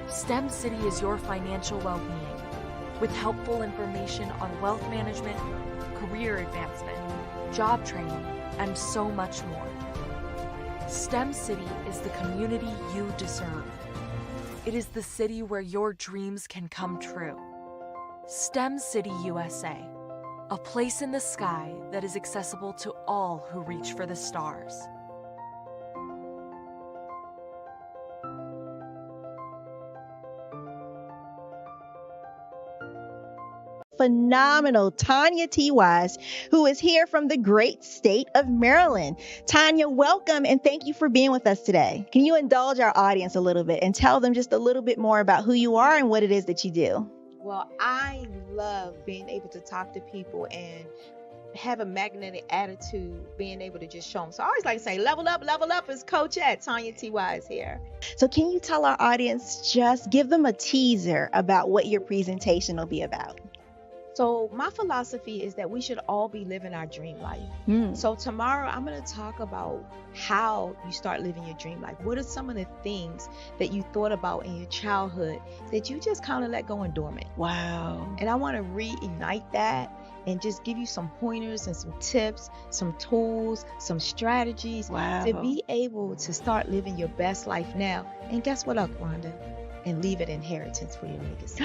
STEM City is your financial well-being with helpful information on wealth management, career advancement, job training, and so much more. STEM City is the community you deserve. It is the city where your dreams can come true. STEM City USA, a place in the sky that is accessible to all who reach for the stars. Phenomenal Tanya T. Wise, who is here from the great state of Maryland. Tanya, welcome and thank you for being with us today. Can you indulge our audience a little bit and tell them just a little bit more about who you are and what it is that you do? Well, I love being able to talk to people and have a magnetic attitude, being able to just show them. So I always like to say, level up is Coach at Tanya T. Wise here. So can you tell our audience, just give them a teaser about what your presentation will be about? So my philosophy is that we should all be living our dream life. So tomorrow I'm going to talk about how you start living your dream life. What are some of the things that you thought about in your childhood that you just kind of let go and dormant? Wow. And I want to reignite that and just give you some pointers and some tips, some tools, some strategies to be able to start living your best life now. And guess what, Rhonda? And leave it inheritance for your legacy.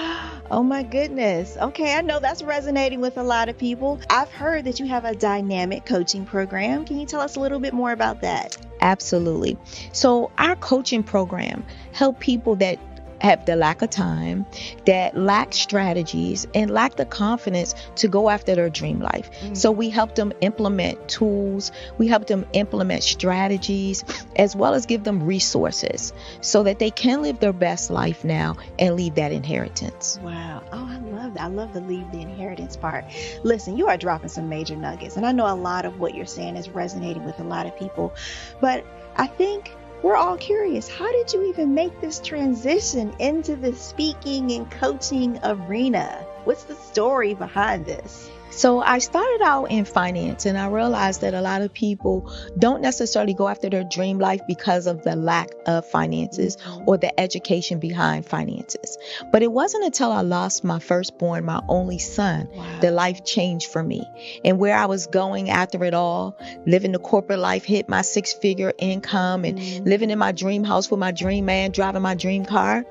Oh my goodness. Okay, I know that's resonating with a lot of people. I've heard that you have a dynamic coaching program. Can you tell us a little bit more about that? Absolutely. So our coaching program help people that have the lack of time, that lack strategies, and lack the confidence to go after their dream life. So we help them implement tools, we help them implement strategies, as well as give them resources so that they can live their best life now and leave that inheritance. Wow. Oh, I love that. I love the leave the inheritance part. Listen, you are dropping some major nuggets, and I know a lot of what you're saying is resonating with a lot of people, but I think we're all curious. How did you even make this transition into the speaking and coaching arena? What's the story behind this? So I started out in finance, and I realized that a lot of people don't necessarily go after their dream life because of the lack of finances or the education behind finances. But it wasn't until I lost my firstborn, my only son, that life changed for me. And where I was going after it all, living the corporate life, hit my 6-figure income and living in my dream house with my dream man, driving my dream car.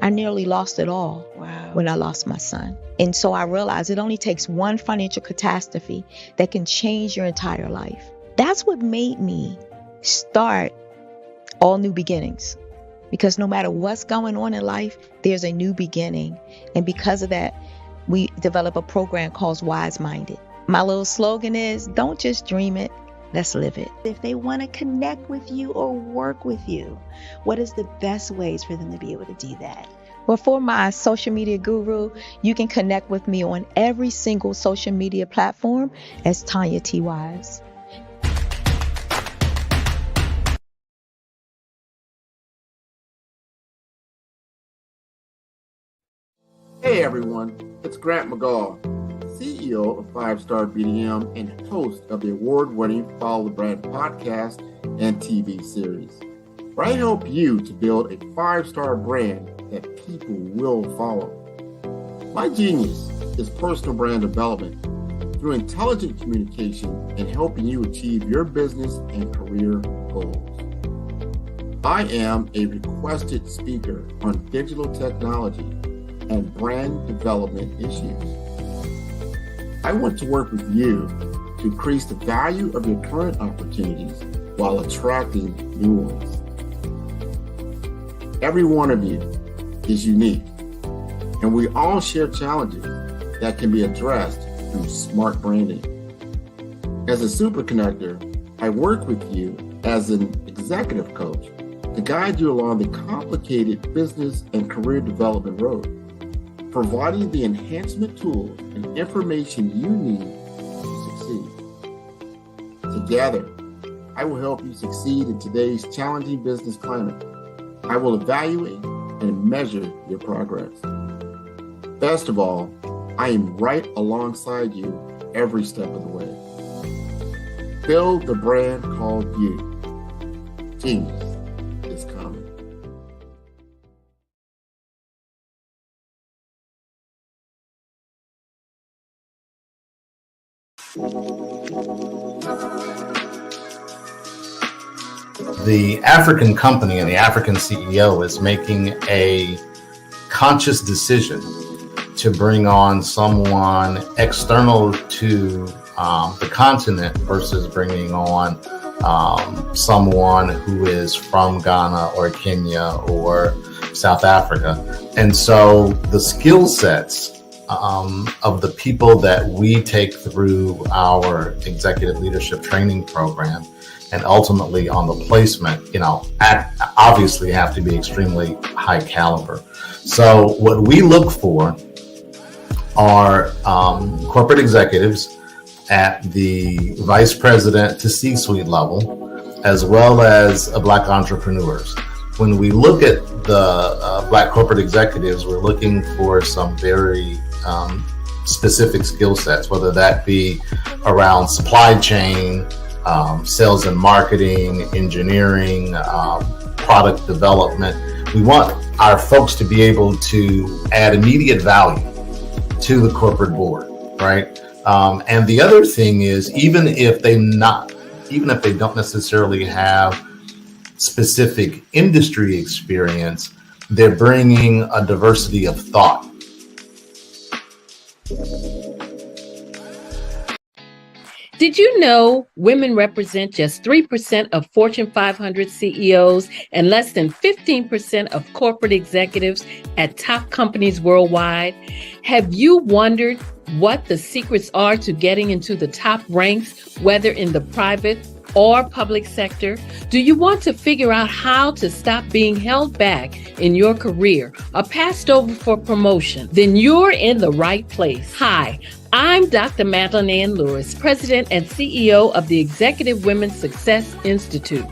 I nearly lost it all when I lost my son. And so I realized it only takes one financial catastrophe that can change your entire life. That's what made me start All New Beginnings. Because no matter what's going on in life, there's a new beginning. And because of that, we develop a program called Wise Minded. My little slogan is, don't just dream it, let's live it. If they want to connect with you or work with you, what is the best ways for them to be able to do that? Well, for my social media guru, you can connect with me on every single social media platform as Tanya T. Wise. Hey everyone, it's Grant McGaw, CEO of 5-Star BDM and host of the award-winning Follow the Brand podcast and TV series, where I help you to build a 5-star brand that people will follow. My genius is personal brand development through intelligent communication and helping you achieve your business and career goals. I am a requested speaker on digital technology and brand development issues. I want to work with you to increase the value of your current opportunities while attracting new ones. Every one of you is unique, and we all share challenges that can be addressed through smart branding. As a super connector, I work with you as an executive coach to guide you along the complicated business and career development road, providing the enhancement tools and information you need to succeed. Together, I will help you succeed in today's challenging business climate. I will evaluate and measure your progress. Best of all, I am right alongside you every step of the way. Build the brand called you. Genius is coming. The African company and the African CEO is making a conscious decision to bring on someone external to the continent versus bringing on someone who is from Ghana or Kenya or South Africa. And so the skill sets of the people that we take through our executive leadership training program and ultimately on the placement, obviously have to be extremely high caliber. So what we look for are corporate executives at the vice president to C-suite level, as well as Black entrepreneurs. When we look at the Black corporate executives, we're looking for some very specific skill sets, whether that be around supply chain, sales and marketing, engineering, product development. We want our folks to be able to add immediate value to the corporate board, right? And the other thing is, even if they don't necessarily have specific industry experience, they're bringing a diversity of thought. Did you know women represent just 3% of Fortune 500 CEOs and less than 15% of corporate executives at top companies worldwide? Have you wondered what the secrets are to getting into the top ranks, whether in the private or public sector? Do you want to figure out how to stop being held back in your career or passed over for promotion? Then you're in the right place. Hi, I'm Dr. Madeline Ann Lewis, President and CEO of the Executive Women's Success Institute.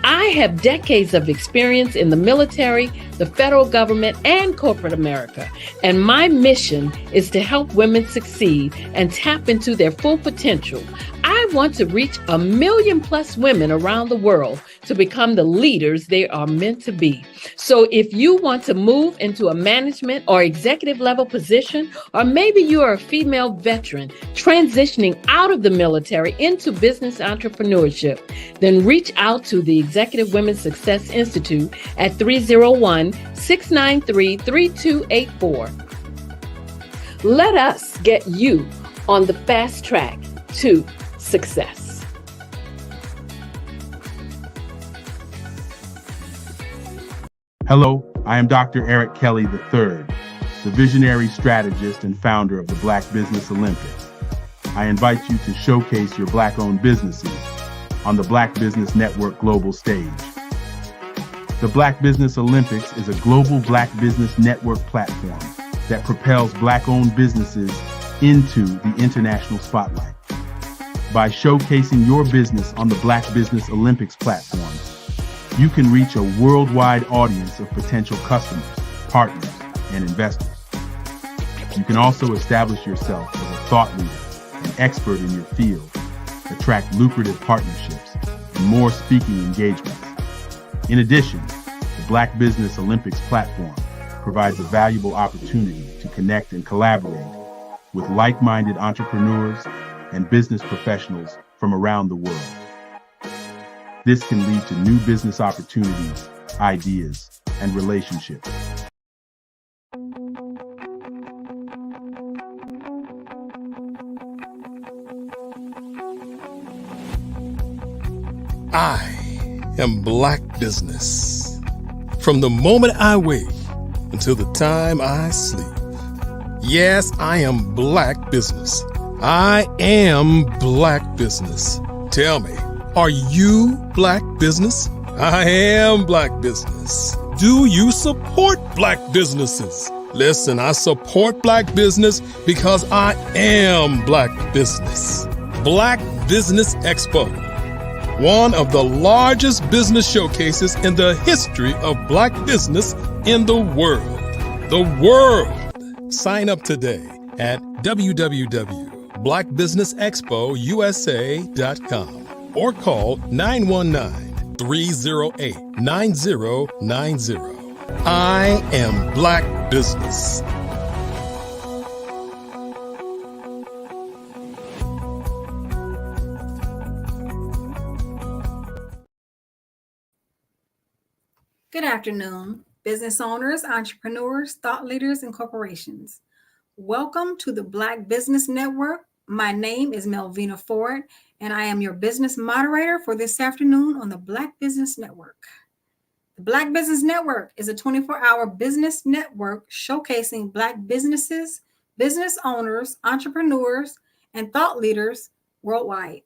I have decades of experience in the military, the federal government, and corporate America, and my mission is to help women succeed and tap into their full potential. I want to reach 1 million plus women around the world to become the leaders they are meant to be. So if you want to move into a management or executive level position, or maybe you are a female veteran transitioning out of the military into business entrepreneurship, then reach out to the Executive Women's Success Institute at 301-693-3284. Let us get you on the fast track to success. Hello, I am Dr. Eric Kelly III, the visionary strategist and founder of the Black Business Olympics. I invite you to showcase your Black-owned businesses on the Black Business Network global stage. The Black Business Olympics is a global Black Business Network platform that propels Black-owned businesses into the international spotlight. By showcasing your business on the Black Business Olympics platform, you can reach a worldwide audience of potential customers, partners, and investors. You can also establish yourself as a thought leader and expert in your field, attract lucrative partnerships, and more speaking engagements. In addition, the Black Business Olympics platform provides a valuable opportunity to connect and collaborate with like-minded entrepreneurs and business professionals from around the world. This can lead to new business opportunities, ideas, and relationships. I am Black Business. From the moment I wake until the time I sleep. Yes, I am Black Business. I am Black Business. Tell me, are you Black Business? I am Black Business. Do you support Black businesses? Listen, I support Black business because I am Black Business. Black Business Expo, one of the largest business showcases in the history of Black business in the world. The world! Sign up today at www.blackbusinessexpousa.com or call 919-308-9090. I am Black Business. Good afternoon, business owners, entrepreneurs, thought leaders, and corporations. Welcome to the Black Business Network. My name is Melvina Ford, and I am your business moderator for this afternoon on the Black Business Network. The Black Business Network is a 24-hour business network showcasing Black businesses, business owners, entrepreneurs, and thought leaders worldwide.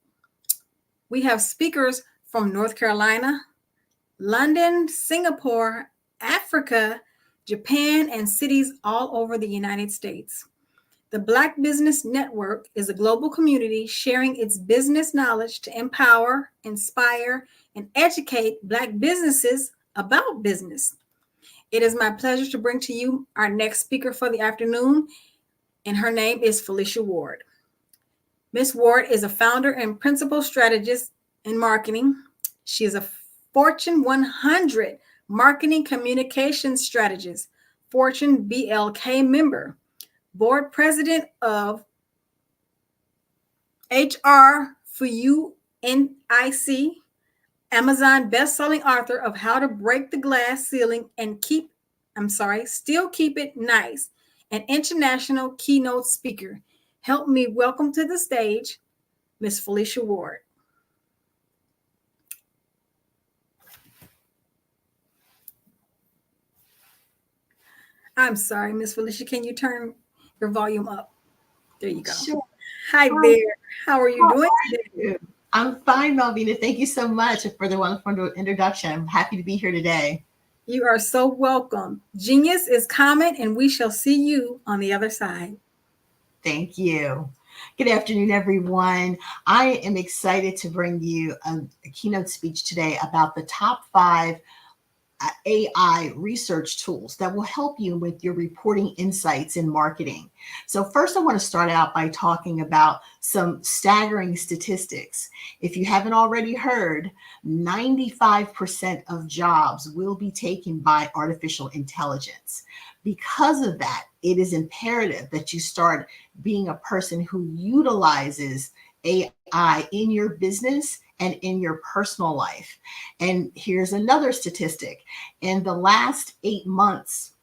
We have speakers from North Carolina, London, Singapore, Africa, Japan, and cities all over the United States. The Black Business Network is a global community sharing its business knowledge to empower, inspire, and educate Black businesses about business. It is my pleasure to bring to you our next speaker for the afternoon, and her name is Felicia Ward. Ms. Ward is a founder and principal strategist in marketing. She is a Fortune 100 marketing communications strategist, Fortune BLK member, board president of HR for You NIC, Amazon best-selling author of How to Break the Glass Ceiling and Still Keep It Nice, an international keynote speaker. Help me welcome to the stage, Ms. Felicia Ward. I'm sorry, Ms. Felicia, can you turn your volume up? There you go. Sure. Hi there. How are you doing today? I'm fine, Melvina. Thank you so much for the wonderful introduction. I'm happy to be here today. You are so welcome. Genius is common, and we shall see you on the other side. Thank you. Good afternoon, everyone. I am excited to bring you a keynote speech today about the top 5 AI research tools that will help you with your reporting insights in marketing. So first, I want to start out by talking about some staggering statistics. If you haven't already heard, 95% of jobs will be taken by artificial intelligence. Because of that, it is imperative that you start being a person who utilizes AI in your business and in your personal life. And here's another statistic. In the last 8 months,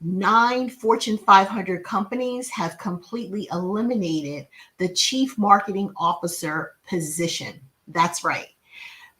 9 Fortune 500 companies have completely eliminated the chief marketing officer position. That's right.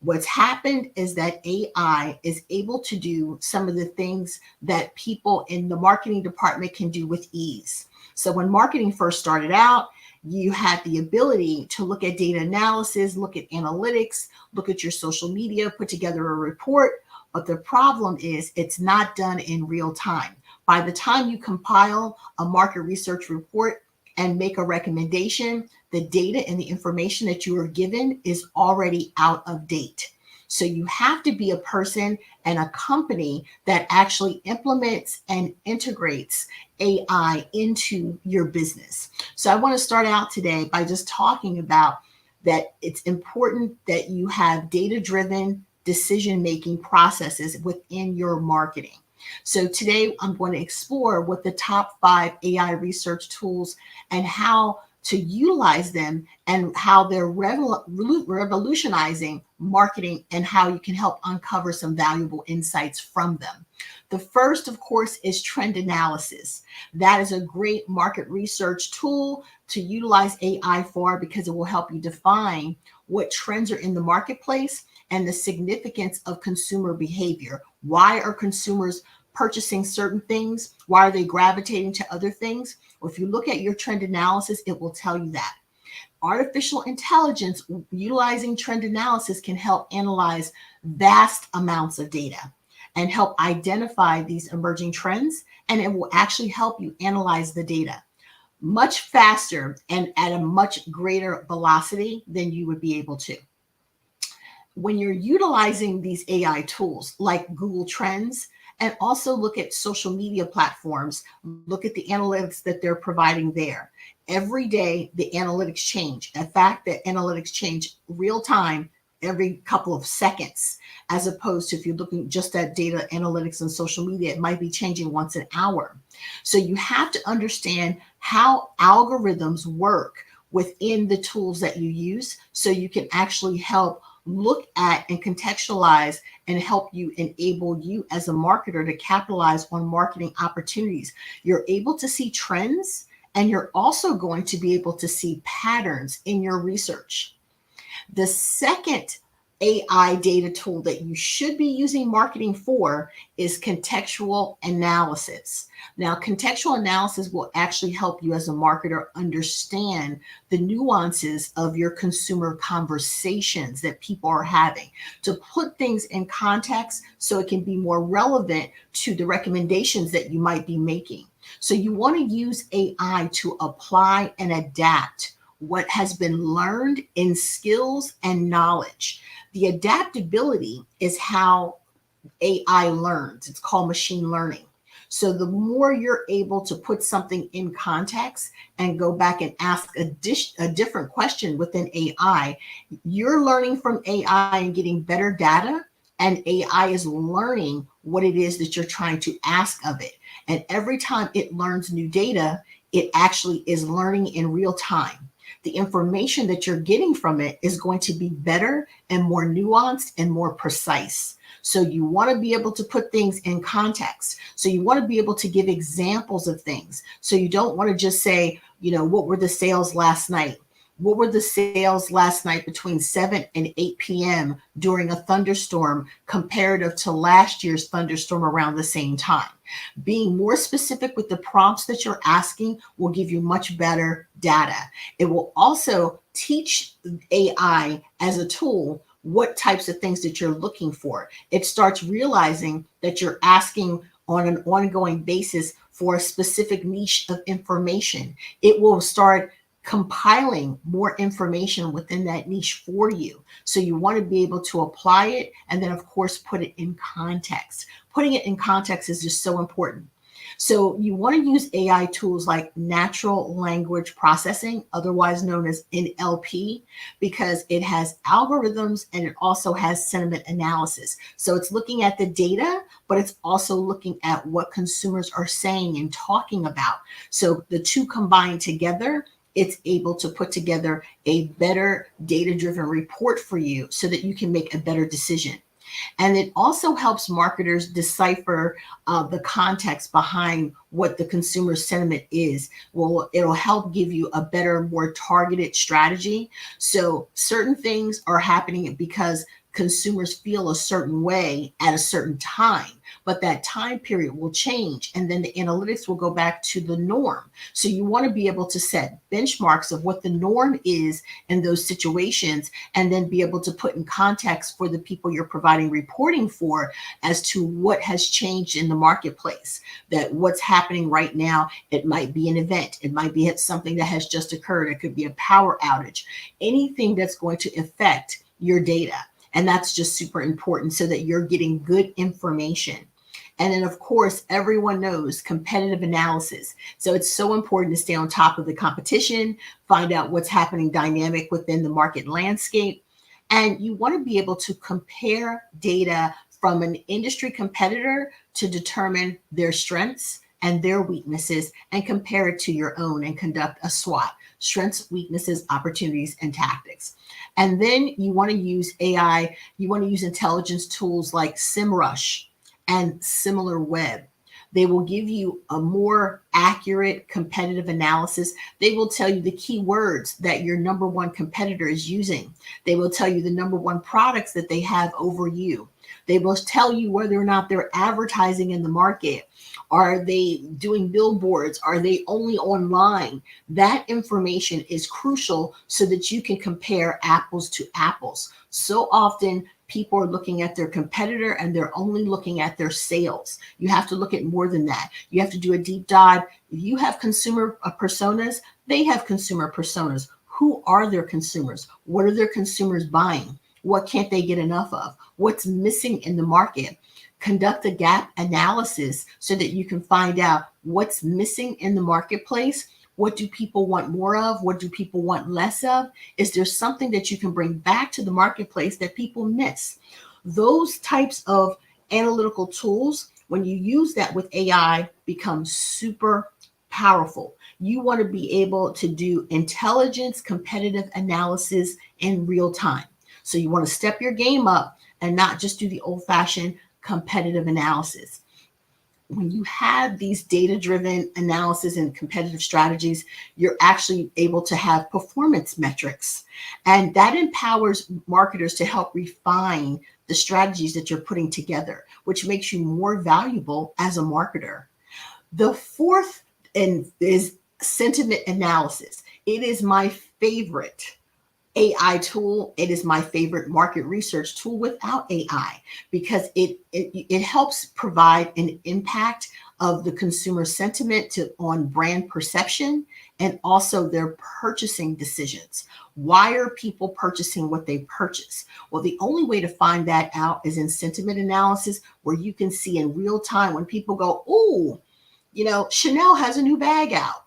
What's happened is that AI is able to do some of the things that people in the marketing department can do with ease. So when marketing first started out, you had the ability to look at data analysis, look at analytics, look at your social media, put together a report. But the problem is it's not done in real time. By the time you compile a market research report and make a recommendation, the data and the information that you are given is already out of date. So you have to be a person and a company that actually implements and integrates AI into your business. So I want to start out today by just talking about that it's important that you have data-driven decision-making processes within your marketing. So today I'm going to explore what the top 5 AI research tools and how to utilize them and how they're revolutionizing marketing and how you can help uncover some valuable insights from them. The first, of course, is trend analysis. That is a great market research tool to utilize AI for because it will help you define what trends are in the marketplace and the significance of consumer behavior. Why are consumers purchasing certain things? Why are they gravitating to other things? Well, if you look at your trend analysis, it will tell you that. Artificial intelligence utilizing trend analysis can help analyze vast amounts of data and help identify these emerging trends, and it will actually help you analyze the data much faster and at a much greater velocity than you would be able to. When you're utilizing these AI tools like Google Trends, and also look at social media platforms, look at the analytics that they're providing there. Every day, the analytics change. The fact that analytics change real time every couple of seconds, as opposed to if you're looking just at data analytics and social media, it might be changing once an hour. So you have to understand how algorithms work within the tools that you use so you can actually help look at and contextualize and help you enable you as a marketer to capitalize on marketing opportunities. You're able to see trends, and you're also going to be able to see patterns in your research. The second AI data tool that you should be using marketing for is contextual analysis. Now, contextual analysis will actually help you as a marketer understand the nuances of your consumer conversations that people are having, to put things in context so it can be more relevant to the recommendations that you might be making. So you want to use AI to apply and adapt what has been learned in skills and knowledge. The adaptability is how AI learns. It's called machine learning. So the more you're able to put something in context and go back and ask a different question within AI, you're learning from AI and getting better data, and AI is learning what it is that you're trying to ask of it. And every time it learns new data, it actually is learning in real time. The information that you're getting from it is going to be better and more nuanced and more precise. So you want to be able to put things in context. So you want to be able to give examples of things. So you don't want to just say, what were the sales last night? What were the sales last night between 7 and 8 p.m. during a thunderstorm comparative to last year's thunderstorm around the same time? Being more specific with the prompts that you're asking will give you much better data. It will also teach AI as a tool what types of things that you're looking for. It starts realizing that you're asking on an ongoing basis for a specific niche of information. It will start compiling more information within that niche for you. So you want to be able to apply it and then, of course, put it in context. Putting it in context is just so important. So you want to use AI tools like natural language processing, otherwise known as NLP, because it has algorithms and it also has sentiment analysis. So it's looking at the data, but it's also looking at what consumers are saying and talking about. So the two combined together, it's able to put together a better data-driven report for you so that you can make a better decision. And it also helps marketers decipher the context behind what the consumer sentiment is. Well, it'll help give you a better, more targeted strategy. So certain things are happening because consumers feel a certain way at a certain time, but that time period will change and then the analytics will go back to the norm. So you want to be able to set benchmarks of what the norm is in those situations and then be able to put in context for the people you're providing reporting for as to what has changed in the marketplace, that what's happening right now. It might be an event. It might be something that has just occurred. It could be a power outage, anything that's going to affect your data. And that's just super important so that you're getting good information. And then, of course, everyone knows competitive analysis. So it's so important to stay on top of the competition, find out what's happening dynamic within the market landscape. And you want to be able to compare data from an industry competitor to determine their strengths and their weaknesses and compare it to your own and conduct a SWOT: strengths, weaknesses, opportunities, and tactics. And then you want to use AI, you want to use intelligence tools like SEMrush and SimilarWeb. They will give you a more accurate competitive analysis. They will tell you the keywords that your number one competitor is using. They will tell you the number one products that they have over you. They will tell you whether or not they're advertising in the market. Are they doing billboards? Are they only online? That information is crucial so that you can compare apples to apples. So often people are looking at their competitor and they're only looking at their sales. You have to look at more than that. You have to do a deep dive. If you have consumer personas, they have consumer personas. Who are their consumers? What are their consumers buying? What can't they get enough of? What's missing in the market? Conduct a gap analysis so that you can find out what's missing in the marketplace. What do people want more of? What do people want less of? Is there something that you can bring back to the marketplace that people miss? Those types of analytical tools, when you use that with AI, become super powerful. You want to be able to do intelligence, competitive analysis in real time. So you want to step your game up and not just do the old-fashioned competitive analysis. When you have these data-driven analysis and competitive strategies, you're actually able to have performance metrics. And that empowers marketers to help refine the strategies that you're putting together, which makes you more valuable as a marketer. The fourth is sentiment analysis. It is my favorite AI tool. It is my favorite market research tool without AI because it helps provide an impact of the consumer sentiment on brand perception and also their purchasing decisions. Why are people purchasing what they purchase? Well, the only way to find that out is in sentiment analysis, where you can see in real time when people go, "Ooh, Chanel has a new bag out."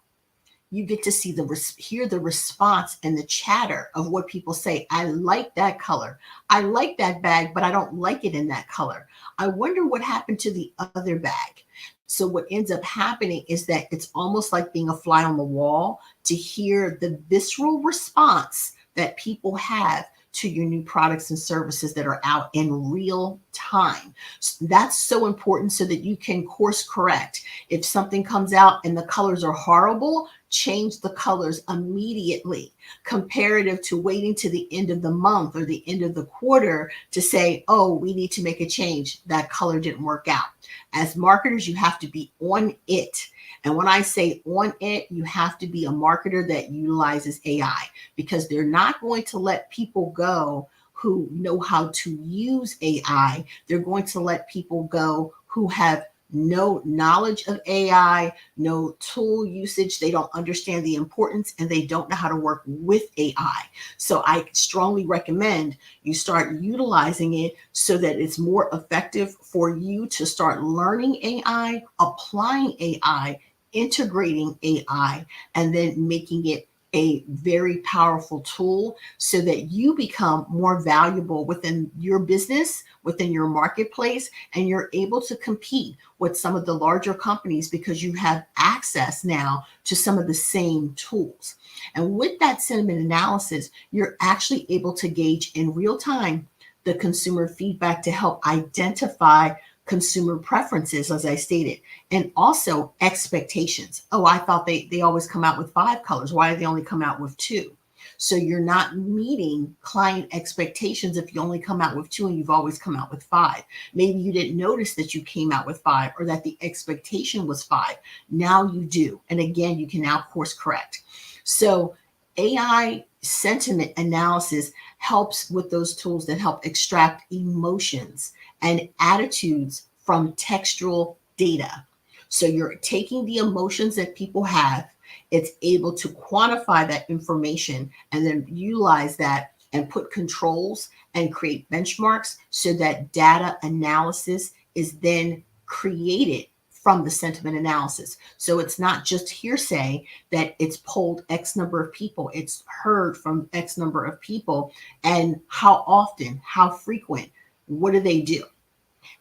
You get to see hear the response and the chatter of what people say. I like that color. I like that bag, but I don't like it in that color. I wonder what happened to the other bag. So what ends up happening is that it's almost like being a fly on the wall to hear the visceral response that people have to your new products and services that are out in real time. That's so important so that you can course correct. If something comes out and the colors are horrible, change the colors immediately, comparative to waiting to the end of the month or the end of the quarter to say, "Oh, we need to make a change. That color didn't work out." As marketers, you have to be on it. And when I say on it, you have to be a marketer that utilizes AI, because they're not going to let people go who know how to use AI. They're going to let people go who have no knowledge of AI, no tool usage. They don't understand the importance and they don't know how to work with AI. So I strongly recommend you start utilizing it so that it's more effective for you to start learning AI, applying AI, integrating AI, and then making it a very powerful tool so that you become more valuable within your business, within your marketplace, and you're able to compete with some of the larger companies because you have access now to some of the same tools. And with that sentiment analysis, you're actually able to gauge in real time the consumer feedback to help identify consumer preferences, as I stated, and also expectations. Oh, I thought they always come out with 5 colors. Why do they only come out with 2? So you're not meeting client expectations if you only come out with 2 and you've always come out with 5. Maybe you didn't notice that you came out with 5 or that the expectation was 5. Now you do. And again, you can now course correct. So AI sentiment analysis helps with those tools that help extract emotions and attitudes from textual data. So you're taking the emotions that people have, it's able to quantify that information and then utilize that and put controls and create benchmarks so that data analysis is then created from the sentiment analysis. So it's not just hearsay that it's polled X number of people, it's heard from X number of people, and how often, how frequent, what do they do?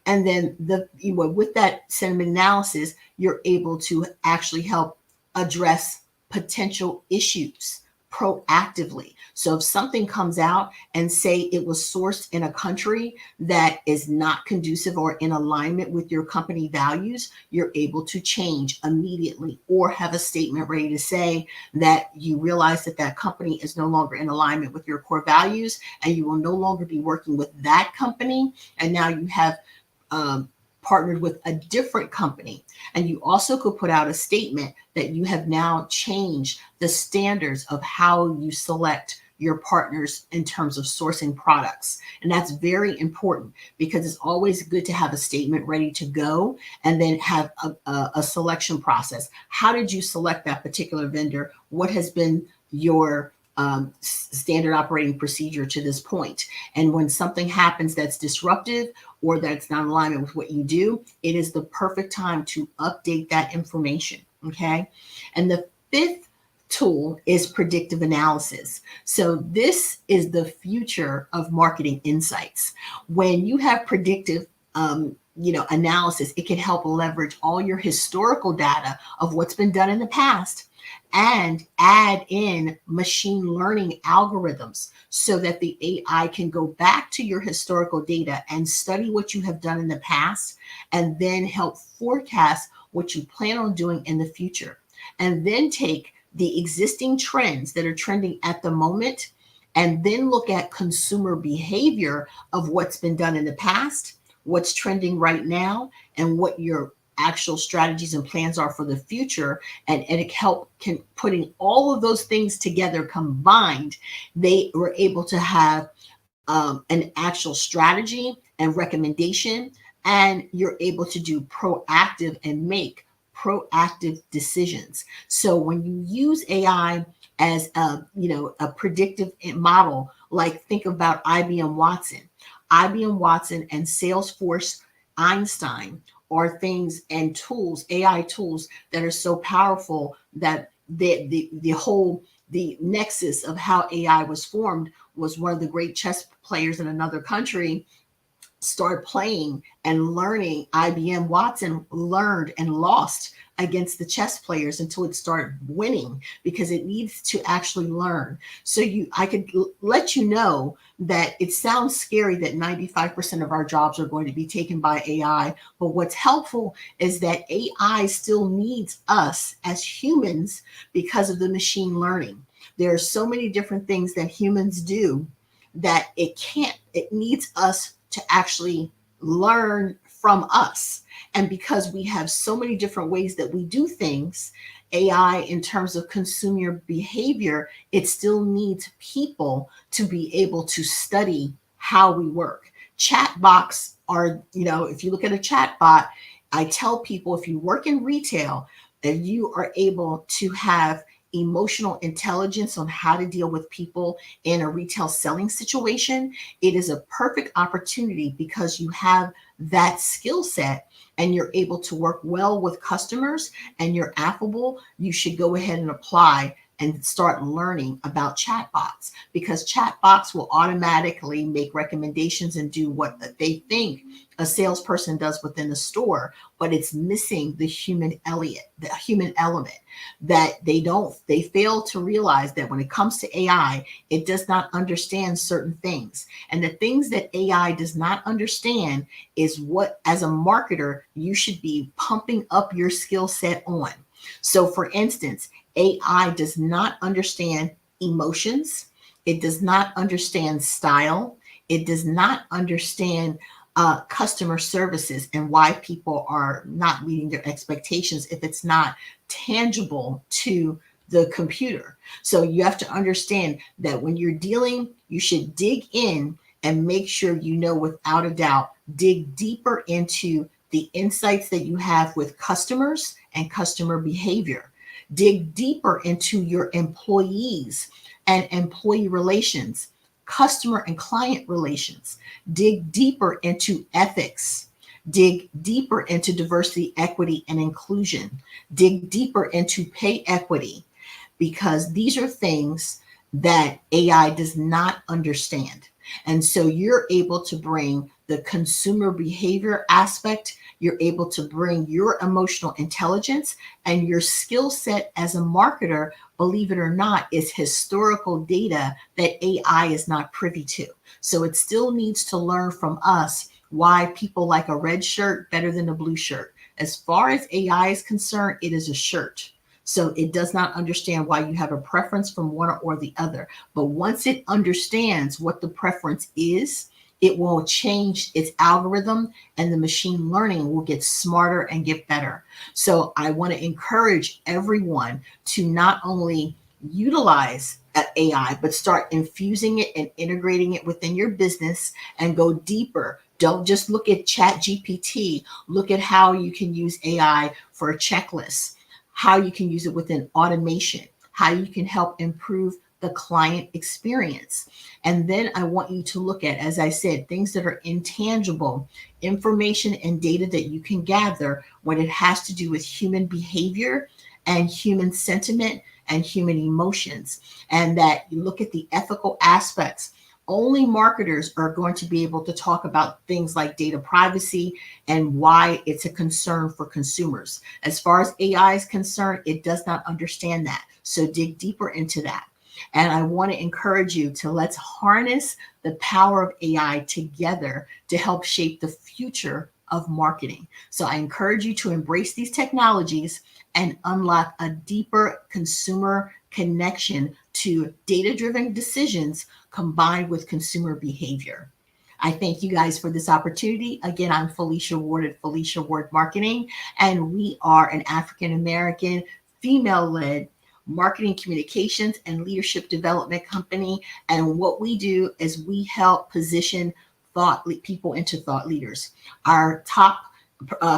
And then with that sentiment analysis, you're able to actually help address potential issues proactively. So if something comes out and say it was sourced in a country that is not conducive or in alignment with your company values, you're able to change immediately or have a statement ready to say that you realize that that company is no longer in alignment with your core values and you will no longer be working with that company. And now you have partnered with a different company. And you also could put out a statement that you have now changed the standards of how you select your partners in terms of sourcing products. And that's very important because it's always good to have a statement ready to go and then have a selection process. How did you select that particular vendor? What has been your standard operating procedure to this point? And when something happens that's disruptive or that's not in alignment with what you do, it is the perfect time to update that information. Okay. And the fifth tool is predictive analysis. So this is the future of marketing insights. When you have predictive analysis, it can help leverage all your historical data of what's been done in the past and add in machine learning algorithms so that the AI can go back to your historical data and study what you have done in the past and then help forecast what you plan on doing in the future. And then take the existing trends that are trending at the moment and then look at consumer behavior of what's been done in the past, what's trending right now, and what your actual strategies and plans are for the future. And it can putting all of those things together combined, they were able to have an actual strategy and recommendation, and you're able to do proactive and make proactive decisions. So when you use AI as a predictive model, like think about IBM Watson and Salesforce Einstein are things and tools, AI tools that are so powerful that the nexus of how AI was formed was one of the great chess players in another country started playing and learning. IBM Watson learned and lost against the chess players until it started winning because it needs to actually learn. So I could let you know that it sounds scary that 95% of our jobs are going to be taken by AI, but what's helpful is that AI still needs us as humans because of the machine learning. There are so many different things that humans do that it needs us to actually learn from us. And because we have so many different ways that we do things, AI in terms of consumer behavior, it still needs people to be able to study how we work. Chatbots are, if you look at a chatbot, I tell people if you work in retail, that you are able to have emotional intelligence on how to deal with people in a retail selling situation, it is a perfect opportunity because you have that skill set and you're able to work well with customers and you're affable. You should go ahead and apply and start learning about chatbots, because chatbots will automatically make recommendations and do what they think a salesperson does within the store, but it's missing the human element that they fail to realize that when it comes to AI, it does not understand certain things. And the things that AI does not understand is what, as a marketer, you should be pumping up your skill set on. So for instance, AI does not understand emotions. It does not understand style. It does not understand customer services and why people are not meeting their expectations if it's not tangible to the computer. So you have to understand that when you're dealing, you should dig in and make sure you know without a doubt, dig deeper into the insights that you have with customers and customer behavior. Dig deeper into your employees and employee relations, customer and client relations. Dig deeper into ethics. Dig deeper into diversity, equity, and inclusion. Dig deeper into pay equity, because these are things that AI does not understand. And so you're able to bring the consumer behavior aspect, you're able to bring your emotional intelligence and your skill set as a marketer, believe it or not, is historical data that AI is not privy to. So it still needs to learn from us why people like a red shirt better than a blue shirt. As far as AI is concerned, it is a shirt. So it does not understand why you have a preference from one or the other. But once it understands what the preference is, it will change its algorithm and the machine learning will get smarter and get better. So I want to encourage everyone to not only utilize AI, but start infusing it and integrating it within your business and go deeper. Don't just look at Chat GPT. Look at how you can use AI for a checklist, how you can use it within automation, how you can help improve the client experience. And then I want you to look at, as I said, things that are intangible, information and data that you can gather when it has to do with human behavior and human sentiment and human emotions. And that you look at the ethical aspects. Only marketers are going to be able to talk about things like data privacy and why it's a concern for consumers. As far as AI is concerned, it does not understand that. So dig deeper into that. And I want to encourage you to let's harness the power of AI together to help shape the future of marketing. So I encourage you to embrace these technologies and unlock a deeper consumer connection to data-driven decisions combined with consumer behavior. I thank you guys for this opportunity. Again, I'm Felicia Ward at Felicia Ward Marketing, and we are an African-American, female-led marketing communications and leadership development company. And what we do is we help position people into thought leaders. Our top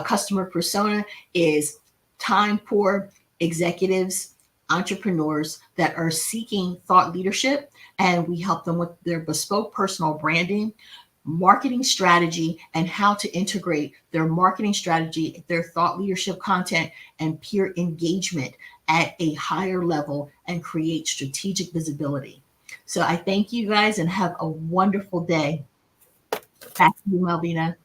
customer persona is time poor executives, entrepreneurs that are seeking thought leadership, and we help them with their bespoke personal branding, marketing strategy, and how to integrate their marketing strategy, their thought leadership content, and peer engagement at a higher level and create strategic visibility. So I thank you guys and have a wonderful day. Back to you, Melvina.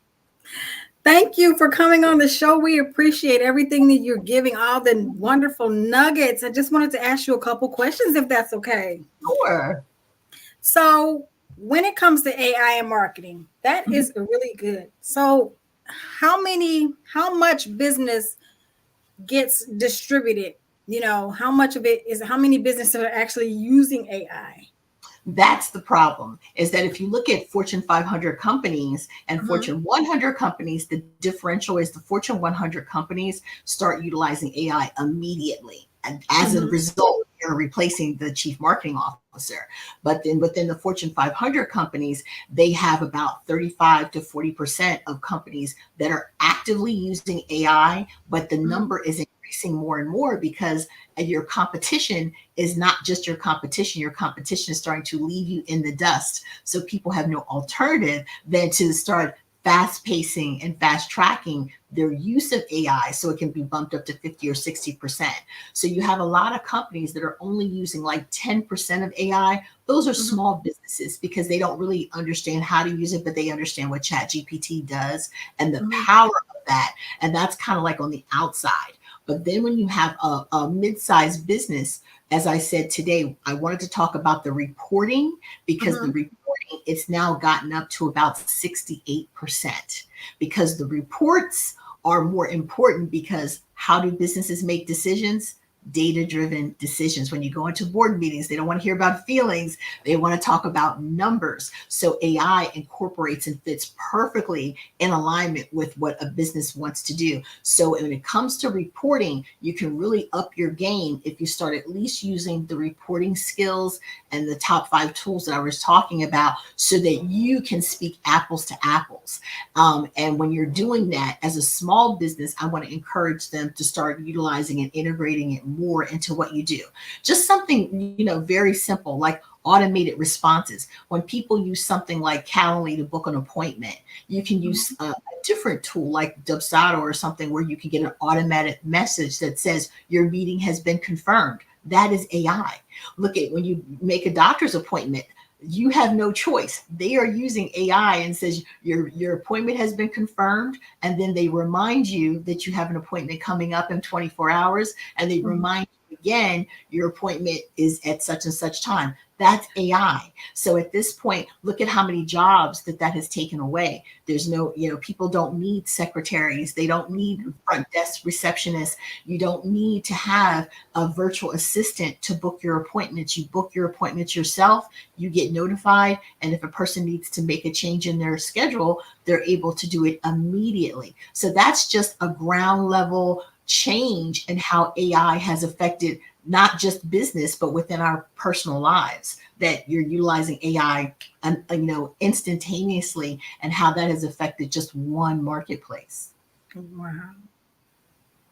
Thank you for coming on the show. We appreciate everything that you're giving, all the wonderful nuggets. I just wanted to ask you a couple questions, if that's okay. Sure. So when it comes to AI and marketing, that is really good. So how much business gets distributed? You know, how much of it is, how many businesses are actually using AI? That's the problem, is that if you look at Fortune 500 companies and Fortune 100 companies, the differential is the Fortune 100 companies start utilizing AI immediately. And as a result, you're replacing the chief marketing officer. But then within the Fortune 500 companies, they have about 35 to 40% of companies that are actively using AI, but the number is increasing more and more because your competition is not just your competition. Your competition is starting to leave you in the dust. So people have no alternative than to start fast pacing and fast tracking their use of AI so it can be bumped up to 50 or 60%. So you have a lot of companies that are only using like 10% of AI. Those are small businesses because they don't really understand how to use it, but they understand what Chat GPT does and the power of that. And that's kind of like on the outside. But then when you have a mid-sized business, as I said today, I wanted to talk about the reporting because the reporting, it's now gotten up to about 68% because the reports are more important because how do businesses make decisions? Data-driven decisions. When you go into board meetings, they don't want to hear about feelings. They want to talk about numbers. So AI incorporates and fits perfectly in alignment with what a business wants to do. So when it comes to reporting, you can really up your game if you start at least using the reporting skills and the top 5 tools that I was talking about so that you can speak apples to apples. And when you're doing that as a small business, I want to encourage them to start utilizing and integrating it more into what you do. Just something, very simple, like automated responses. When people use something like Calendly to book an appointment, you can use a different tool like Dubsado or something where you can get an automatic message that says your meeting has been confirmed. That is AI. Look at when you make a doctor's appointment, you have no choice. They are using AI and says your appointment has been confirmed, and then they remind you that you have an appointment coming up in 24 hours, and they remind you again your appointment is at such and such time. That's AI. So at this point, look at how many jobs that has taken away. There's no, people don't need secretaries. They don't need front desk receptionists. You don't need to have a virtual assistant to book your appointments. You book your appointments yourself, you get notified. And if a person needs to make a change in their schedule, they're able to do it immediately. So that's just a ground level change in how AI has affected not just business, but within our personal lives, that you're utilizing AI and instantaneously, and how that has affected just one marketplace. Wow.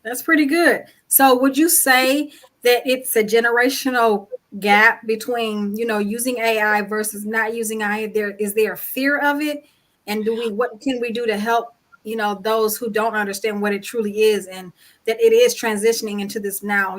That's pretty good. So would you say that it's a generational gap between, using AI versus not using AI? Is there a fear of it? And what can we do to help, those who don't understand what it truly is, and that it is transitioning into this now,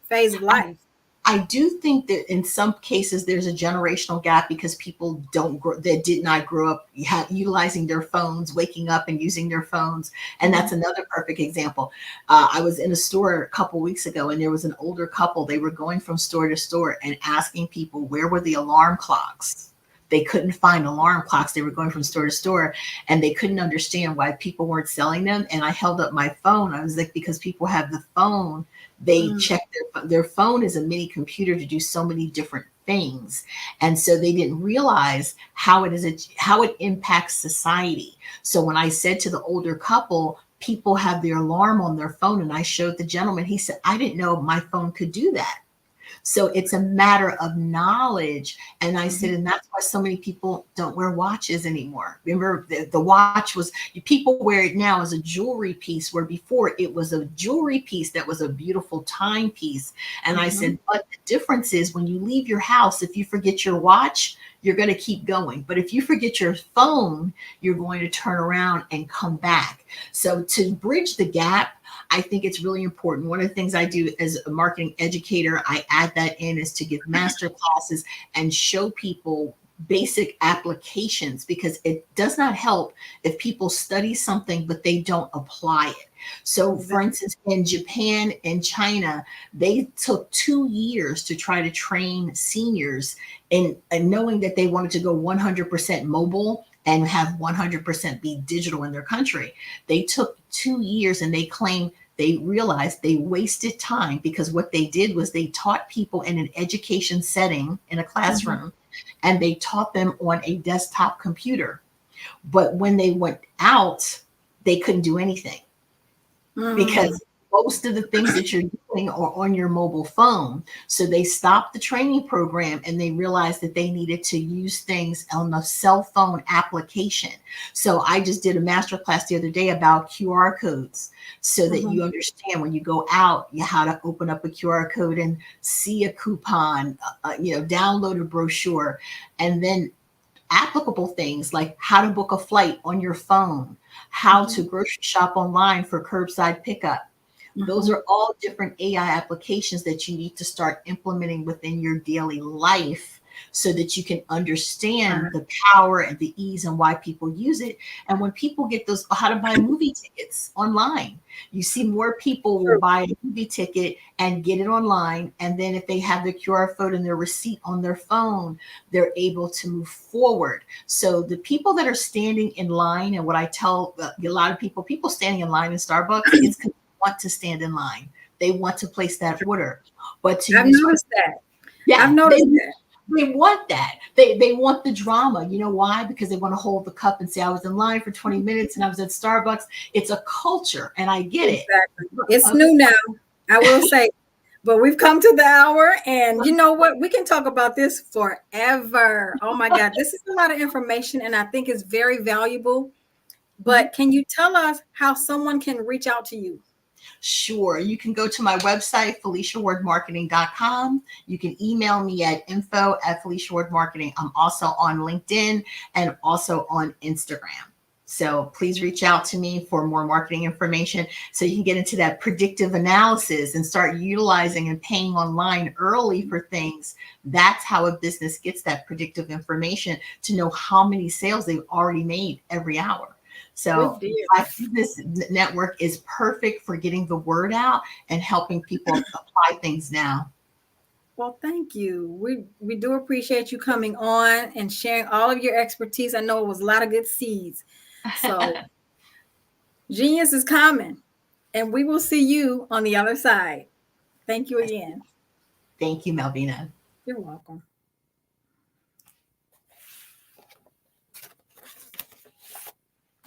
phase of life? I do think that in some cases there's a generational gap because people that did not grow up utilizing their phones, waking up and using their phones. And that's another perfect example. I was in a store a couple weeks ago, and there was an older couple. They were going from store to store and asking people, where were the alarm clocks? They couldn't find alarm clocks. They were going from store to store, and they couldn't understand why people weren't selling them. And I held up my phone. I was like, because people have the phone. They check their phone is a mini computer to do so many different things. And so they didn't realize how it impacts society. So when I said to the older couple, people have their alarm on their phone, and I showed the gentleman, he said, I didn't know my phone could do that. So it's a matter of knowledge. And I said, and that's why so many people don't wear watches anymore. Remember, the watch people wear it now as a jewelry piece, where before it was a jewelry piece that was a beautiful timepiece. And I said, but the difference is when you leave your house, if you forget your watch, you're going to keep going. But if you forget your phone, you're going to turn around and come back. So to bridge the gap, I think it's really important. One of the things I do as a marketing educator, I add that in, is to give master classes and show people basic applications, because it does not help if people study something but they don't apply it. So for instance, in Japan and China, they took 2 years to try to train seniors, and knowing that they wanted to go 100% mobile and have 100% be digital in their country. They took 2 years, and they realized they wasted time, because what they did was they taught people in an education setting in a classroom, and they taught them on a desktop computer. But when they went out, they couldn't do anything, because most of the things that you're doing are on your mobile phone. So they stopped the training program, and they realized that they needed to use things on the cell phone application. So I just did a masterclass the other day about QR codes, so that you understand when you go out, how to open up a QR code and see a coupon, download a brochure, and then applicable things like how to book a flight on your phone, how to grocery shop online for curbside pickup. Those are all different AI applications that you need to start implementing within your daily life, so that you can understand the power and the ease and why people use it. And when people get those, how to buy movie tickets online, you see more people will buy a movie ticket and get it online. And then if they have the QR code and their receipt on their phone, they're able to move forward. So the people that are standing in line, and what I tell a lot of people standing in line in Starbucks, is because they want to stand in line. They want to place that order. But I've noticed that. Yeah, I've noticed that. They want that. They want the drama. You know why? Because they want to hold the cup and say, I was in line for 20 minutes and I was at Starbucks. It's a culture, and I get it. Exactly. It's new now, I will say. But we've come to the hour, and you know what? We can talk about this forever. Oh my God, this is a lot of information, and I think it's very valuable. But can you tell us how someone can reach out to you? Sure. You can go to my website, FeliciaWardMarketing.com. You can email me at info@FeliciaWardMarketing. I'm also on LinkedIn and also on Instagram. So please reach out to me for more marketing information so you can get into that predictive analysis and start utilizing and paying online early for things. That's how a business gets that predictive information to know how many sales they've already made every hour. So Black Business Network is perfect for getting the word out and helping people apply things now. Well, thank you. We do appreciate you coming on and sharing all of your expertise. I know it was a lot of good seeds. So genius is coming, and we will see you on the other side. Thank you again. Thank you, Malvina. You're welcome.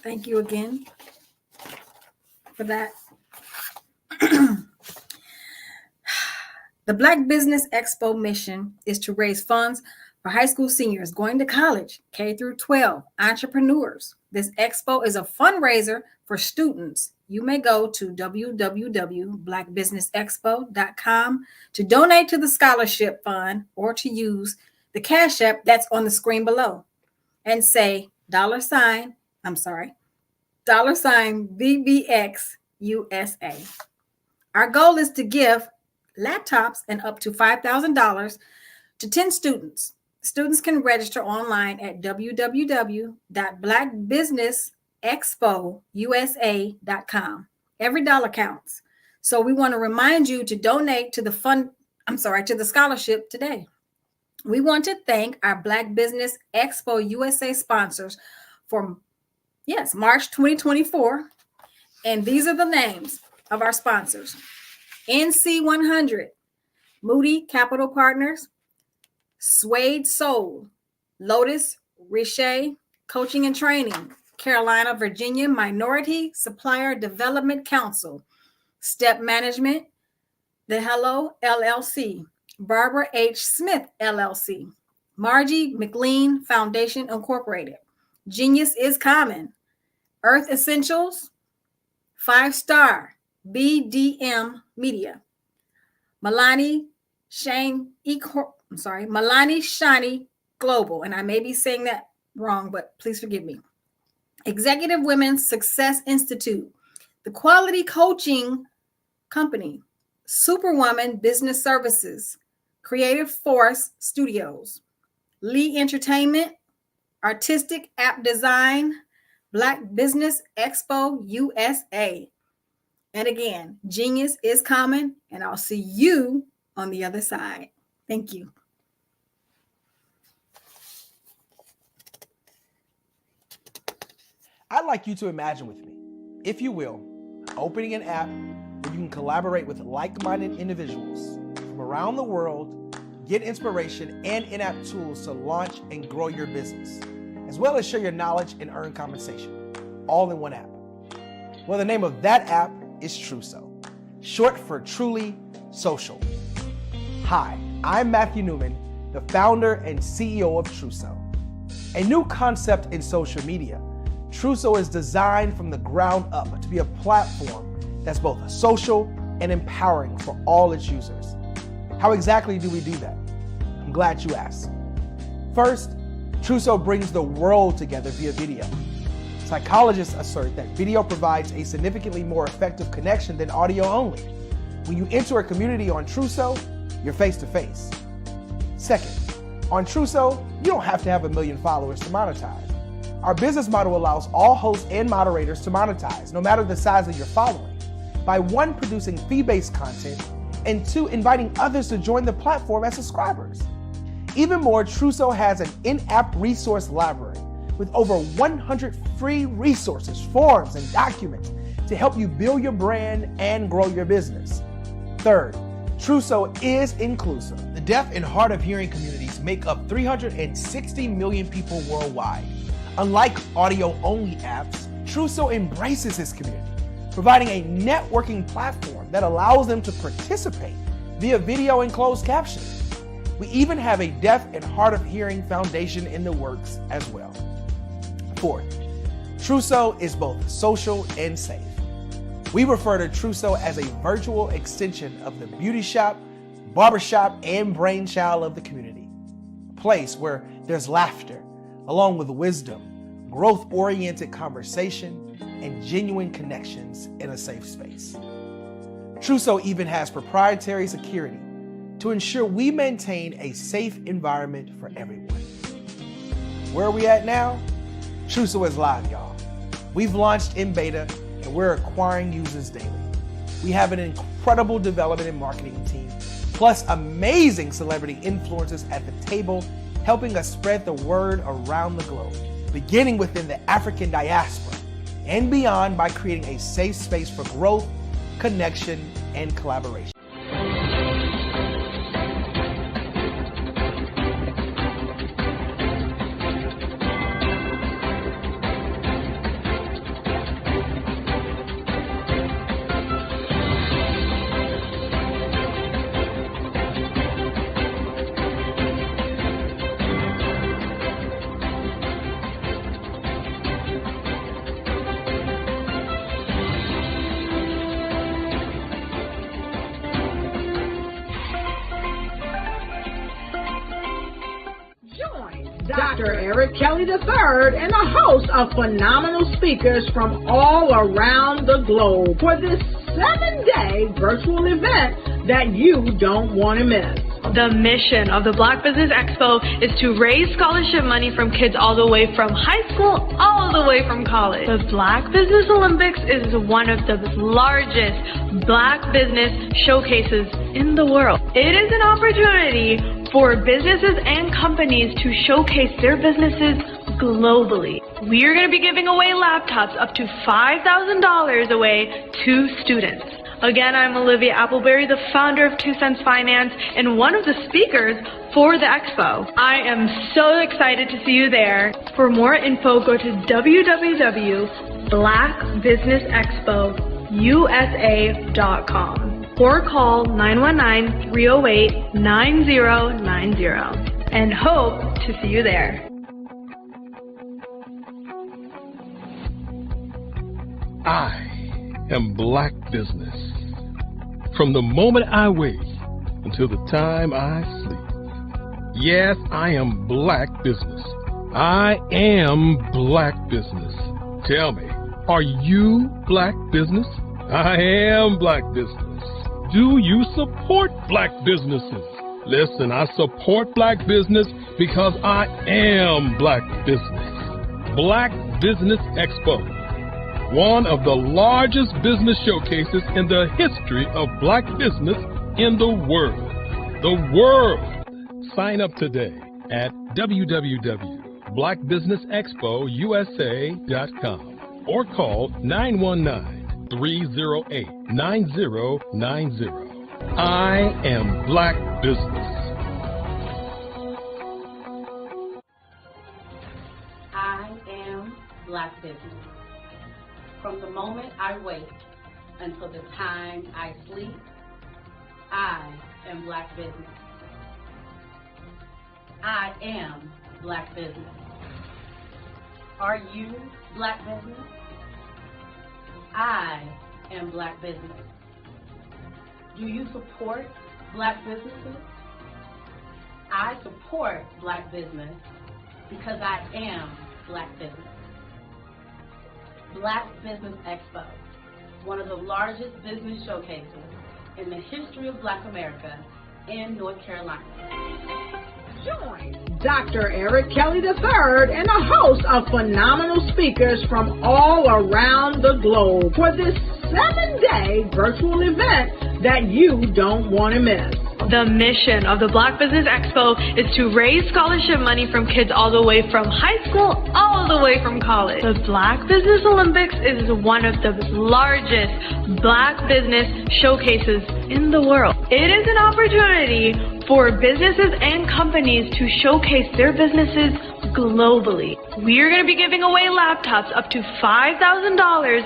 Thank you again for that. The Black Business Expo mission is to raise funds for high school seniors going to college, K through 12, entrepreneurs. This expo is a fundraiser for students. You may go to www.blackbusinessexpo.com to donate to the scholarship fund or to use the Cash App that's on the screen below and say $BBX USA. Our goal is to give laptops and up to $5,000 to 10 students. Students can register online at www.blackbusinessexpousa.com. Every dollar counts. So we want to remind you to donate to the to the scholarship today. We want to thank our Black Business Expo USA sponsors for, March 2024. And these are the names of our sponsors: NC100, Moody Capital Partners, Suede Soul, Lotus Riche Coaching and Training, Carolina, Virginia Minority Supplier Development Council, Step Management, The Hello LLC, Barbara H. Smith LLC, Margie McLean Foundation Incorporated, Genius is Common, Earth Essentials, 5-Star, BDM Media, Milani Shani Global, and I may be saying that wrong, but please forgive me. Executive Women's Success Institute, the Quality Coaching Company, Superwoman Business Services, Creative Force Studios, Lee Entertainment, Artistic App Design, Black Business Expo USA. And again, genius is common, and I'll see you on the other side. Thank you. I'd like you to imagine with me, if you will, opening an app where you can collaborate with like-minded individuals from around the world, get inspiration and in-app tools to launch and grow your business, as well as share your knowledge and earn compensation, all in one app. Well, the name of that app is Truso, short for Truly Social. Hi, I'm Matthew Newman, the founder and CEO of Truso. A new concept in social media, Truso is designed from the ground up to be a platform that's both social and empowering for all its users. How exactly do we do that? I'm glad you asked. First, Truso brings the world together via video. Psychologists assert that video provides a significantly more effective connection than audio only. When you enter a community on Truso, you're face-to-face. Second, on Truso, you don't have to have 1 million followers to monetize. Our business model allows all hosts and moderators to monetize, no matter the size of your following, by 1, producing fee-based content, and 2, inviting others to join the platform as subscribers. Even more, Truso has an in-app resource library with over 100 free resources, forms, and documents to help you build your brand and grow your business. Third, Truso is inclusive. The deaf and hard of hearing communities make up 360 million people worldwide. Unlike audio-only apps, Truso embraces this community, providing a networking platform that allows them to participate via video and closed captioning. We even have a deaf and hard of hearing foundation in the works as well. Fourth, Truso is both social and safe. We refer to Truso as a virtual extension of the beauty shop, barbershop, and brainchild of the community. A place where there's laughter, along with wisdom, growth-oriented conversation, and genuine connections in a safe space. Truso even has proprietary security to ensure we maintain a safe environment for everyone. Where are we at now? Truso is live, y'all. We've launched in beta and we're acquiring users daily. We have an incredible development and marketing team, plus amazing celebrity influencers at the table, helping us spread the word around the globe, beginning within the African diaspora and beyond by creating a safe space for growth, connection, and collaboration. Dr. Eric Kelly III and a host of phenomenal speakers from all around the globe for this 7-day virtual event that you don't want to miss. The mission of the Black Business Expo is to raise scholarship money from kids all the way from high school all the way from college. The Black Business Olympics is one of the largest Black business showcases in the world. It is an opportunity for businesses and companies to showcase their businesses globally. We are going to be giving away laptops up to $5,000 away to students. Again, I'm Olivia Appleberry, the founder of 2 Cents Finance and one of the speakers for the expo. I am so excited to see you there. For more info, go to www.blackbusinessexpousa.com or call 919-308-9090 and hope to see you there. I am Black Business. From the moment I wake until the time I sleep. Yes, I am Black Business. I am Black Business. Tell me, are you Black Business? I am Black Business. Do you support Black businesses? Listen, I support Black business because I am Black Business. Black Business Expo, one of the largest business showcases in the history of Black business in the world. The world! Sign up today at www.blackbusinessexpousa.com or call 919-308-9090. I am Black Business. I am Black Business. From the moment I wake until the time I sleep, I am Black Business. I am Black Business. Are you Black Business? I am Black Business. Do you support Black businesses? I support Black business because I am Black Business. Black Business Expo, one of the largest business showcases in the history of Black America in North Carolina. Join Dr. Eric Kelly III and a host of phenomenal speakers from all around the globe for this 7-day virtual event that you don't want to miss. The mission of the Black Business Expo is to raise scholarship money from kids all the way from high school all the way from college. The Black Business Olympics is one of the largest Black business showcases in the world. It is an opportunity for businesses and companies to showcase their businesses globally. We are going to be giving away laptops up to $5,000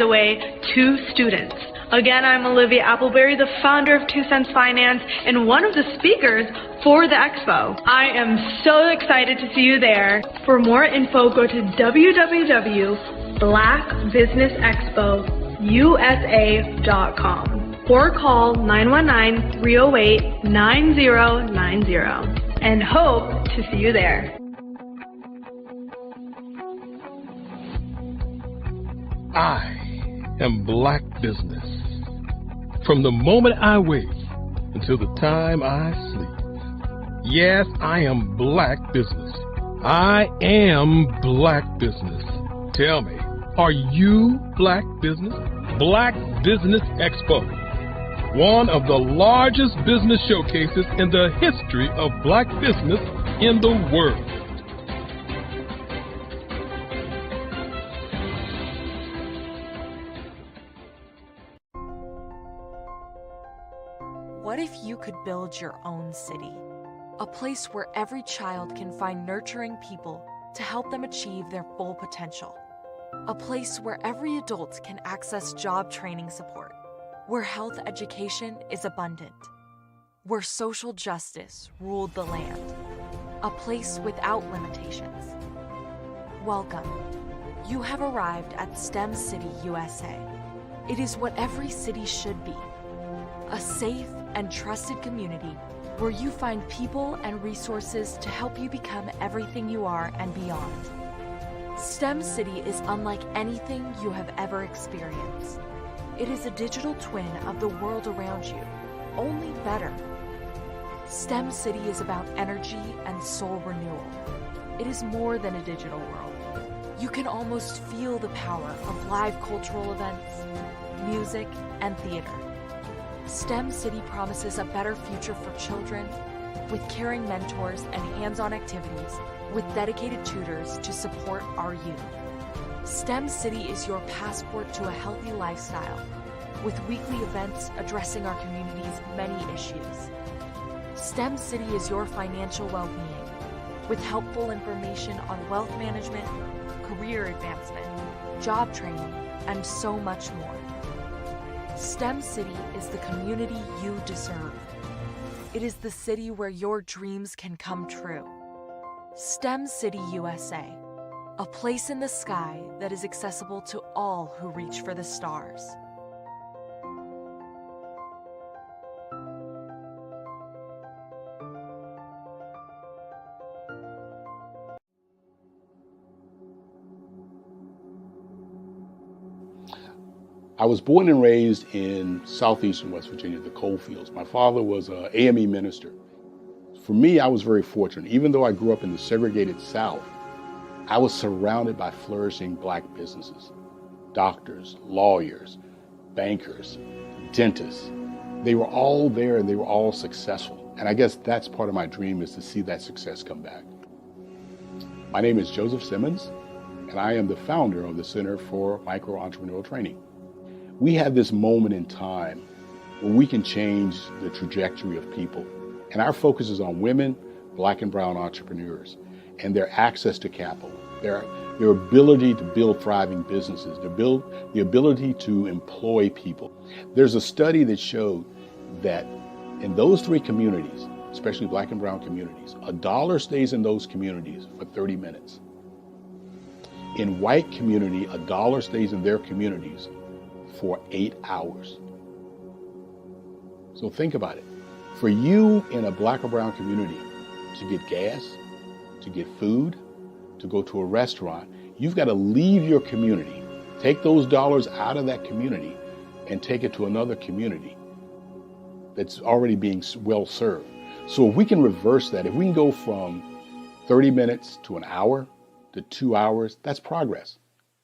away to students. Again, I'm Olivia Appleberry, the founder of 2 Cents Finance and one of the speakers for the expo. I am so excited to see you there. For more info, go to www.blackbusinessexpousa.com or call 919-308-9090 and hope to see you there. I am Black Business. From the moment I wake until the time I sleep. Yes, I am Black Business. I am Black Business. Tell me, are you Black Business? Black Business Expo, one of the largest business showcases in the history of Black business in the world. What if you could build your own city? A place where every child can find nurturing people to help them achieve their full potential. A place where every adult can access job training support. Where health education is abundant. Where social justice ruled the land. A place without limitations. Welcome. You have arrived at STEM City USA. It is what every city should be. A safe and trusted community where you find people and resources to help you become everything you are and beyond. STEM City is unlike anything you have ever experienced. It is a digital twin of the world around you, only better. STEM City is about energy and soul renewal. It is more than a digital world. You can almost feel the power of live cultural events, music, and theater. STEM City promises a better future for children with caring mentors and hands-on activities with dedicated tutors to support our youth. STEM City is your passport to a healthy lifestyle with weekly events addressing our community's many issues. STEM City is your financial well-being with helpful information on wealth management, career advancement, job training, and so much more. STEM City is the community you deserve. It is the city where your dreams can come true. STEM City USA, a place in the sky that is accessible to all who reach for the stars. I was born and raised in southeastern West Virginia, the coal fields. My father was an AME minister. For me, I was very fortunate. Even though I grew up in the segregated South, I was surrounded by flourishing Black businesses. Doctors, lawyers, bankers, dentists. They were all there and they were all successful. And I guess that's part of my dream, is to see that success come back. My name is Joseph Simmons, and I am the founder of the Center for Micro-Entrepreneurial Training. We have this moment in time where we can change the trajectory of people. And our focus is on women, Black and brown entrepreneurs, and their access to capital, their ability to build thriving businesses, the ability to employ people. There's a study that showed that in those three communities, especially Black and brown communities, $1 stays in those communities for 30 minutes. In white community, $1 stays in their communities for 8 hours. So think about it. For you in a Black or brown community to get gas, to get food, to go to a restaurant, you've got to leave your community, take those dollars out of that community and take it to another community that's already being well served. So if we can reverse that, if we can go from 30 minutes to an hour to 2 hours, that's progress.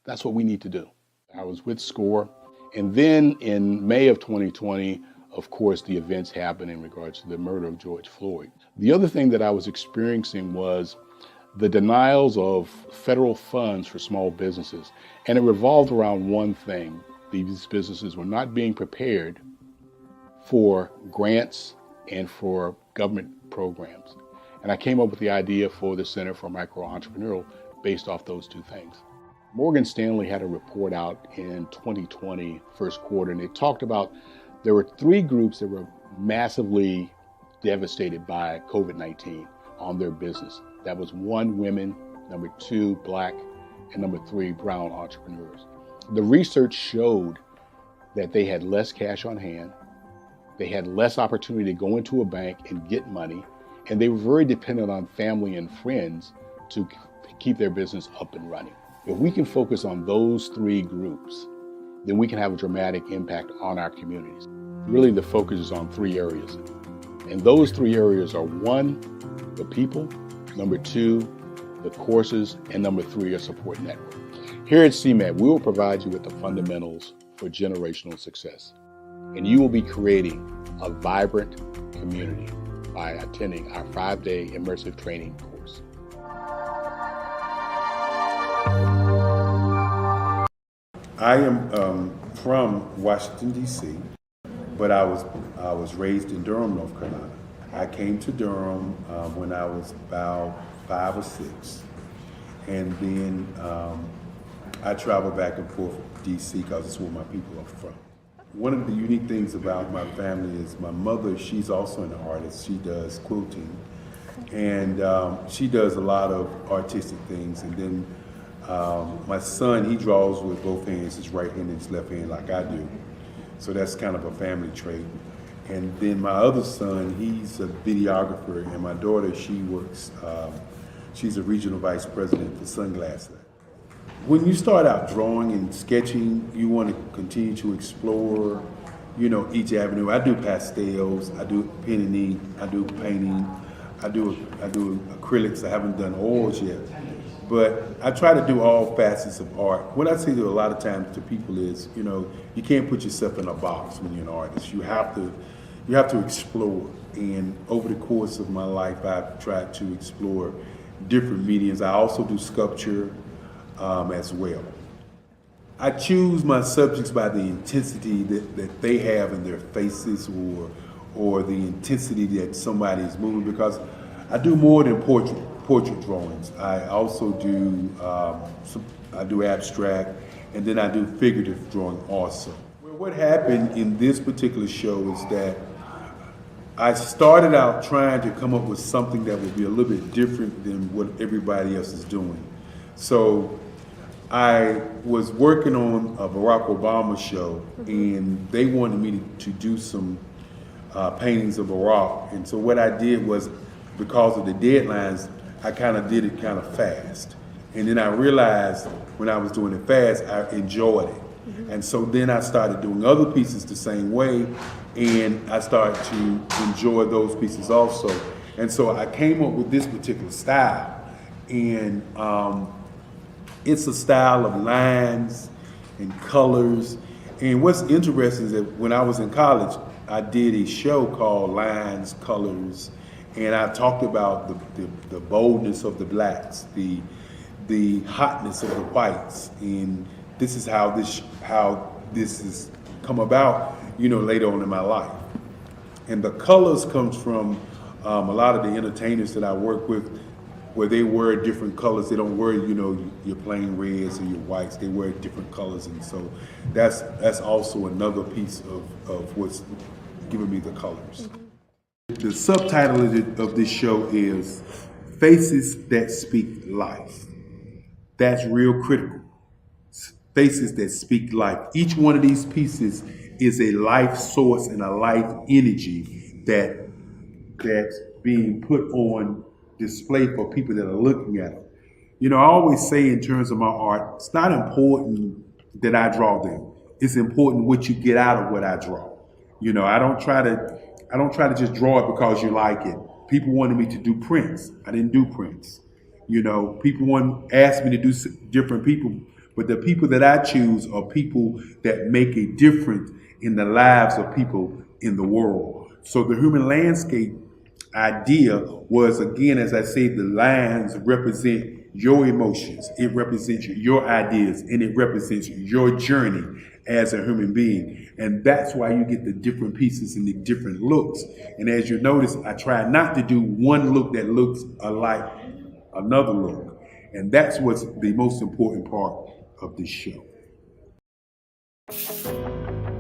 That's what we need to do. I was with SCORE. And then in May of 2020, of course, the events happened in regards to the murder of George Floyd. The other thing that I was experiencing was the denials of federal funds for small businesses. And it revolved around one thing. These businesses were not being prepared for grants and for government programs. And I came up with the idea for the Center for Micro-Entrepreneurial based off those two things. Morgan Stanley had a report out in 2020, first quarter, and it talked about there were 3 groups that were massively devastated by COVID-19 on their business. That was 1, women, number 2, Black, and number 3, brown entrepreneurs. The research showed that they had less cash on hand, they had less opportunity to go into a bank and get money, and they were very dependent on family and friends to keep their business up and running. If we can focus on those three groups, then we can have a dramatic impact on our communities. Really, the focus is on three areas. And those three areas are: one, the people; number two, the courses; and number three, a support network. Here at CMAT, we will provide you with the fundamentals for generational success. And you will be creating a vibrant community by attending our 5-day immersive training course. I am from Washington, D.C., but I was raised in Durham, North Carolina. I came to Durham when I was about 5 or 6, and then I traveled back and forth to D.C. because it's where my people are from. One of the unique things about my family is my mother, she's also an artist. She does quilting, and she does a lot of artistic things. And then my son, he draws with both hands, his right hand and his left hand, like I do. So that's kind of a family trait. And then my other son, he's a videographer, and my daughter, she works, she's a regional vice president for Sunglasses. When you start out drawing and sketching, you want to continue to explore, each avenue. I do pastels, I do pen and ink, I do painting, I do acrylics. I haven't done oils yet, but I try to do all facets of art. What I say to a lot of times to people is, you can't put yourself in a box when you're an artist. You have to explore. And over the course of my life, I've tried to explore different mediums. I also do sculpture as well. I choose my subjects by the intensity that they have in their faces, or the intensity that somebody is moving, because I do more than portrait drawings. I also do I do abstract, and then I do figurative drawing also. Well, what happened in this particular show is that I started out trying to come up with something that would be a little bit different than what everybody else is doing. So I was working on a Barack Obama show, and they wanted me to do some paintings of Barack. And so what I did was, because of the deadlines, I kind of did it kind of fast. And then I realized when I was doing it fast, I enjoyed it. And so then I started doing other pieces the same way, and I started to enjoy those pieces also. And so I came up with this particular style. And it's a style of lines and colors. And what's interesting is that when I was in college, I did a show called Lines, Colors, and I talked about the boldness of the blacks, the hotness of the whites, and this is how this has come about, later on in my life. And the colors comes from a lot of the entertainers that I work with, where they wear different colors. They don't wear, your plain reds or your whites. They wear different colors, and so that's also another piece of what's giving me the colors. The subtitle of this show is Faces That Speak Life. That's real critical. Faces that speak life. Each one of these pieces is a life source and a life energy that's being put on display for people that are looking at them. I always say in terms of my art, it's not important that I draw them. It's important what you get out of what I draw. I don't try to just draw it because you like it. People wanted me to do prints. I didn't do prints. People asked me to do different people, but the people that I choose are people that make a difference in the lives of people in the world. So the human landscape idea was, again, as I say, the lines represent your emotions, it represents your ideas, and it represents your journey as a human being. And that's why you get the different pieces and the different looks. And as you notice, I try not to do one look that looks alike another look. And that's what's the most important part of this show.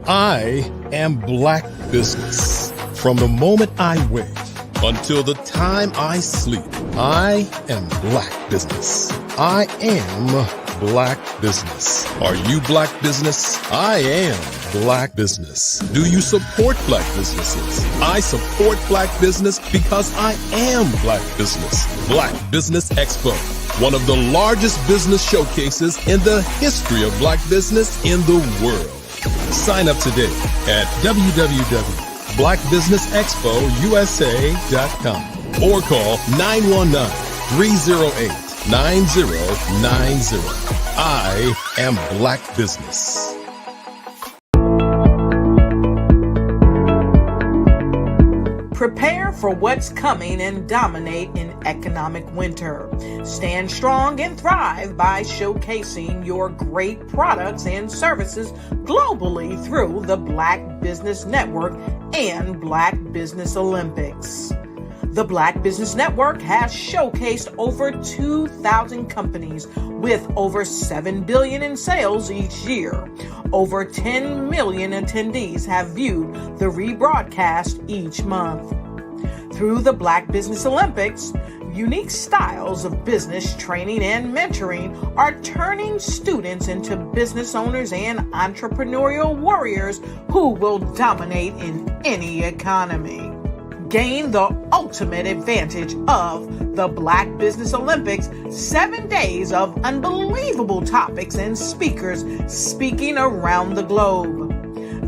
I am Black Business. From the moment I wake until the time I sleep, I am Black Business. I am Black Business. Are you Black Business? I am Black Business. Do you support Black businesses? I support Black business because I am Black Business. Black Business Expo one of the largest business showcases in the history of black business in the world. Sign up today at www.blackbusinessexpousa.com or call 919-308-9090. I am Black Business. Prepare for what's coming and dominate in economic winter. Stand strong and thrive by showcasing your great products and services globally through the Black Business Network and Black Business Olympics. The Black Business Network has showcased over 2,000 companies with over $7 billion in sales each year. Over 10 million attendees have viewed the rebroadcast each month. Through the Black Business Olympics, unique styles of business training and mentoring are turning students into business owners and entrepreneurial warriors who will dominate in any economy. Gain the ultimate advantage of the Black Business Olympics, 7 days of unbelievable topics and speakers speaking around the globe.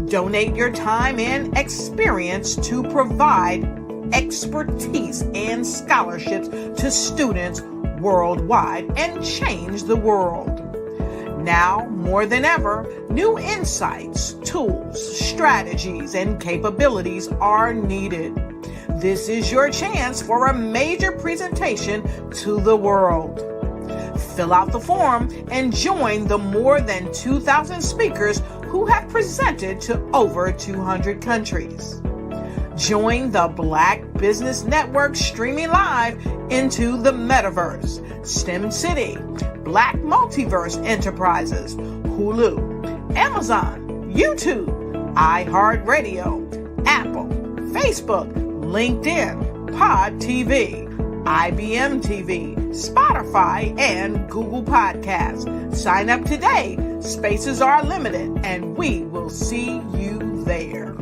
Donate your time and experience to provide expertise and scholarships to students worldwide and change the world. Now, more than ever, new insights, tools, strategies, and capabilities are needed. This is your chance for a major presentation to the world. Fill out the form and join the more than 2,000 speakers who have presented to over 200 countries. Join the Black Business Network streaming live into the Metaverse, STEM City, Black Multiverse Enterprises, Hulu, Amazon, YouTube, iHeartRadio, Apple, Facebook, LinkedIn, Pod TV, IBM TV, Spotify, and Google Podcasts. Sign up today. Spaces are limited, and we will see you there.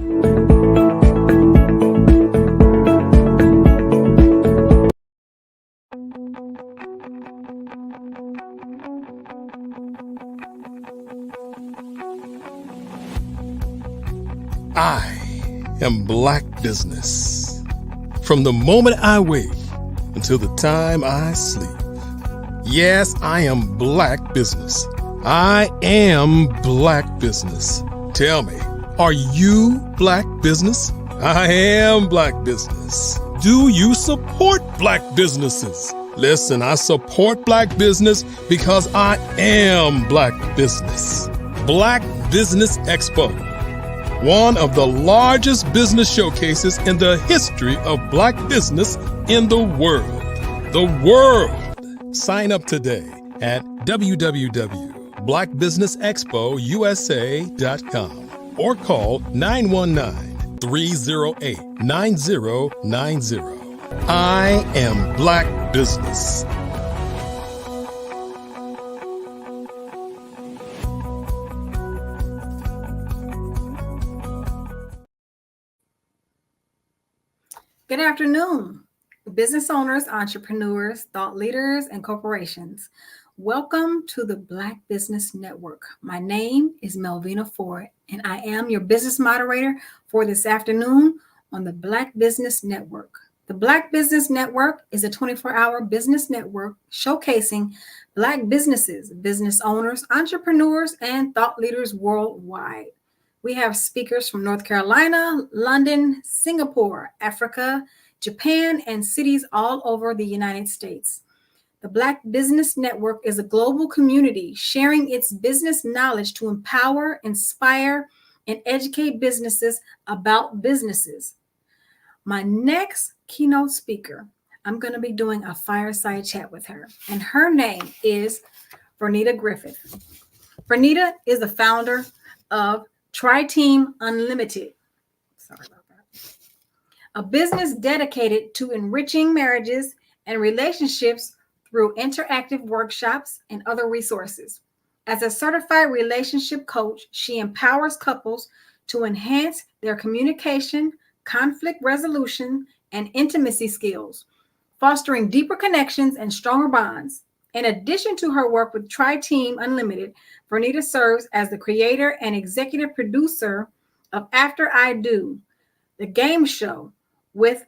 I am Black Business. From the moment I wake until the time I sleep. Yes, I am Black Business. I am Black Business. Tell me, are you Black Business? I am Black Business. Do you support Black businesses? Listen, I support Black business because I am Black Business. Black Business Expo, one of the largest business showcases in the history of black business in the world. The world! Sign up today at www.blackbusinessexpousa.com or call 919-308-9090. I am Black Business. Good afternoon, business owners, entrepreneurs, thought leaders, and corporations. Welcome to the Black Business Network. My name is Melvina Ford, and I am your business moderator for this afternoon on the Black Business Network. The Black Business Network is a 24-hour business network showcasing Black businesses, business owners, entrepreneurs, and thought leaders worldwide. We have speakers from North Carolina, London, Singapore, Africa, Japan, and cities all over the United States. The Black Business Network is a global community sharing its business knowledge to empower, inspire, and educate businesses about businesses. My next keynote speaker, I'm going to be doing a fireside chat with her, and her name is Vernita Griffith. Vernita is the founder of Tri-Team Unlimited. Sorry about that. A business dedicated to enriching marriages and relationships through interactive workshops and other resources. As a certified relationship coach, she empowers couples to enhance their communication, conflict resolution, and intimacy skills, fostering deeper connections and stronger bonds. In addition to her work with Tri-Team Unlimited, Vernita serves as the creator and executive producer of After I Do, the game show. With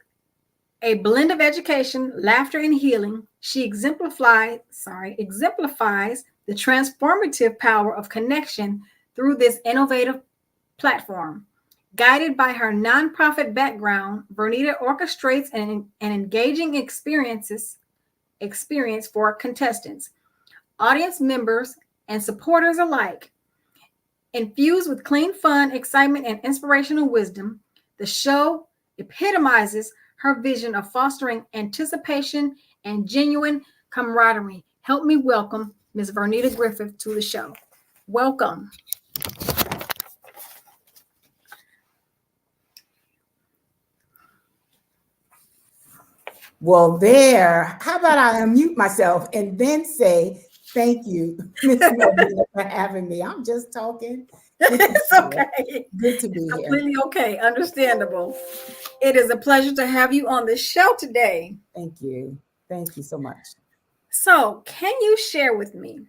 a blend of education, laughter, and healing, she exemplifies the transformative power of connection through this innovative platform. Guided by her nonprofit background, Vernita orchestrates an engaging experience for contestants, audience members, and supporters alike. Infused with clean fun, excitement, and inspirational wisdom, the show epitomizes her vision of fostering anticipation and genuine camaraderie. Help me welcome Ms. Vernita Griffith to the show. Welcome. Well, how about I unmute myself and then say thank you, Ms. Vernita, for having me. I'm just talking. It's okay. Good to be here. Completely okay. Understandable. It is a pleasure to have you on the show today. Thank you. Thank you so much. So, can you share with me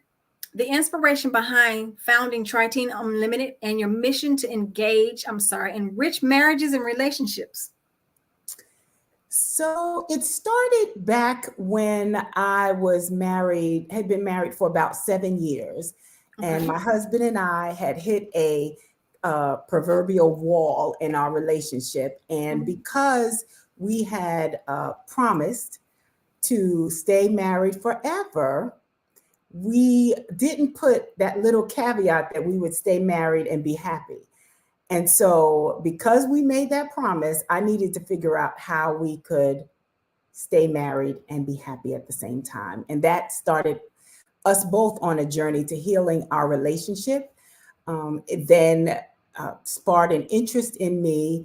the inspiration behind founding Tri-Team Unlimited and your mission to enrich marriages and relationships? So it started back when I was married, had been married for about 7 years. And my husband and I had hit a proverbial wall in our relationship. And because we had promised to stay married forever, we didn't put that little caveat that we would stay married and be happy. And so because we made that promise, I needed to figure out how we could stay married and be happy at the same time. And that started us both on a journey to healing our relationship. It then sparked an interest in me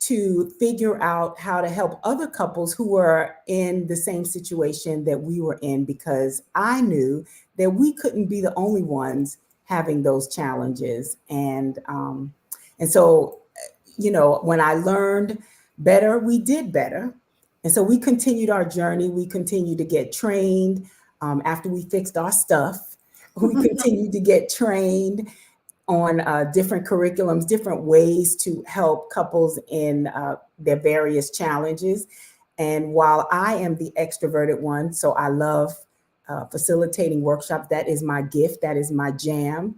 to figure out how to help other couples who were in the same situation that we were in, because I knew that we couldn't be the only ones having those challenges. And so, when I learned better, we did better. And so we continued our journey. We continued to get trained. After we fixed our stuff, we continued to get trained on different curriculums, different ways to help couples in their various challenges. And while I am the extroverted one, so I love facilitating workshops, that is my gift, that is my jam.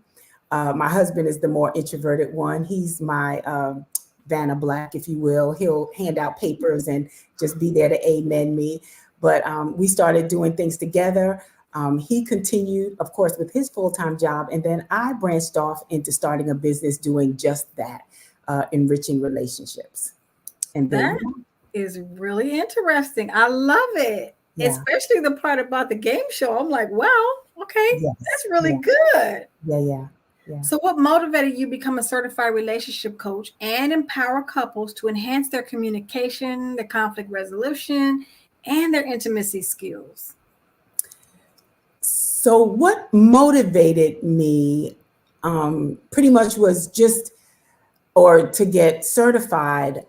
My husband is the more introverted one. He's my Vanna Black, if you will. He'll hand out papers and just be there to amen me. But we started doing things together. He continued, of course, with his full-time job. And then I branched off into starting a business doing just that, enriching relationships. And then, that is really interesting. I love it. Yeah. Especially the part about the game show. I'm like, wow, okay, yes. That's really good. Yeah. So what motivated you to become a certified relationship coach and empower couples to enhance their communication, their conflict resolution, and their intimacy skills? So what motivated me pretty much was to get certified.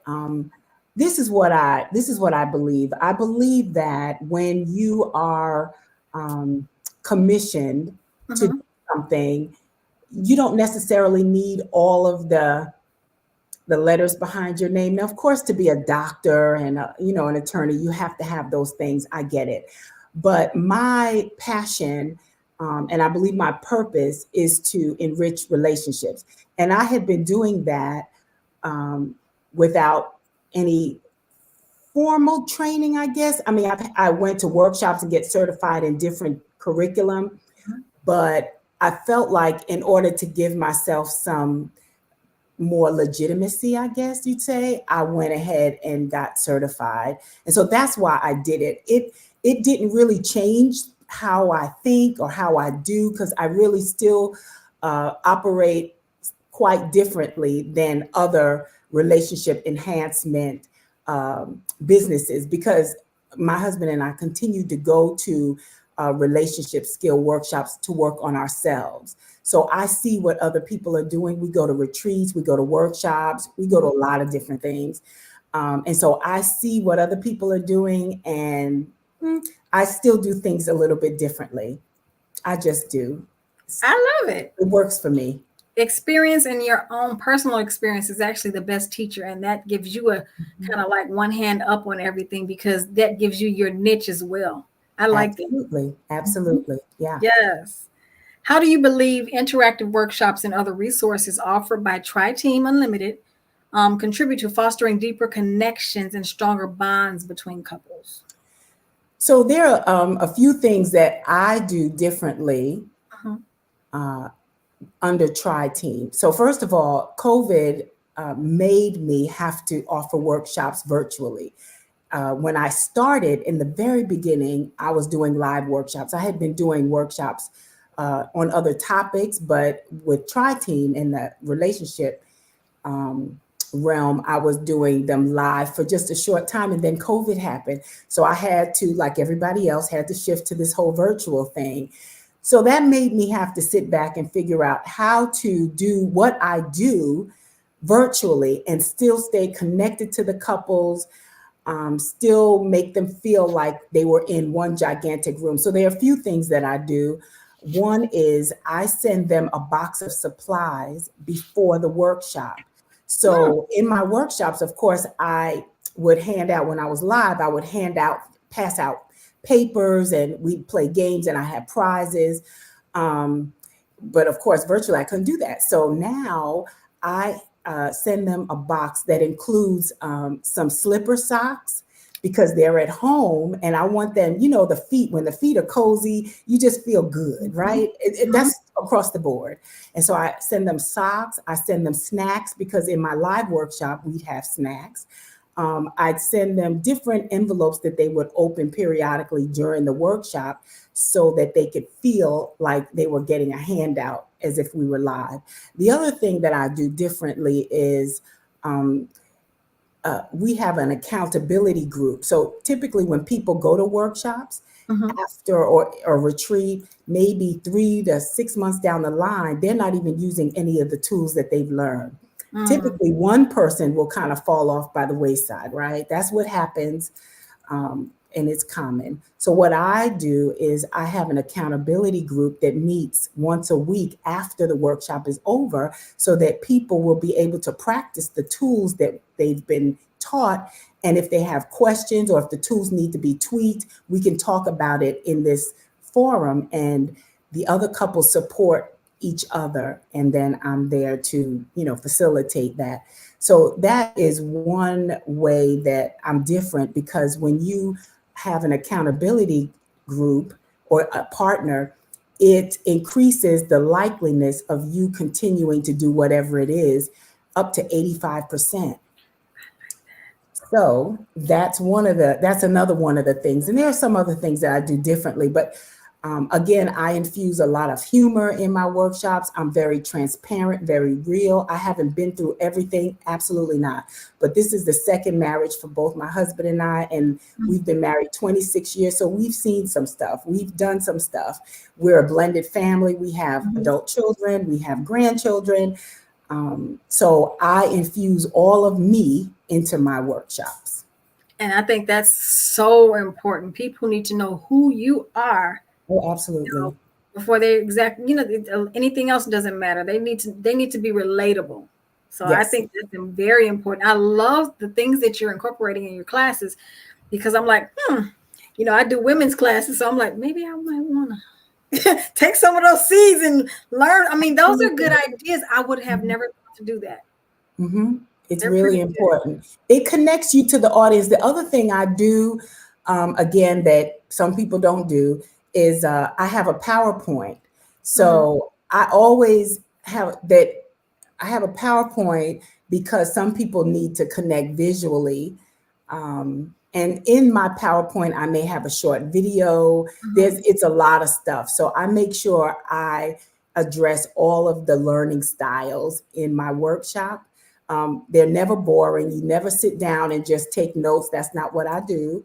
This is what I believe. I believe that when you are commissioned to do something, you don't necessarily need all of the letters behind your name. Now, of course, to be a doctor and an attorney, you have to have those things. I get it. But my passion, and I believe my purpose, is to enrich relationships. And I had been doing that without any formal training, I guess. I mean, I went to workshops and get certified in different curriculum, but I felt like in order to give myself some more legitimacy, I guess you'd say, I went ahead and got certified. And so that's why I did it. It didn't really change how I think or how I do, because I really still operate quite differently than other relationship enhancement businesses, because my husband and I continue to go to relationship skill workshops to work on ourselves. So I see what other people are doing. We go to retreats, we go to workshops, we go to a lot of different things. And so I see what other people are doing, and I still do things a little bit differently. I just do. I love it. It works for me. Experience and your own personal experience is actually the best teacher, and that gives you a kind of like one hand up on everything, because that gives you your niche as well. I like that. Absolutely. Yeah. Yes. How do you believe interactive workshops and other resources offered by Tri-Team Unlimited contribute to fostering deeper connections and stronger bonds between couples? So there are a few things that I do differently under Tri-Team. So first of all, COVID made me have to offer workshops virtually. When I started in the very beginning, I was doing live workshops. I had been doing workshops on other topics, but with Tri-Team in the relationship realm, I was doing them live for just a short time, and then COVID happened. So I had to, like everybody else, had to shift to this whole virtual thing. So that made me have to sit back and figure out how to do what I do virtually and still stay connected to the couples, still make them feel like they were in one gigantic room. So there are a few things that I do. One is I send them a box of supplies before the workshop. So in my workshops, of course, I would hand out, when I was live, I would pass out papers, and we'd play games, and I had prizes. But of course, virtually, I couldn't do that. So now I send them a box that includes some slipper socks, because they're at home, and I want them, the feet, when the feet are cozy, you just feel good, right? That's across the board. And so I send them socks, I send them snacks, because in my live workshop, we'd have snacks. I'd send them different envelopes that they would open periodically during the workshop, so that they could feel like they were getting a handout as if we were live. The other thing that I do differently is we have an accountability group. So typically when people go to workshops after or retreat, maybe 3 to 6 months down the line, they're not even using any of the tools that they've learned. Typically one person will kind of fall off by the wayside, right? That's what happens. And it's common. So what I do is I have an accountability group that meets once a week after the workshop is over, so that people will be able to practice the tools that they've been taught. And if they have questions, or if the tools need to be tweaked, we can talk about it in this forum, and the other couples support each other. And then I'm there to, facilitate that. So that is one way that I'm different, because when you have an accountability group or a partner, it increases the likeliness of you continuing to do whatever it is up to 85%. So that's another one of the things. And there are some other things that I do differently, but again, I infuse a lot of humor in my workshops. I'm very transparent, very real. I haven't been through everything, absolutely not. But this is the second marriage for both my husband and I, and we've been married 26 years. So we've seen some stuff. We've done some stuff. We're a blended family. We have adult children. We have grandchildren. So I infuse all of me into my workshops. And I think that's so important. People need to know who you are. Oh, absolutely. Before they anything else doesn't matter. They need to be relatable. So yes. I think that's very important. I love the things that you're incorporating in your classes, because I'm like, I do women's classes. So I'm like, maybe I might want to take some of those seeds and learn. I mean, those are good ideas. I would have never thought to do that. It's really important. It connects you to the audience. The other thing I do, again, that some people don't do, is I have a PowerPoint. So I always have that. I have a PowerPoint because some people need to connect visually. And in my PowerPoint, I may have a short video. It's a lot of stuff. So I make sure I address all of the learning styles in my workshop. They're never boring. You never sit down and just take notes. That's not what I do.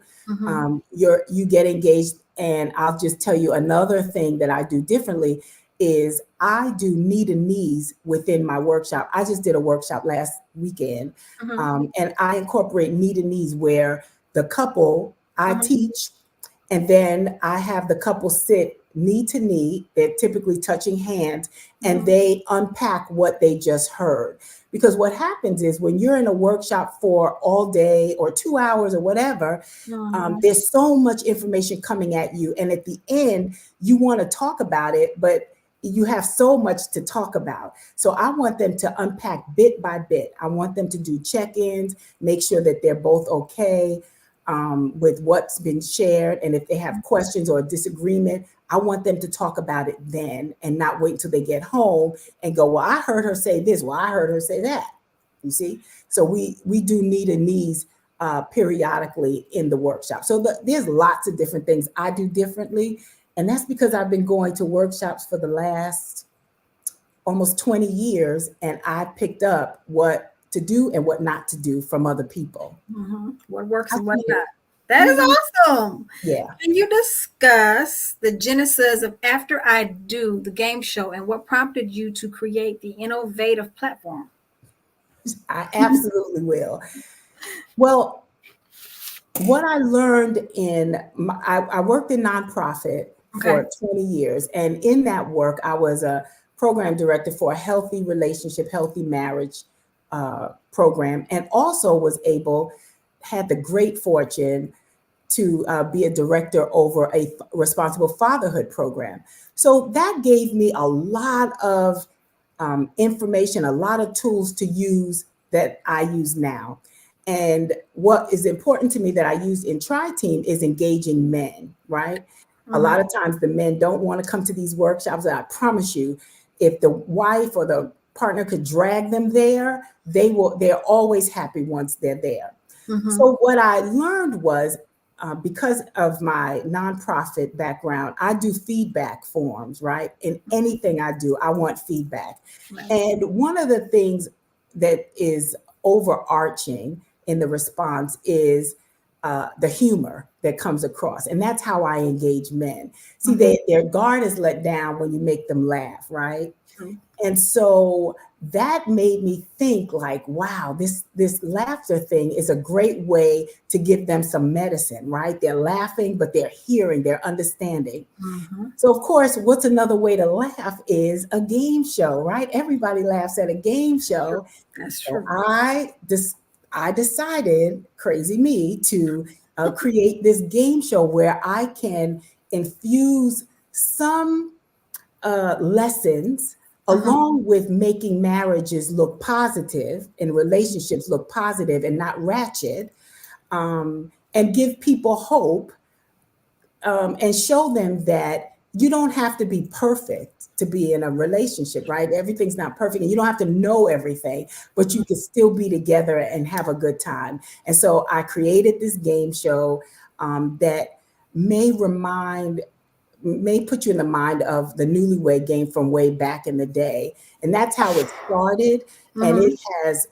You get engaged. And I'll just tell you another thing that I do differently is I do knee to knees within my workshop. I just did a workshop last weekend, and I incorporate knee to knees where the couple I teach, And then I have the couple sit knee to knee. They're typically touching hands, and they unpack what they just heard. Because what happens is when you're in a workshop for all day or 2 hours or whatever, there's so much information coming at you. And at the end, you want to talk about it, but you have so much to talk about. So I want them to unpack bit by bit. I want them to do check-ins, make sure that they're both okay with what's been shared. And if they have questions or a disagreement, I want them to talk about it then and not wait until they get home and go, well, I heard her say this. Well, I heard her say that. You see? So we do need a knees periodically in the workshop. So there's lots of different things I do differently. And that's because I've been going to workshops for the last almost 20 years. And I picked up what to do and what not to do from other people. What works and what not. That is awesome. Yeah. Can you discuss the genesis of After I Do, the game show, and what prompted you to create the innovative platform? I absolutely will. Well, what I learned I worked in nonprofit for 20 years. And in that work, I was a program director for a healthy relationship, healthy marriage program, and also had the great fortune to be a director over a responsible fatherhood program. So that gave me a lot of information, a lot of tools to use that I use now. And what is important to me that I use in Tri-Team is engaging men, right? A lot of times the men don't want to come to these workshops. And I promise you, if the wife or the partner could drag them there, they're always happy once they're there. So what I learned was, because of my nonprofit background, I do feedback forms, right? In anything I do, I want feedback. And one of the things that is overarching in the response is the humor that comes across. And that's how I engage men. See, their guard is let down when you make them laugh, right? And so that made me think like, wow, this laughter thing is a great way to give them some medicine, right? They're laughing, but they're hearing, they're understanding. So of course, what's another way to laugh is a game show, right? Everybody laughs at a game show. That's true. So I decided, crazy me, to create this game show where I can infuse some lessons along with making marriages look positive and relationships look positive and not ratchet, and give people hope, and show them that you don't have to be perfect to be in a relationship, right? Everything's not perfect and you don't have to know everything, but you can still be together and have a good time. And so I created this game show that may put you in the mind of the Newlywed Game from way back in the day. And that's how it started. And it has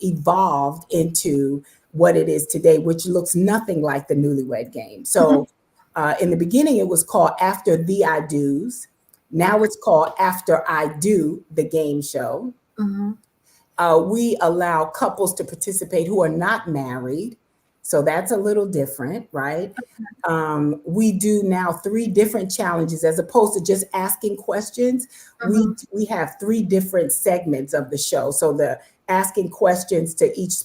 evolved into what it is today, which looks nothing like the Newlywed Game. So in the beginning, it was called After the I Do's. Now it's called After I Do, the game show. We allow couples to participate who are not married. So that's a little different, right? We do now 3 different challenges as opposed to just asking questions. We have 3 different segments of the show. So the asking questions to each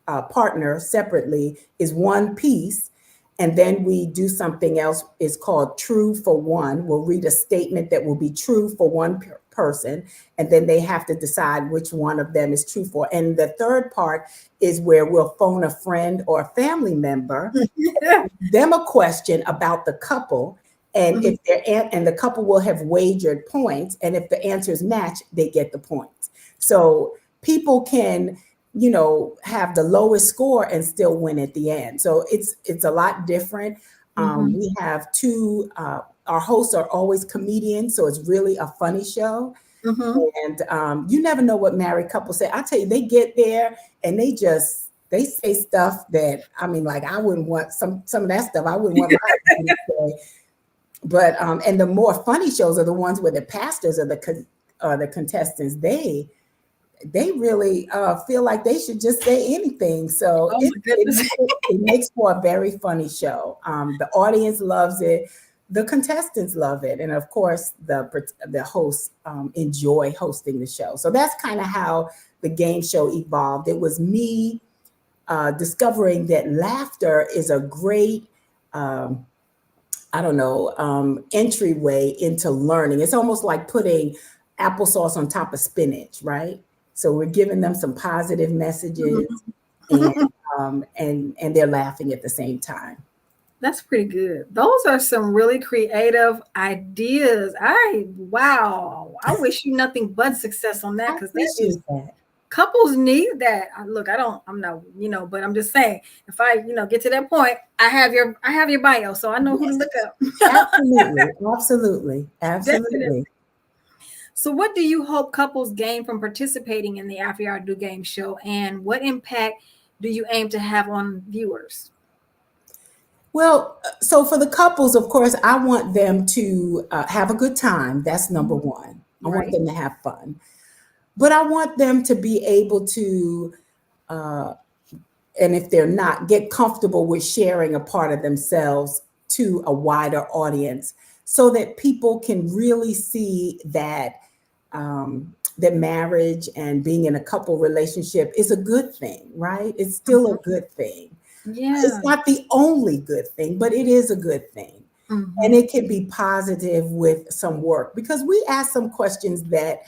partner separately is one piece. And then we do something else, it's called True for One. We'll read a statement that will be true for one person, and then they have to decide which one of them is true for. And the third part is where we'll phone a friend or a family member, them a question about the couple, and if and the couple will have wagered points, and if the answers match, they get the points. So people can, have the lowest score and still win at the end. So it's a lot different. We have 2, our hosts are always comedians, so it's really a funny show. And you never know what married couples say. I tell you, they get there and they say stuff that, I mean, like I wouldn't want some of that stuff. I wouldn't want my husband to say. But and the more funny shows are the ones where the pastors are the contestants. they really feel like they should just say anything. So Oh my goodness. it makes for a very funny show. The audience loves it. The contestants love it. And of course, the hosts enjoy hosting the show. So that's kind of how the game show evolved. It was me discovering that laughter is a great entryway into learning. It's almost like putting applesauce on top of spinach, right? So we're giving them some positive messages, and they're laughing at the same time. That's pretty good. Those are some really creative ideas. Wow. I wish you nothing but success on that, because couples need that. Look, I'm not, but I'm just saying, if I, get to that point, I have your bio, so I know who to look up. Absolutely. Definitely. So what do you hope couples gain from participating in the After Y'all Do game show, and what impact do you aim to have on viewers? Well, so for the couples, of course, I want them to have a good time. That's number one. I want them to have fun. But I want them to be able to, and if they're not, get comfortable with sharing a part of themselves to a wider audience, so that people can really see that that marriage and being in a couple relationship is a good thing, right? It's still a good thing. Yeah. It's not the only good thing, but it is a good thing. And it can be positive with some work, because we ask some questions that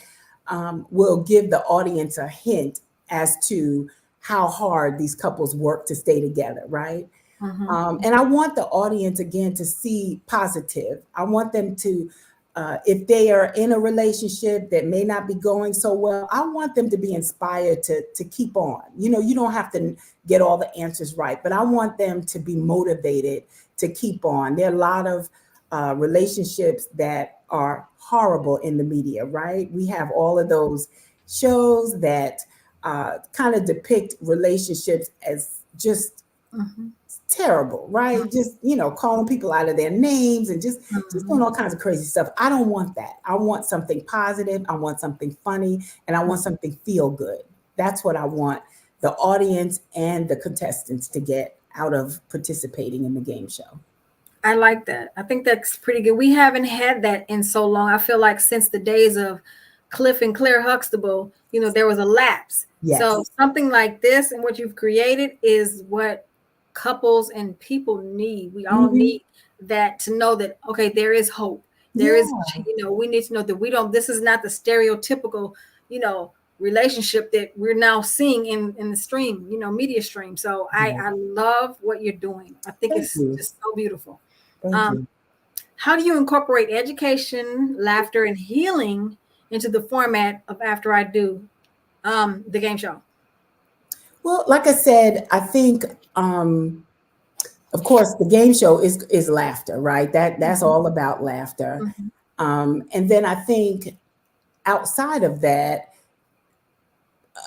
will give the audience a hint as to how hard these couples work to stay together, right? And I want the audience, again, to see positive. I want them to, if they are in a relationship that may not be going so well, I want them to be inspired to keep on. You don't have to get all the answers right, but I want them to be motivated to keep on. There are a lot of relationships that are horrible in the media, right? We have all of those shows that kind of depict relationships as just terrible, right? Just, calling people out of their names and just doing all kinds of crazy stuff. I don't want that. I want something positive. I want something funny, and I want something feel good. That's what I want the audience and the contestants to get out of participating in the game show. I like that. I think that's pretty good. We haven't had that in so long. I feel like since the days of Cliff and Claire Huxtable, there was a lapse. Yes. So something like this and what you've created is what couples and people need. We all need that, to know that, okay, there is hope. There is, we need to know that this is not the stereotypical, relationship that we're now seeing in the stream, media stream. So I love what you're doing. I think it's just so beautiful. How do you incorporate education, laughter, and healing into the format of After I Do, the game show? Well, like I said, I think, of course, the game show is laughter, right? That's all about laughter. And then I think outside of that,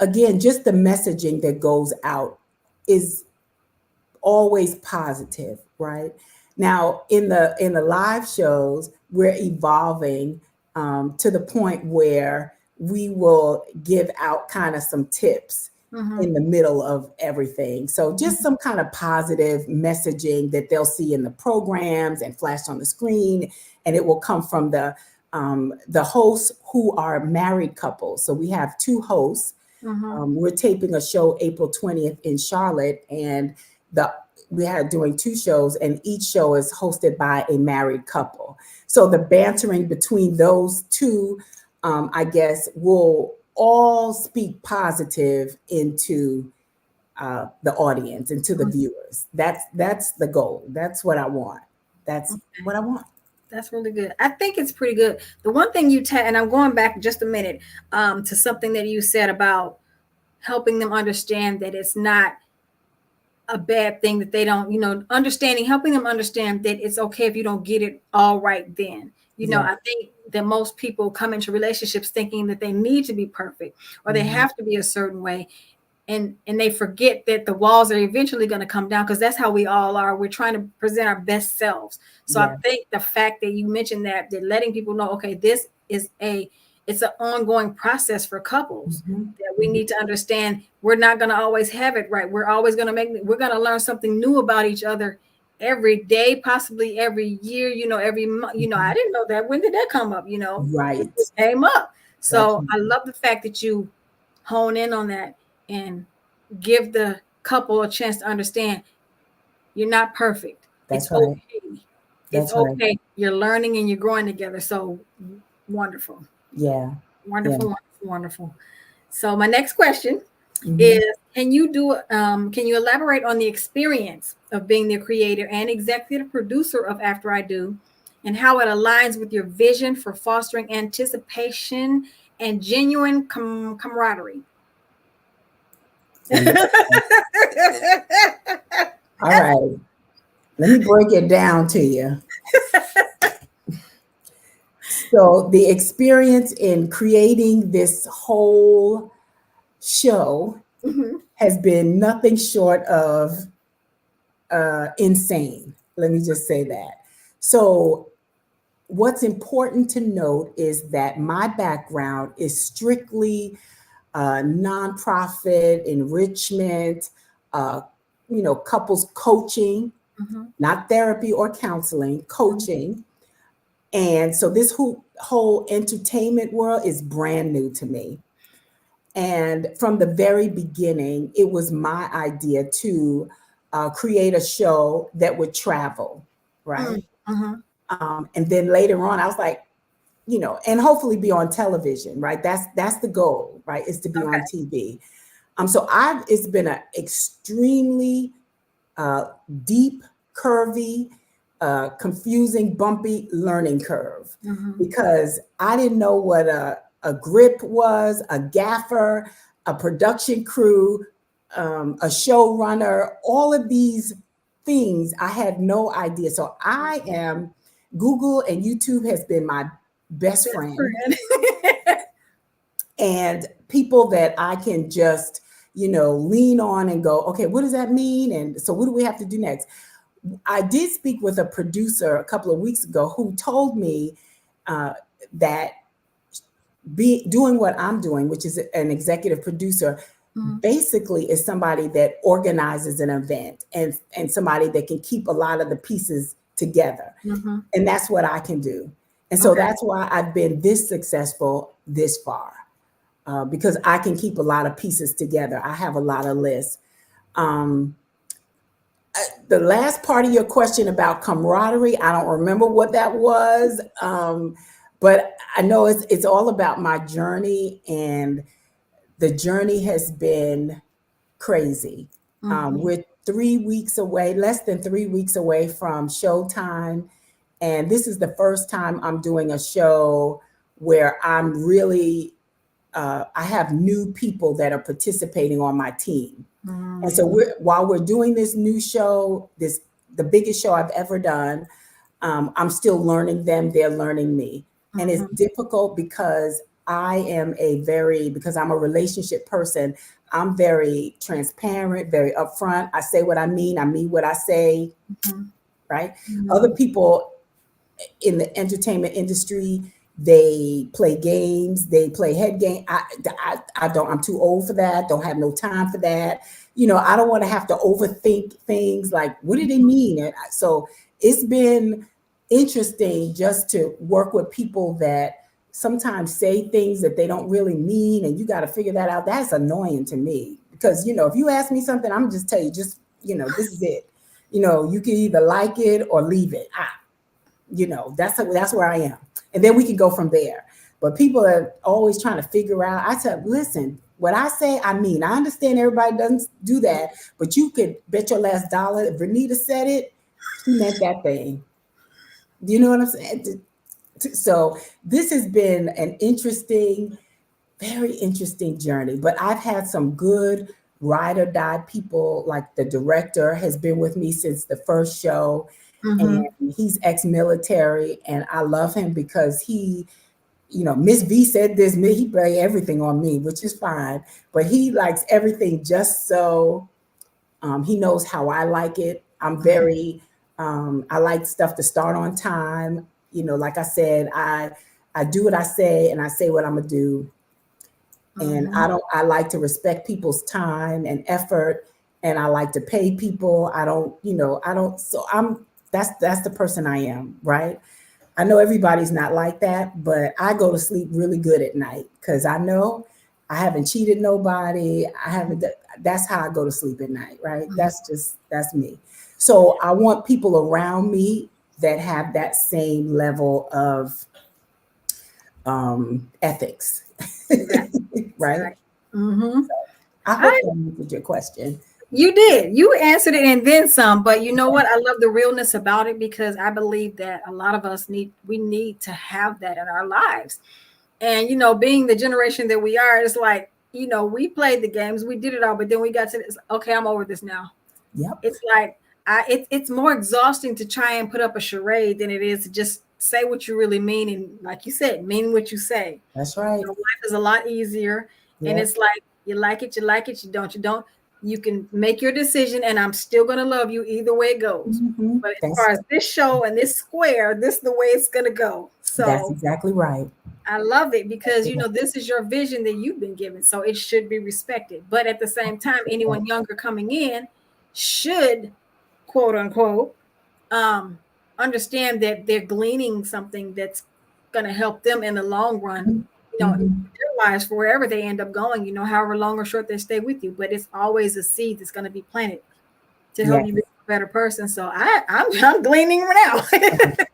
again, just the messaging that goes out is always positive, right? Now, in the live shows, we're evolving to the point where we will give out kind of some tips in the middle of everything. So just some kind of positive messaging that they'll see in the programs and flash on the screen, and it will come from the hosts who are married couples. So we have two hosts. We're taping a show April 20th in Charlotte, and we are doing two shows, and each show is hosted by a married couple. So the bantering between those two, I guess, will all speak positive into the audience, into the viewers. That's the goal. That's what I want. That's what I want. That's really good. I think it's pretty good. The one thing and I'm going back just a minute to something that you said about helping them understand that it's not a bad thing that they don't, helping them understand that it's okay if you don't get it all right then. I think that most people come into relationships thinking that they need to be perfect or they have to be a certain way. And they forget that the walls are eventually going to come down, because that's how we all are. We're trying to present our best selves. So I think the fact that you mentioned that letting people know, okay, this is a it's an ongoing process for couples that we need to understand. We're not going to always have it right. We're always going to we're going to learn something new about each other every day, possibly every year, every month. I didn't know that. When did that come up? Right. It just came up. So That's I love the fact that you hone in on that and give the couple a chance to understand you're not perfect. That's It's right. okay. That's It's right. okay. You're learning and you're growing together. So wonderful. Yeah. Wonderful, Yeah. wonderful, wonderful. So my next question Mhm. is, can you elaborate on the experience of being the creator and executive producer of After I Do, and how it aligns with your vision for fostering anticipation and genuine camaraderie? All right. Let me break it down to you. So the experience in creating this whole show has been nothing short of insane. Let me just say that. So what's important to note is that my background is strictly nonprofit enrichment, couples coaching, not therapy or counseling, coaching. And so this whole entertainment world is brand new to me. And from the very beginning, it was my idea to create a show that would travel, right? And then later on, I was like, and hopefully be on television, right? That's the goal, right? Is to be on TV. So it's been an extremely deep, curvy, confusing, bumpy learning curve because I didn't know what a grip was, a gaffer, a production crew, a showrunner, all of these things. I had no idea. So Google and YouTube has been my best friend. And people that I can just, lean on and go, okay, what does that mean? And so what do we have to do next? I did speak with a producer a couple of weeks ago who told me that doing what I'm doing, which is an executive producer, basically is somebody that organizes an event and somebody that can keep a lot of the pieces together. And that's what I can do. And so that's why I've been this successful this far, because I can keep a lot of pieces together. I have a lot of lists. The last part of your question about camaraderie, I don't remember what that was, but I know it's all about my journey, and the journey has been crazy. We're 3 weeks away, less than 3 weeks away from showtime, and this is the first time I'm doing a show where I'm really, I have new people that are participating on my team. And so while we're doing this new show, the biggest show I've ever done, I'm still learning them, they're learning me. And it's difficult because because I'm a relationship person, I'm very transparent, very upfront. I say what I mean what I say, right? Other people in the entertainment industry, they play games, they play head game. I don't, I'm too old for that, don't have no time for that. I don't want to have to overthink things like, what do they mean? And so it's been interesting just to work with people that sometimes say things that they don't really mean, and you got to figure that out. That's annoying to me because, if you ask me something, I'm just tell you, this is it. You can either like it or leave it. That's where I am. And then we can go from there. But people are always trying to figure out. I said, listen, what I say, I mean. I understand everybody doesn't do that, but you could bet your last dollar if Renita said it, she meant that thing. You know what I'm saying? So this has been an interesting, very interesting journey. But I've had some good ride or die people. Like the director has been with me since the first show. And he's ex-military, and I love him because he, Miss V said this, he play everything on me, which is fine, but he likes everything just so he knows how I like it. I'm very, I like stuff to start on time. Like I said, I I do what I say and I say what I'm gonna do. And I like to respect people's time and effort, and I like to pay people. That's the person I am, right? I know everybody's not like that, but I go to sleep really good at night because I know I haven't cheated nobody. That's how I go to sleep at night, right? That's me. So I want people around me that have that same level of ethics, right? I hope that answered your question. You did. You answered it and then some. But you know what? I love the realness about it because I believe that a lot of us need to have that in our lives. And being the generation that we are, it's like, we played the games, we did it all, but then we got to this. Okay, I'm over this now. Yep. It's like it's more exhausting to try and put up a charade than it is to just say what you really mean, and like you said, mean what you say. That's right. Life is a lot easier, and it's like you like it, you don't. You can make your decision, and I'm still gonna love you either way it goes. But as far as this show and this square, this is the way it's gonna go. So that's exactly right. I love it because this is your vision that you've been given, so it should be respected. But at the same time, anyone younger coming in should, quote unquote, understand that they're gleaning something that's going to help them in the long run, their lives for wherever they end up going, however long or short they stay with you. But it's always a seed that's going to be planted to help you be a better person. So I'm gleaning now.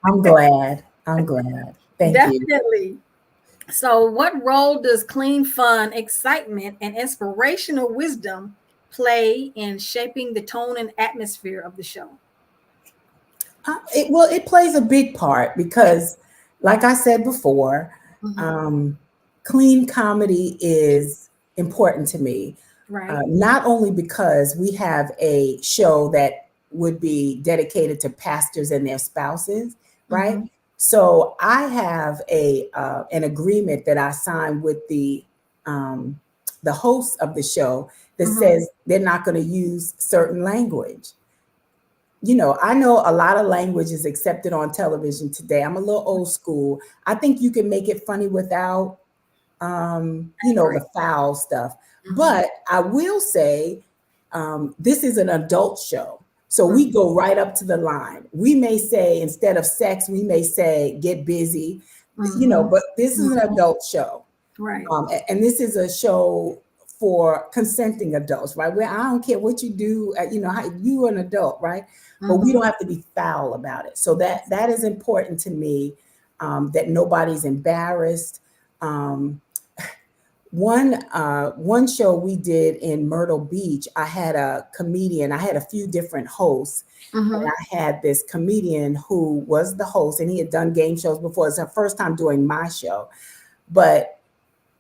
I'm glad. Thank you. Definitely. So what role does clean fun, excitement, and inspirational wisdom play in shaping the tone and atmosphere of the show? It plays a big part because, like I said before, clean comedy is important to me. Right. Not only because we have a show that would be dedicated to pastors and their spouses, right? So I have an agreement that I signed with the host of the show that says they're not going to use certain language. I know a lot of language is accepted on television today. I'm a little old school. I think you can make it funny without, the foul stuff. But I will say, this is an adult show. So we go right up to the line. We may say, instead of sex, we may say, get busy, but this is an adult show. Right. And this is a show for consenting adults, right? Where I don't care what you do, how you're an adult, right? But we don't have to be foul about it. So that is important to me, that nobody's embarrassed. One show we did in Myrtle Beach, I had a comedian, I had a few different hosts, and I had this comedian who was the host, and he had done game shows before. It's her first time doing my show. But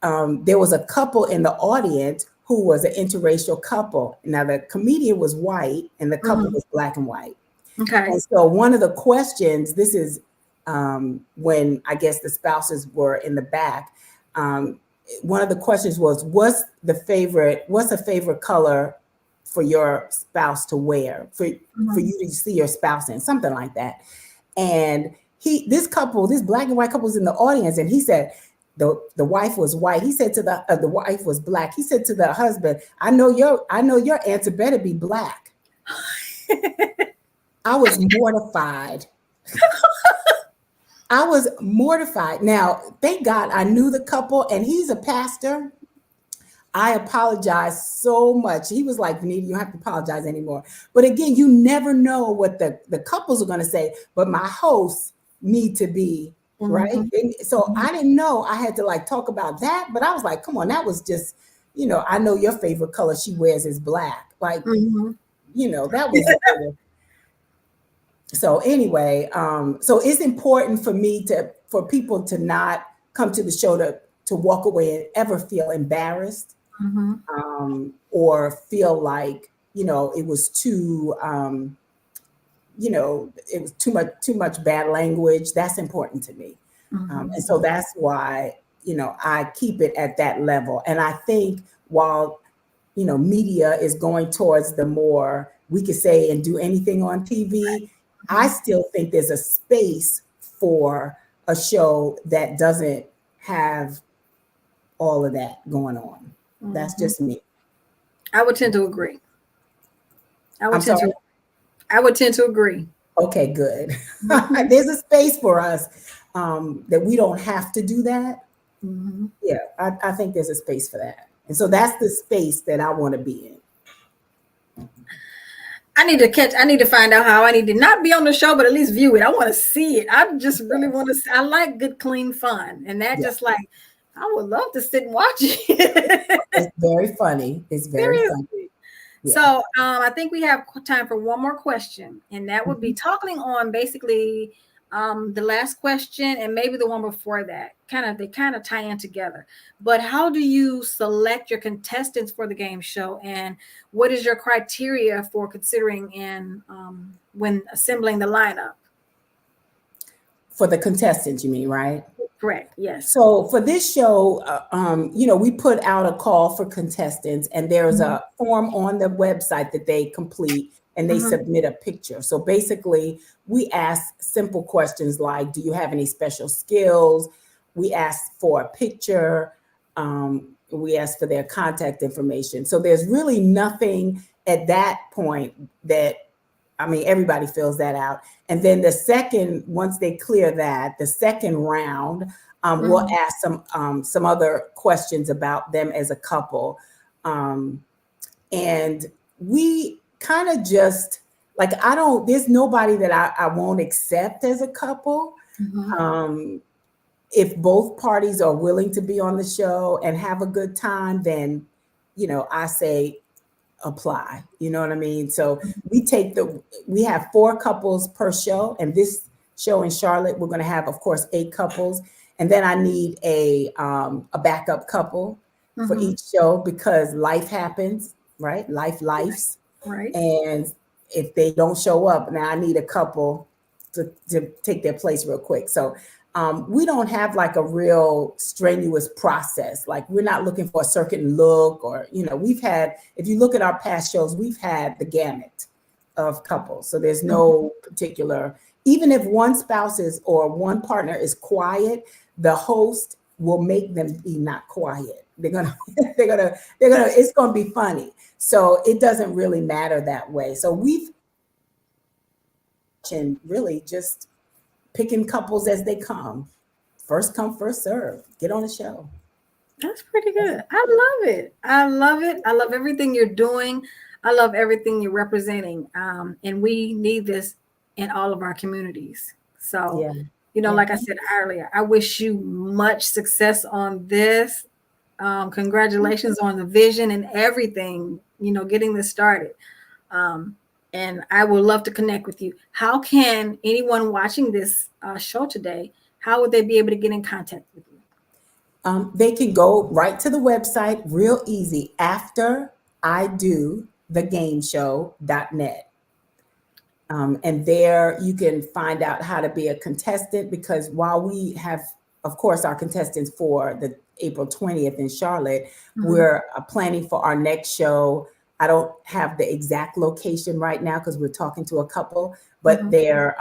there was a couple in the audience who was an interracial couple. Now the comedian was white and the couple was black and white. Okay. And so one of the questions, this is when I guess the spouses were in the back. One of the questions was, what's a favorite color for your spouse to wear, for you to see your spouse in, something like that. And this black and white couple was in the audience, and he said, the wife was white. He said to the wife was black. He said to the husband, I know your answer better be black. I was mortified. I was mortified. Now, thank God I knew the couple, and he's a pastor. I apologize so much. He was like, Vanita, you don't have to apologize anymore. But again, you never know what the couples are going to say, but my hosts need to be right. And so I didn't know I had to talk about that, but I was like, come on, that was just, I know your favorite color she wears is black. That was so anyway, so it's important for me for people to not come to the show to walk away and ever feel embarrassed, or feel like, it was too, it was too much bad language. That's important to me. And so that's why, I keep it at that level. And I think while, media is going towards the more we could say and do anything on TV, I still think there's a space for a show that doesn't have all of that going on. That's just me. I would tend to agree. I would I'm tend to agree. Okay, good. There's a space for us that we don't have to do that. Yeah, I think there's a space for that. And so that's the space that I want to be in. I need to find out how I need to not be on the show, but at least view it. I want to see it. I just really want to see. I like good, clean fun. And that just like, I would love to sit and watch it. It's very funny. It's very funny. Yeah. So I think we have time for one more question. And that would be talking on basically the last question and maybe the one before that. They kind of tie in together. But how do you select your contestants for the game show, and what is your criteria for considering in when assembling the lineup? For the contestants, you mean, right? Correct. Yes. So for this show, we put out a call for contestants, and there's a form on the website that they complete, and they submit a picture. So basically, we ask simple questions like, do you have any special skills? We ask for a picture. We ask for their contact information. So there's really nothing at that point that, everybody fills that out. And then once they clear that, the second round, we'll ask some other questions about them as a couple. And we kind of just, there's nobody that I won't accept as a couple. If both parties are willing to be on the show and have a good time, then, I say apply. You know what I mean? So we have 4 couples per show, and this show in Charlotte, we're going to have, of course, 8 couples. And then I need a backup couple for each show because life happens, right? Lives. Right. And if they don't show up, now I need a couple to take their place real quick. So we don't have like a real strenuous process. Like we're not looking for a certain look or, if you look at our past shows, we've had the gamut of couples. So there's no particular, even if one spouse or one partner is quiet, the host will make them be not quiet. It's going to be funny. So it doesn't really matter that way. So we've been really just picking couples as they come. First come, first serve. Get on the show. That's pretty good. I love it. I love everything you're doing. I love everything you're representing. And we need this in all of our communities. So, like I said earlier, I wish you much success on this. Congratulations on the vision and everything, getting this started. And I would love to connect with you. How can anyone watching this show today, how would they be able to get in contact with you? They can go right to the website, real easy, afteridothegameshow.net. And there you can find out how to be a contestant, because while we have, of course, our contestants for the April 20th in Charlotte, we're planning for our next show. I don't have the exact location right now because we're talking to a couple, but it'll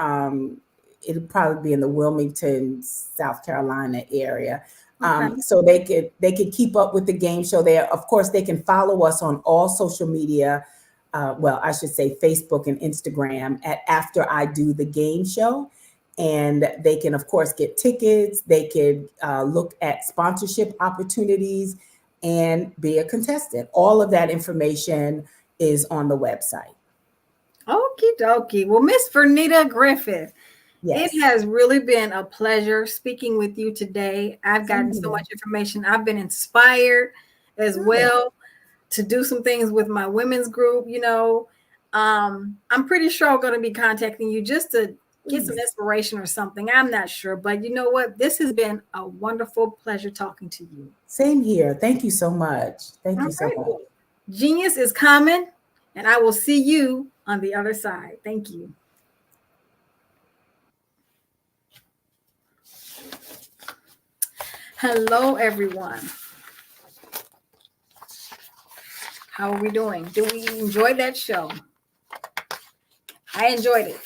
probably be in the Wilmington, South Carolina area. So they could keep up with the game show there. Of course, they can follow us on all social media. I should say Facebook and Instagram at After I Do the Game Show. And they can, of course, get tickets. They could look at sponsorship opportunities and be a contestant. All of that information is on the website. Okie dokie. Well, Miss Vernita Griffith, it has really been a pleasure speaking with you today. I've gotten so much information. I've been inspired as well to do some things with my women's group. I'm pretty sure I'm going to be contacting you just to get some inspiration or something. I'm not sure, but you know what? This has been a wonderful pleasure talking to you. Same here. Thank you so much. Thank you so much. Genius is coming, and I will see you on the other side. Thank you. Hello, everyone. How are we doing? Do we enjoy that show? I enjoyed it.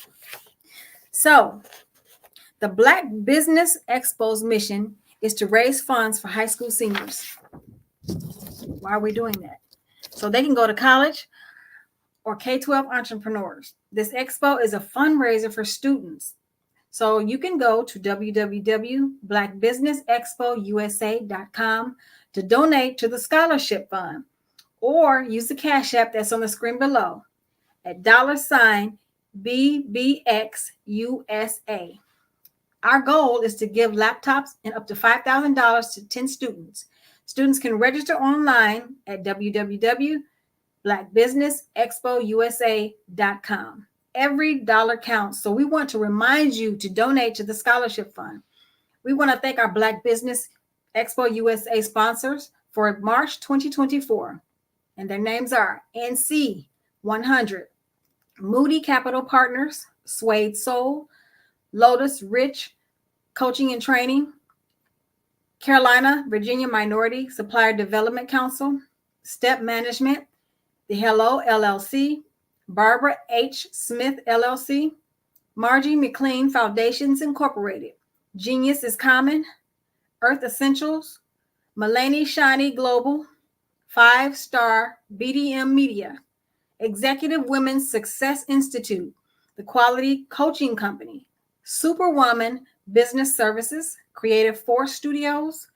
So The Black Business Expo's mission is to raise funds for high school seniors. Why are we doing that? So they can go to college or K-12 entrepreneurs. This expo is a fundraiser for students. So you can go to www.blackbusinessexpousa.com to donate to the scholarship fund, or use the Cash App that's on the screen below at $BBXUSA. Our goal is to give laptops and up to $5,000 to 10 students. Students can register online at www.blackbusinessexpousa.com. Every dollar counts, so we want to remind you to donate to the scholarship fund. We want to thank our Black Business Expo USA sponsors for March 2024, and their names are NC 100, Moody Capital Partners, Suede Soul, Lotus Rich Coaching and Training, Carolina, Virginia Minority Supplier Development Council, Step Management, The Hello LLC, Barbara H. Smith LLC, Margie McLean Foundations Incorporated, Genius is Common, Earth Essentials, Mulaney Shiny Global, 5-Star BDM Media, Executive Women's Success Institute, The Quality Coaching Company, Superwoman Business Services, Creative Force Studios,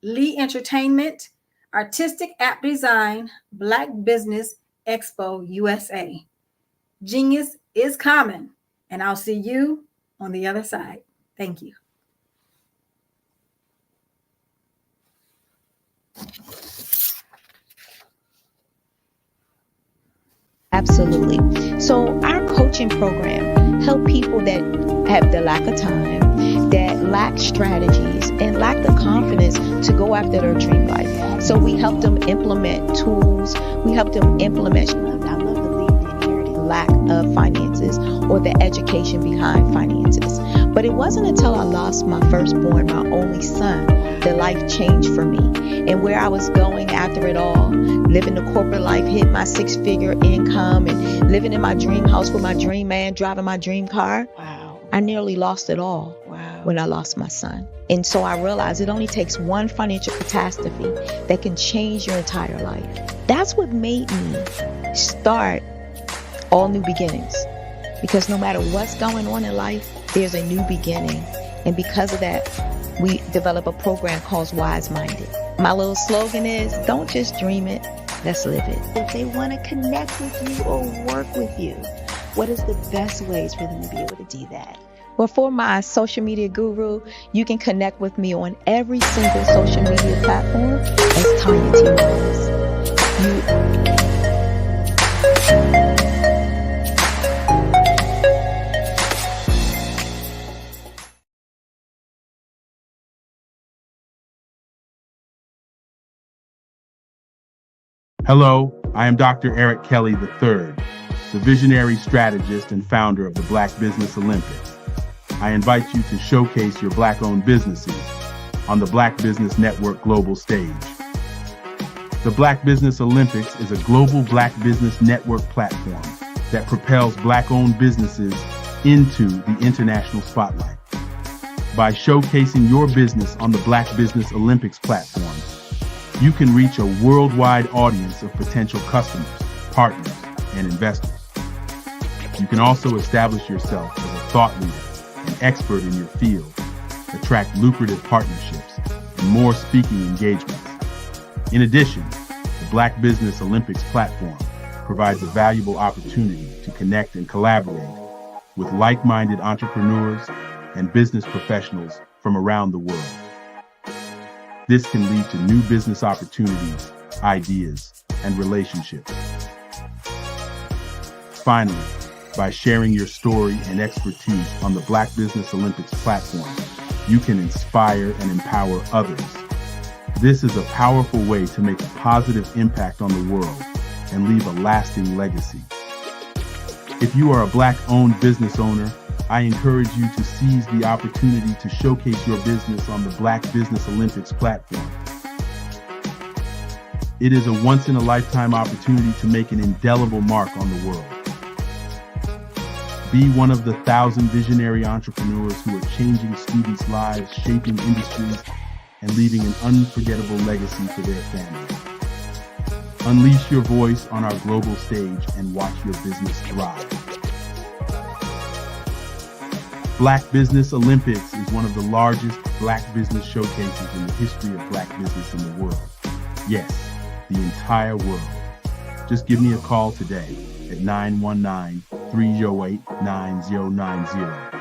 Lee Entertainment, Artistic App Design, Black Business Expo USA. Genius is common, and I'll see you on the other side. Thank you. Absolutely. So our coaching program help people that have the lack of time, that lack strategies, and lack the confidence to go after their dream life. So we help them implement tools. We help them implement lack of finances or the education behind finances. But it wasn't until I lost my firstborn, my only son, that life changed for me. And where I was going after it all, living the corporate life, hit my 6-figure income, and living in my dream house with my dream man, driving my dream car. Wow. I nearly lost it all when I lost my son. And so I realized it only takes one financial catastrophe that can change your entire life. That's what made me start All New Beginnings. Because no matter what's going on in life, there's a new beginning. And because of that, we develop a program called Wise Minded. My little slogan is, don't just dream it, let's live it. If they want to connect with you or work with you, what is the best ways for them to be able to do that? Well, for my social media guru, you can connect with me on every single social media platform as Tanya T. Morris. Hello, I am Dr. Eric Kelly III, the visionary strategist and founder of the Black Business Olympics. I invite you to showcase your Black-owned businesses on the Black Business Network global stage. The Black Business Olympics is a global Black Business Network platform that propels Black-owned businesses into the international spotlight. By showcasing your business on the Black Business Olympics platform, you can reach a worldwide audience of potential customers, partners, and investors. You can also establish yourself as a thought leader and expert in your field, attract lucrative partnerships, and more speaking engagements. In addition, the Black Business Olympics platform provides a valuable opportunity to connect and collaborate with like-minded entrepreneurs and business professionals from around the world. This can lead to new business opportunities, ideas, and relationships. Finally, by sharing your story and expertise on the Black Business Olympics platform, you can inspire and empower others. This is a powerful way to make a positive impact on the world and leave a lasting legacy. If you are a Black-owned business owner, I encourage you to seize the opportunity to showcase your business on the Black Business Olympics platform. It is a once-in-a-lifetime opportunity to make an indelible mark on the world. Be one of the 1,000 visionary entrepreneurs who are changing students' lives, shaping industries, and leaving an unforgettable legacy for their families. Unleash your voice on our global stage and watch your business thrive. Black Business Olympics is one of the largest Black business showcases in the history of Black business in the world. Yes, the entire world. Just give me a call today at 919-308-9090